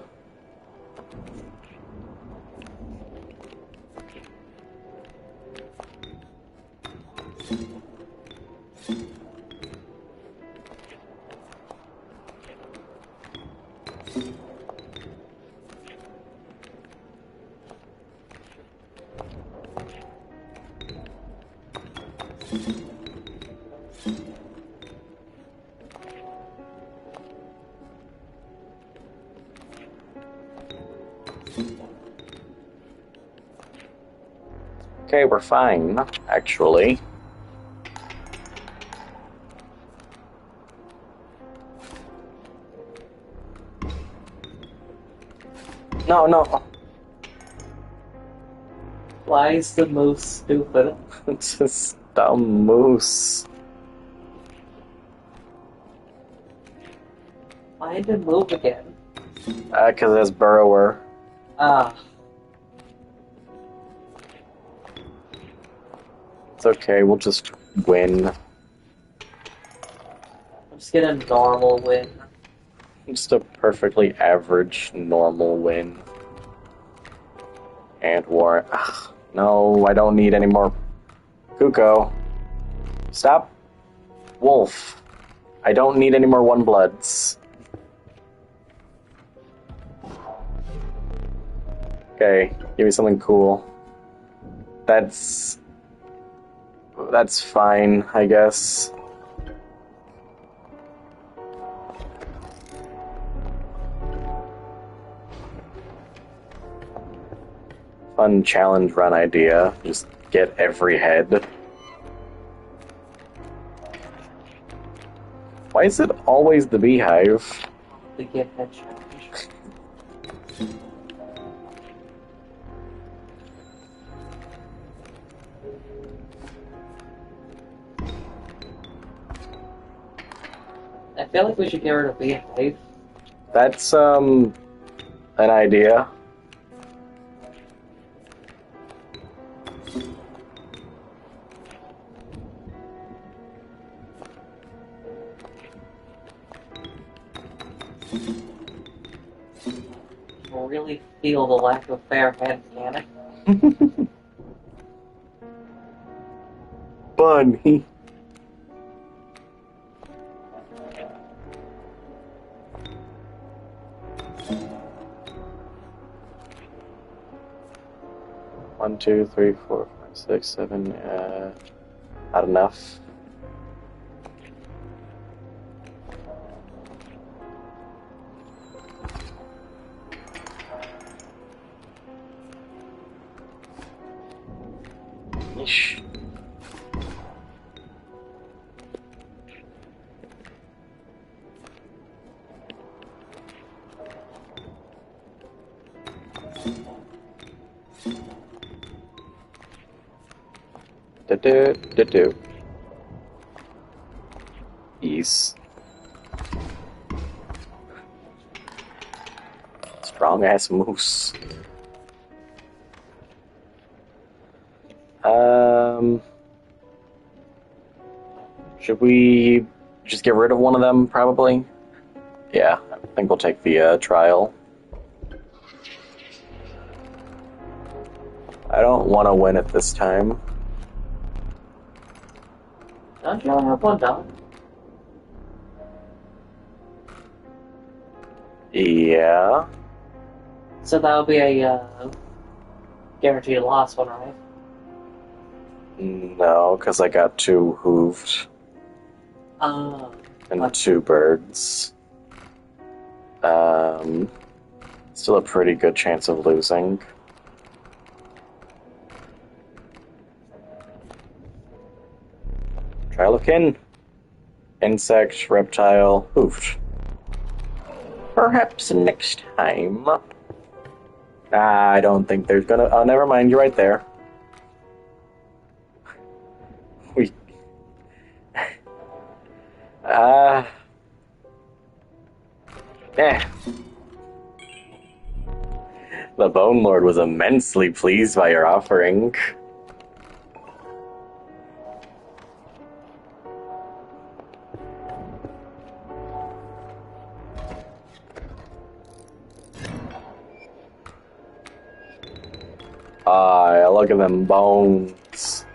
S3: Okay, we're fine, actually. No, no.
S2: Why is the moose stupid?
S3: It's just dumb moose.
S2: Why did it move again?
S3: Because it has burrower.
S2: Ah,
S3: It's okay, we'll just win.
S2: I'm just getting a normal win.
S3: Just a perfectly average, normal win. And war. Ugh, no, I don't need any more Kuko. Stop. Wolf. I don't need any more one bloods. Okay, give me something cool. That's fine, I guess. Fun challenge run idea. Just get every head. Why is it always the beehive?
S2: The get head challenge. I feel like we should get rid of beehive.
S3: That's an idea.
S2: I really feel the lack of fair head mechanic.
S3: Bunny. One, two, three, four, five, six, seven. Not enough. Yeesh. Do do do do. Jeez. Strong ass moose. Should we just get rid of one of them, probably? Yeah, I think we'll take the trial. I don't want to win it this time.
S2: Don't you only have one dog?
S3: Yeah.
S2: So that'll be a guaranteed loss one, right?
S3: No, because I got 2 hooved and 2 birds. Still a pretty good chance of losing. Trial of kin. Insect, reptile, hoofed. Perhaps next time. I don't think there's gonna... Oh, never mind, you're right there. We... The Bone Lord was immensely pleased by your offering. Look at them bones.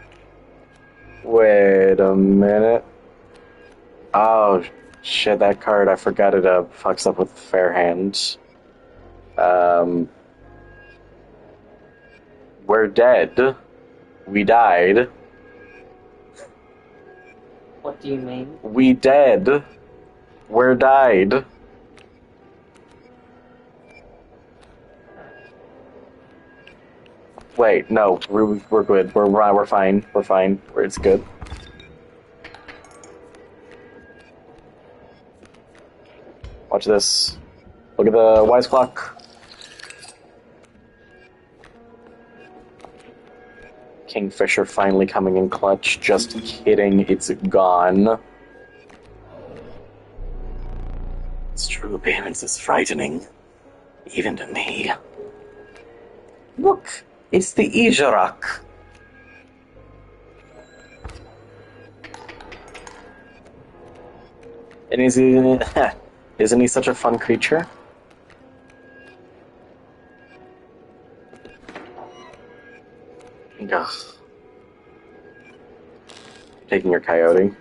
S3: Wait a minute. Oh, shit, that card, I forgot it fucks up with fair hand. We're dead. We died.
S2: What do you mean?
S3: We dead. We're died. Wait, no, we're good. We're fine. We're fine. It's good. Watch this. Look at the wise clock. Kingfisher finally coming in clutch. Just kidding, it's gone. Its true appearance is frightening, even to me. Look, it's the Ijarak. And isn't he such a fun creature? Ugh. Taking your coyote.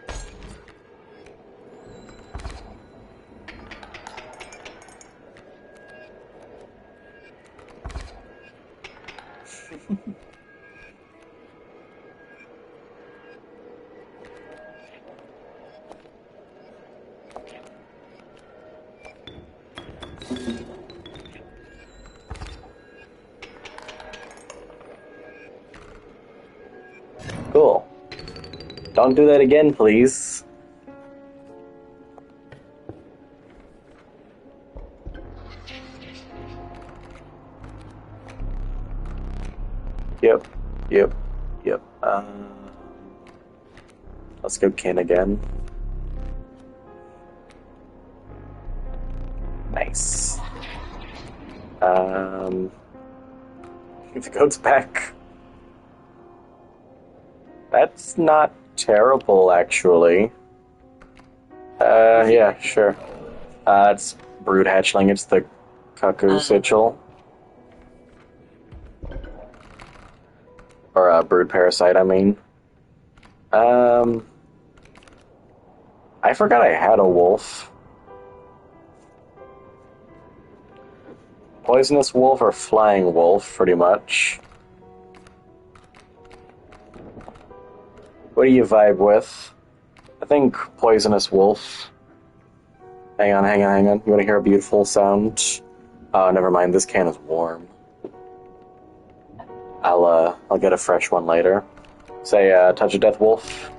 S3: Cool. Don't do that again, please. Yep. Let's go kin again. Nice. The goat's back. That's not terrible, actually. Yeah, sure. It's brood hatchling. It's the cuckoo sigil. Or brood parasite, I mean. I forgot I had a wolf. Poisonous wolf or flying wolf, pretty much. What do you vibe with? I think poisonous wolf. Hang on. You want to hear a beautiful sound? Oh, never mind. This can is warm. I'll get a fresh one later. Say, touch a death wolf.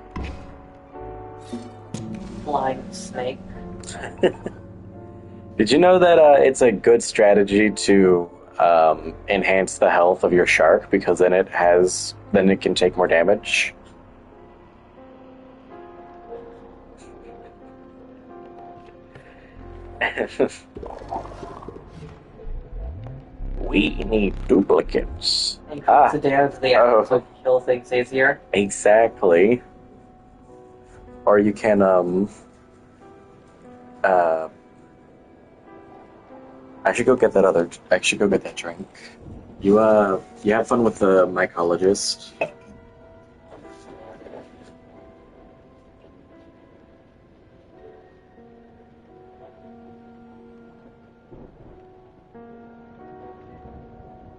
S2: Flying snake.
S3: Did you know that it's a good strategy to enhance the health of your shark because then it can take more damage? We need duplicates.
S2: Increase the damage of the apple to kill things easier.
S3: Exactly. Or you can, I should go get that I should go get that drink. You have fun with the mycologist.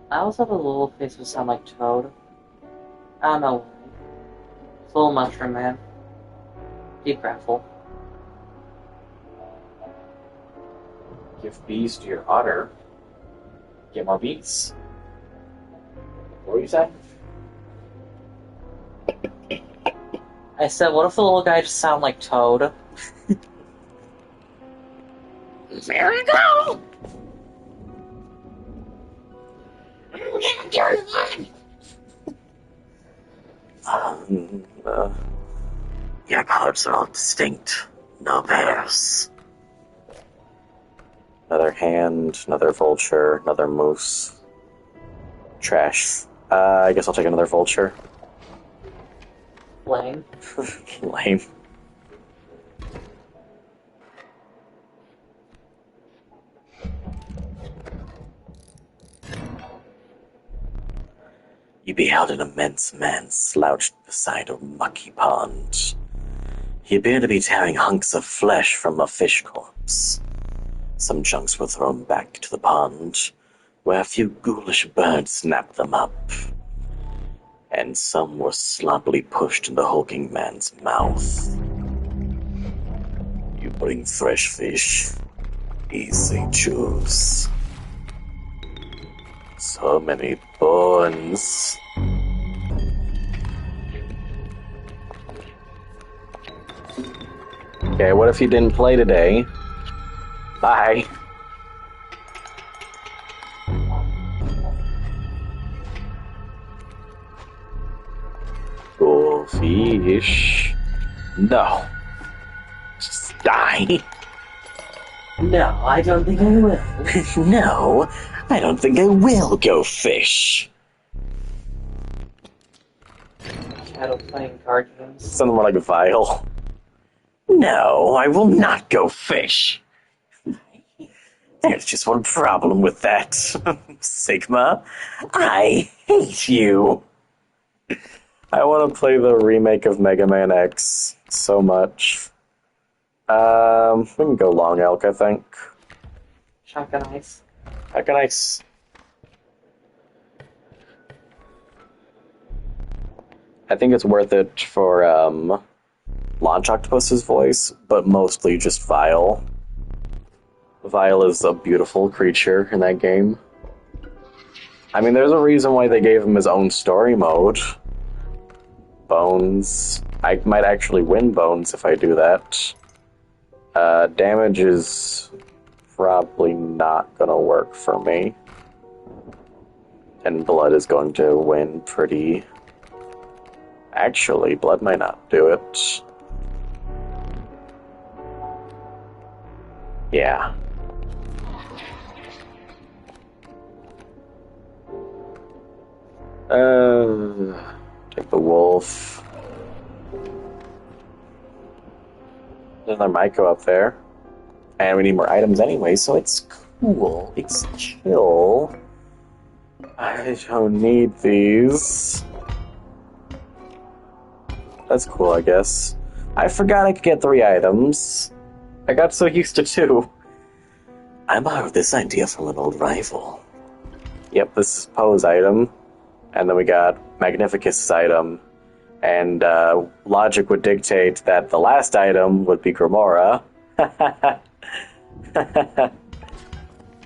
S2: I also have a little face that sound like Toad. I don't know. It's a little mushroom man. Deep grapple.
S1: Give bees to your otter. Get more bees. What were you saying?
S2: I said, what if the little guy just sound like Toad?
S3: There we go! Your colors are all distinct. No pairs. Another hand, another vulture, another moose. Trash. I guess I'll take another vulture.
S2: Lame.
S3: Lame. You beheld an immense man slouched beside a mucky pond. He appeared to be tearing hunks of flesh from a fish corpse. Some chunks were thrown back to the pond, where a few ghoulish birds snapped them up. And some were sloppily pushed in the hulking man's mouth. You bring fresh fish. Easy choose. So many bones. Okay, what if he didn't play today? Bye. Cool fish. No. Just die.
S2: No, I don't think I will.
S3: No, I don't think I will go fish.
S2: Shadow playing card games.
S3: Something more like vile. No, I will not go fish. There's just one problem with that, Sigma. I hate you. I want to play the remake of Mega Man X so much. We can go Long Elk, I think.
S2: Shotgun ice.
S3: Shotgun Ice. I think it's worth it for Launch Octopus's voice, but mostly just Vile. Vile is a beautiful creature in that game. I mean, there's a reason why they gave him his own story mode. Bones. I might actually win Bones if I do that. Damage is probably not gonna work for me. And Blood is going to win pretty... Actually, Blood might not do it. Yeah. Take the wolf. There's another Myco up there. And we need more items anyway, so it's cool. It's chill. I don't need these. That's cool, I guess. I forgot I could get 3 items. I got so used to 2. I borrowed this idea from an old rival. Yep, this is Poe's item. And then we got Magnificus' item. And logic would dictate that the last item would be Grimora.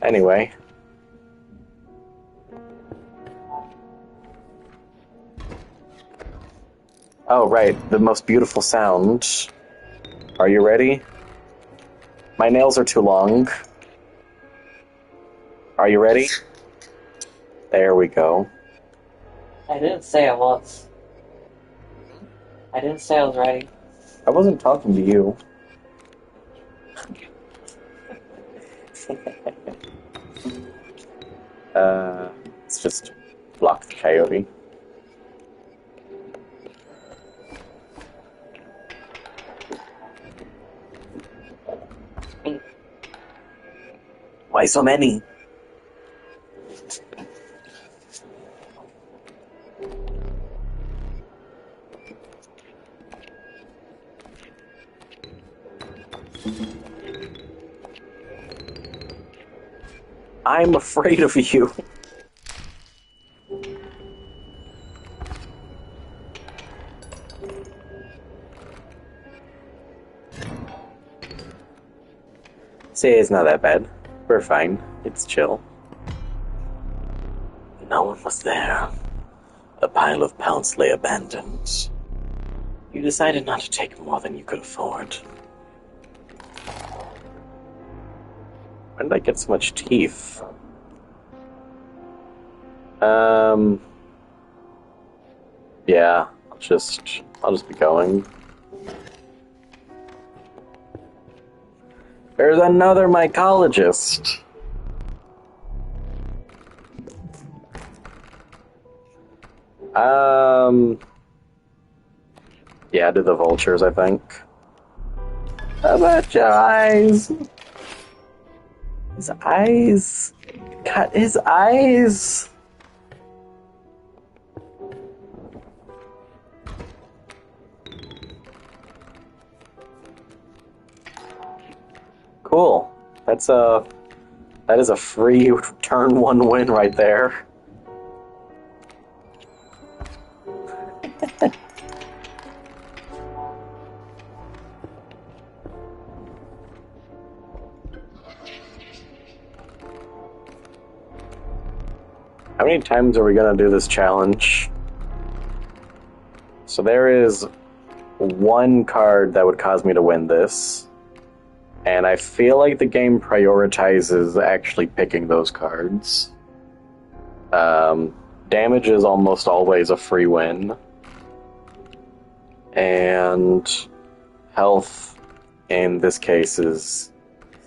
S3: Anyway. Oh, right, the most beautiful sound. Are you ready? My nails are too long. Are you ready? There we go.
S2: I didn't say I was. I didn't say I was ready.
S3: I wasn't talking to you.
S1: Let's just block the coyote.
S3: Why so many? I'm afraid of you. See, it's not that bad. We're fine. It's chill. No one was there. A pile of pelts lay abandoned. You decided not to take more than you could afford. When did I get so much teeth? Yeah, I'll just be going. There's another mycologist. Yeah, do the vultures, I think. How about your eyes? His eyes. Cut his eyes. Cool. That is a free turn one win right there. How many times are we gonna do this challenge? So there is one card that would cause me to win this. And I feel like the game prioritizes actually picking those cards. Damage is almost always a free win. And health, in this case, is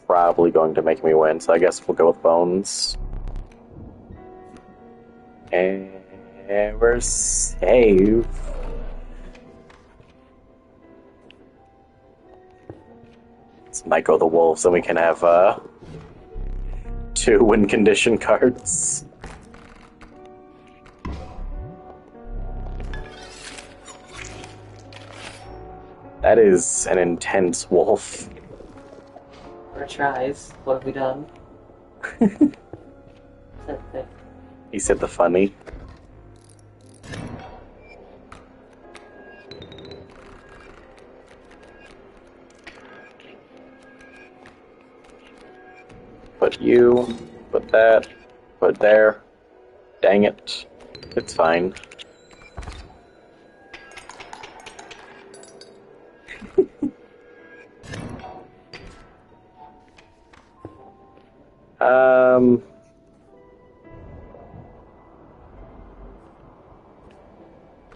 S3: probably going to make me win. So I guess we'll go with bones. And we're safe. Let's Micro the Wolves, and we can have 2 win condition cards. That is an intense wolf.
S2: For tries, what have we done?
S1: He said the funny. Put you, put that, put there. Dang it. It's fine.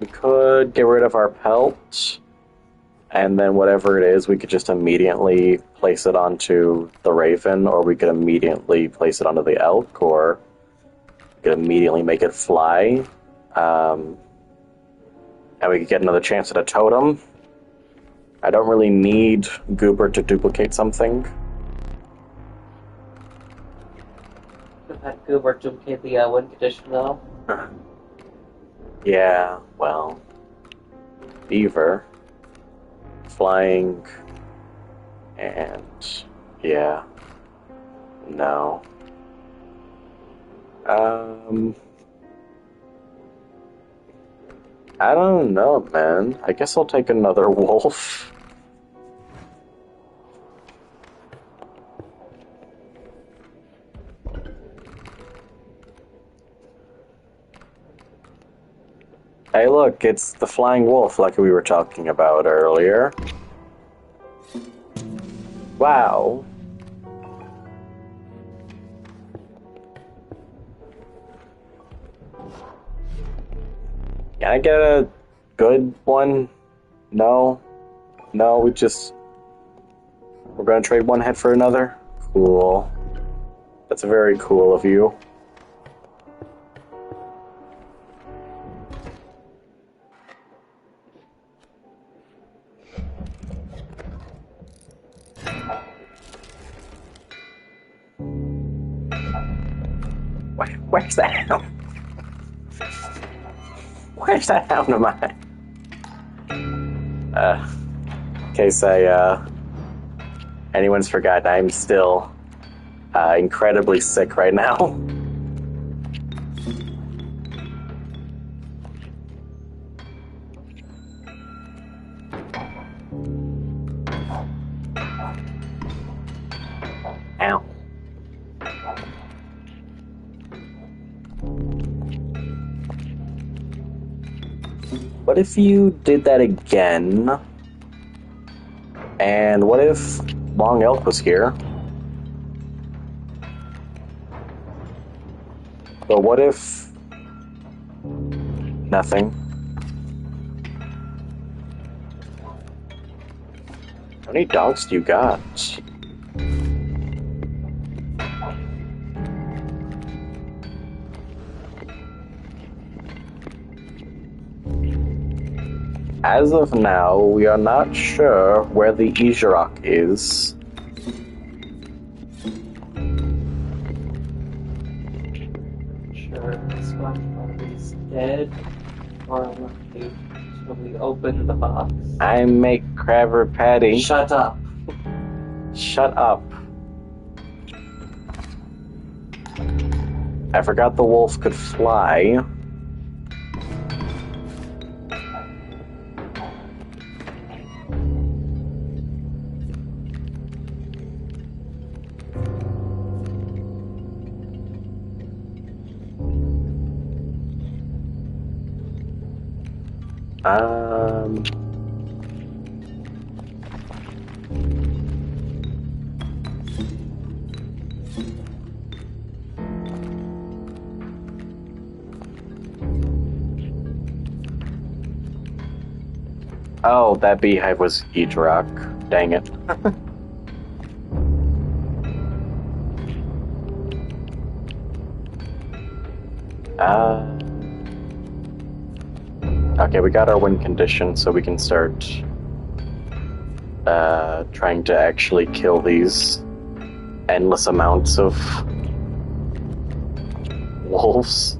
S1: We could get rid of our pelt, and then whatever it is, we could just immediately place it onto the raven, or we could immediately place it onto the elk, or we could immediately make it fly. And we could get another chance at a totem. I don't really need Goober to duplicate something.
S2: Could have had Goober duplicate the win condition, though.
S1: Yeah, well, beaver, flying, and yeah, no. I don't know, man. I guess I'll take another wolf. Hey, look, it's the flying wolf like we were talking about earlier. Wow. Can I get a good one? No. No, we're gonna trade one head for another? Cool. That's very cool of you. Where's that hound? Where's that hound of mine? In case anyone's forgotten, I'm still incredibly sick right now. Ow. What if you did that again? And what if Long Elk was here? But what if nothing? How many dogs do you got? As of now, we are not sure where the Ijarok is.
S2: Sure, this one probably's dead, or unlucky. Shall we open the box?
S1: I make Crabber Patty.
S2: Shut up.
S1: Shut up. I forgot the wolf could fly. Um... Oh, that beehive was Ijarok. Dang it. Okay, we got our win condition, so we can start trying to actually kill these endless amounts of wolves.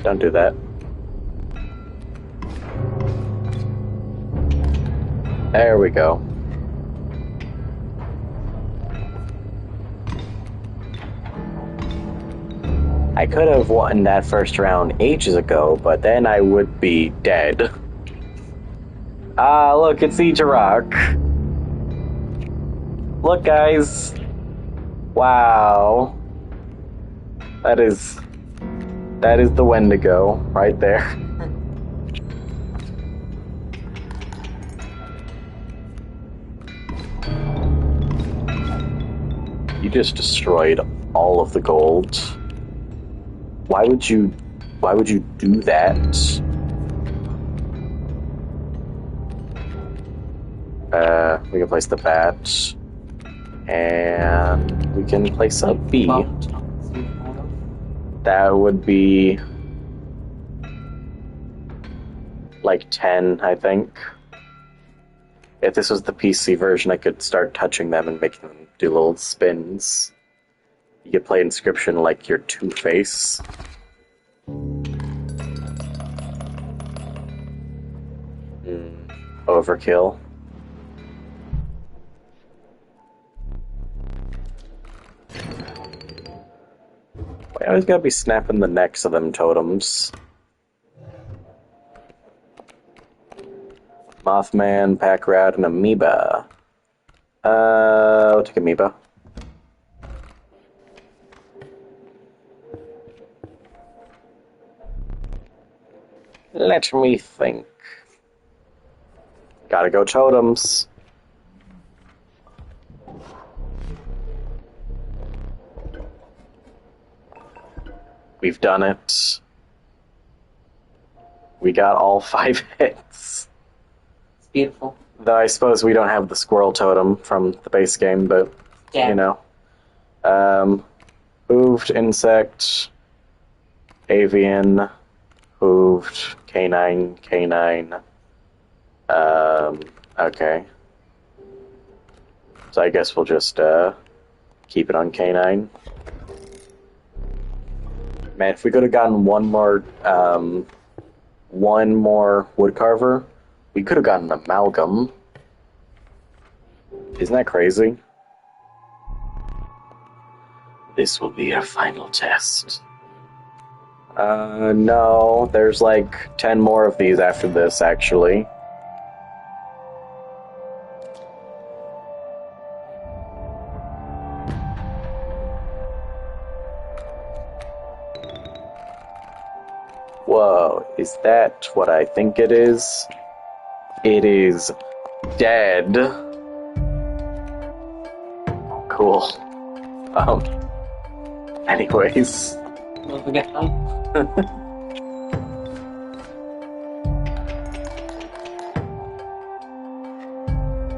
S1: Don't do that. There we go. I could have won that first round ages ago, but then I would be dead. Ah, look, it's Ijarok. Look, guys. Wow. That is the Wendigo right there. You just destroyed all of the gold. Why would you do that? We can place the bat. And we can place a bee. That would be like 10, I think. If this was the PC version, I could start touching them and making them do little spins. You could play Inscription like your Two-Face. Overkill. I always gotta be snapping the necks of them totems. Mothman, Pack Rat, and Amoeba. I'll take Amoeba. Let me think. Gotta go totems. We've done it. We got all 5 hits.
S2: beautiful.
S1: Though I suppose we don't have the squirrel totem from the base game, but
S2: Yeah.
S1: you know. Hooved insect, avian, hooved, canine, canine. Okay. So I guess we'll just keep it on canine. Man, if we could have gotten one more woodcarver, we could have gotten an amalgam. Isn't that crazy?
S3: This will be your final test.
S1: No, there's like 10 more of these after this, actually. Whoa, is that what I think it is? It is dead. Cool. Anyways.
S2: Don't forget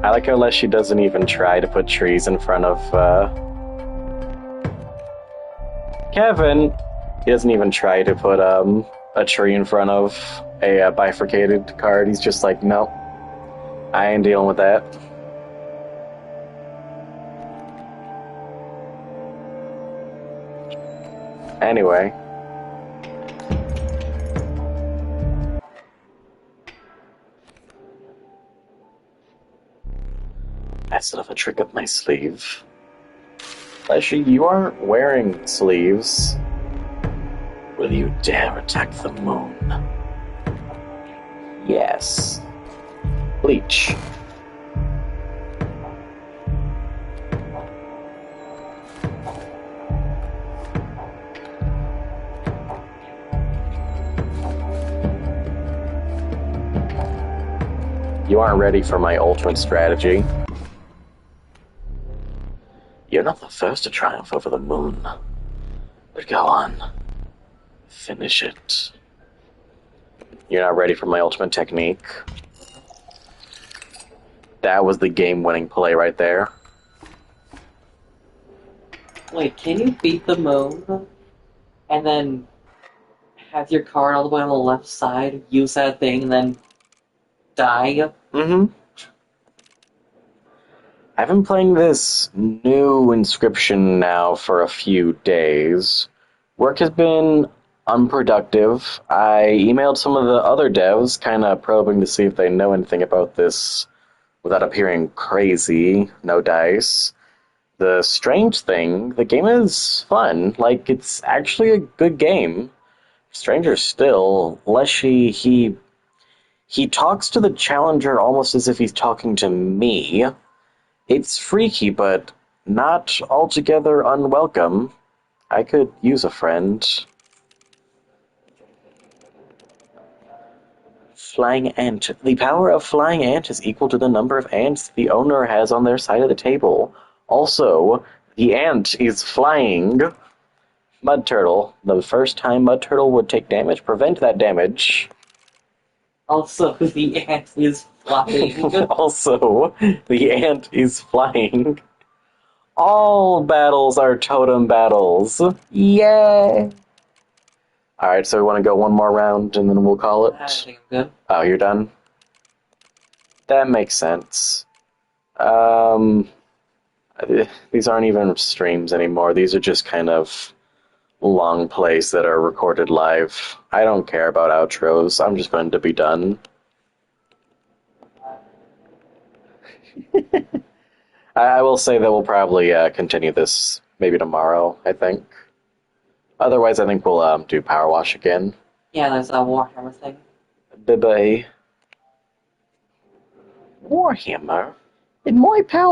S1: I like how Leshy doesn't even try to put trees in front of, Kevin! He doesn't even try to put, a tree in front of a bifurcated card. He's just like, nope. I ain't dealing with that. Anyway.
S3: I still have a trick up my sleeve.
S1: Leshy, you aren't wearing sleeves.
S3: Will you dare attack the moon?
S1: Yes. Bleach. You aren't ready for my ultimate strategy.
S3: You're not the first to triumph over the moon. But go on. Finish it.
S1: You're not ready for my ultimate technique. That was the game-winning play right there.
S2: Wait, can you beat the moon and then have your card all the way on the left side, use that thing, and then die?
S1: Mm-hmm. I've been playing this new inscription now for a few days. Work has been unproductive. I emailed some of the other devs, kind of probing to see if they know anything about this without appearing crazy. No dice. The strange thing, the game is fun. Like, it's actually a good game. Stranger still, Leshy, he talks to the challenger almost as if he's talking to me. It's freaky, but not altogether unwelcome. I could use a friend. Flying ant. The power of flying ant is equal to the number of ants the owner has on their side of the table. Also, the ant is flying. Mud turtle. The first time mud turtle would take damage, prevent that damage.
S2: Also, the ant is flying.
S1: Also, the ant is flying. All battles are totem battles. Yay! Alright, so we want to go one more round and then we'll call
S2: I
S1: it.
S2: think I'm good.
S1: Oh, you're done? That makes sense. These aren't even streams anymore. These are just kind of long plays that are recorded live. I don't care about outros. I'm just going to be done. I will say that we'll probably continue this maybe tomorrow, I think. Otherwise, I think we'll do Power Wash again.
S2: Yeah, there's a Warhammer thing.
S1: Bye-bye. Warhammer? In my power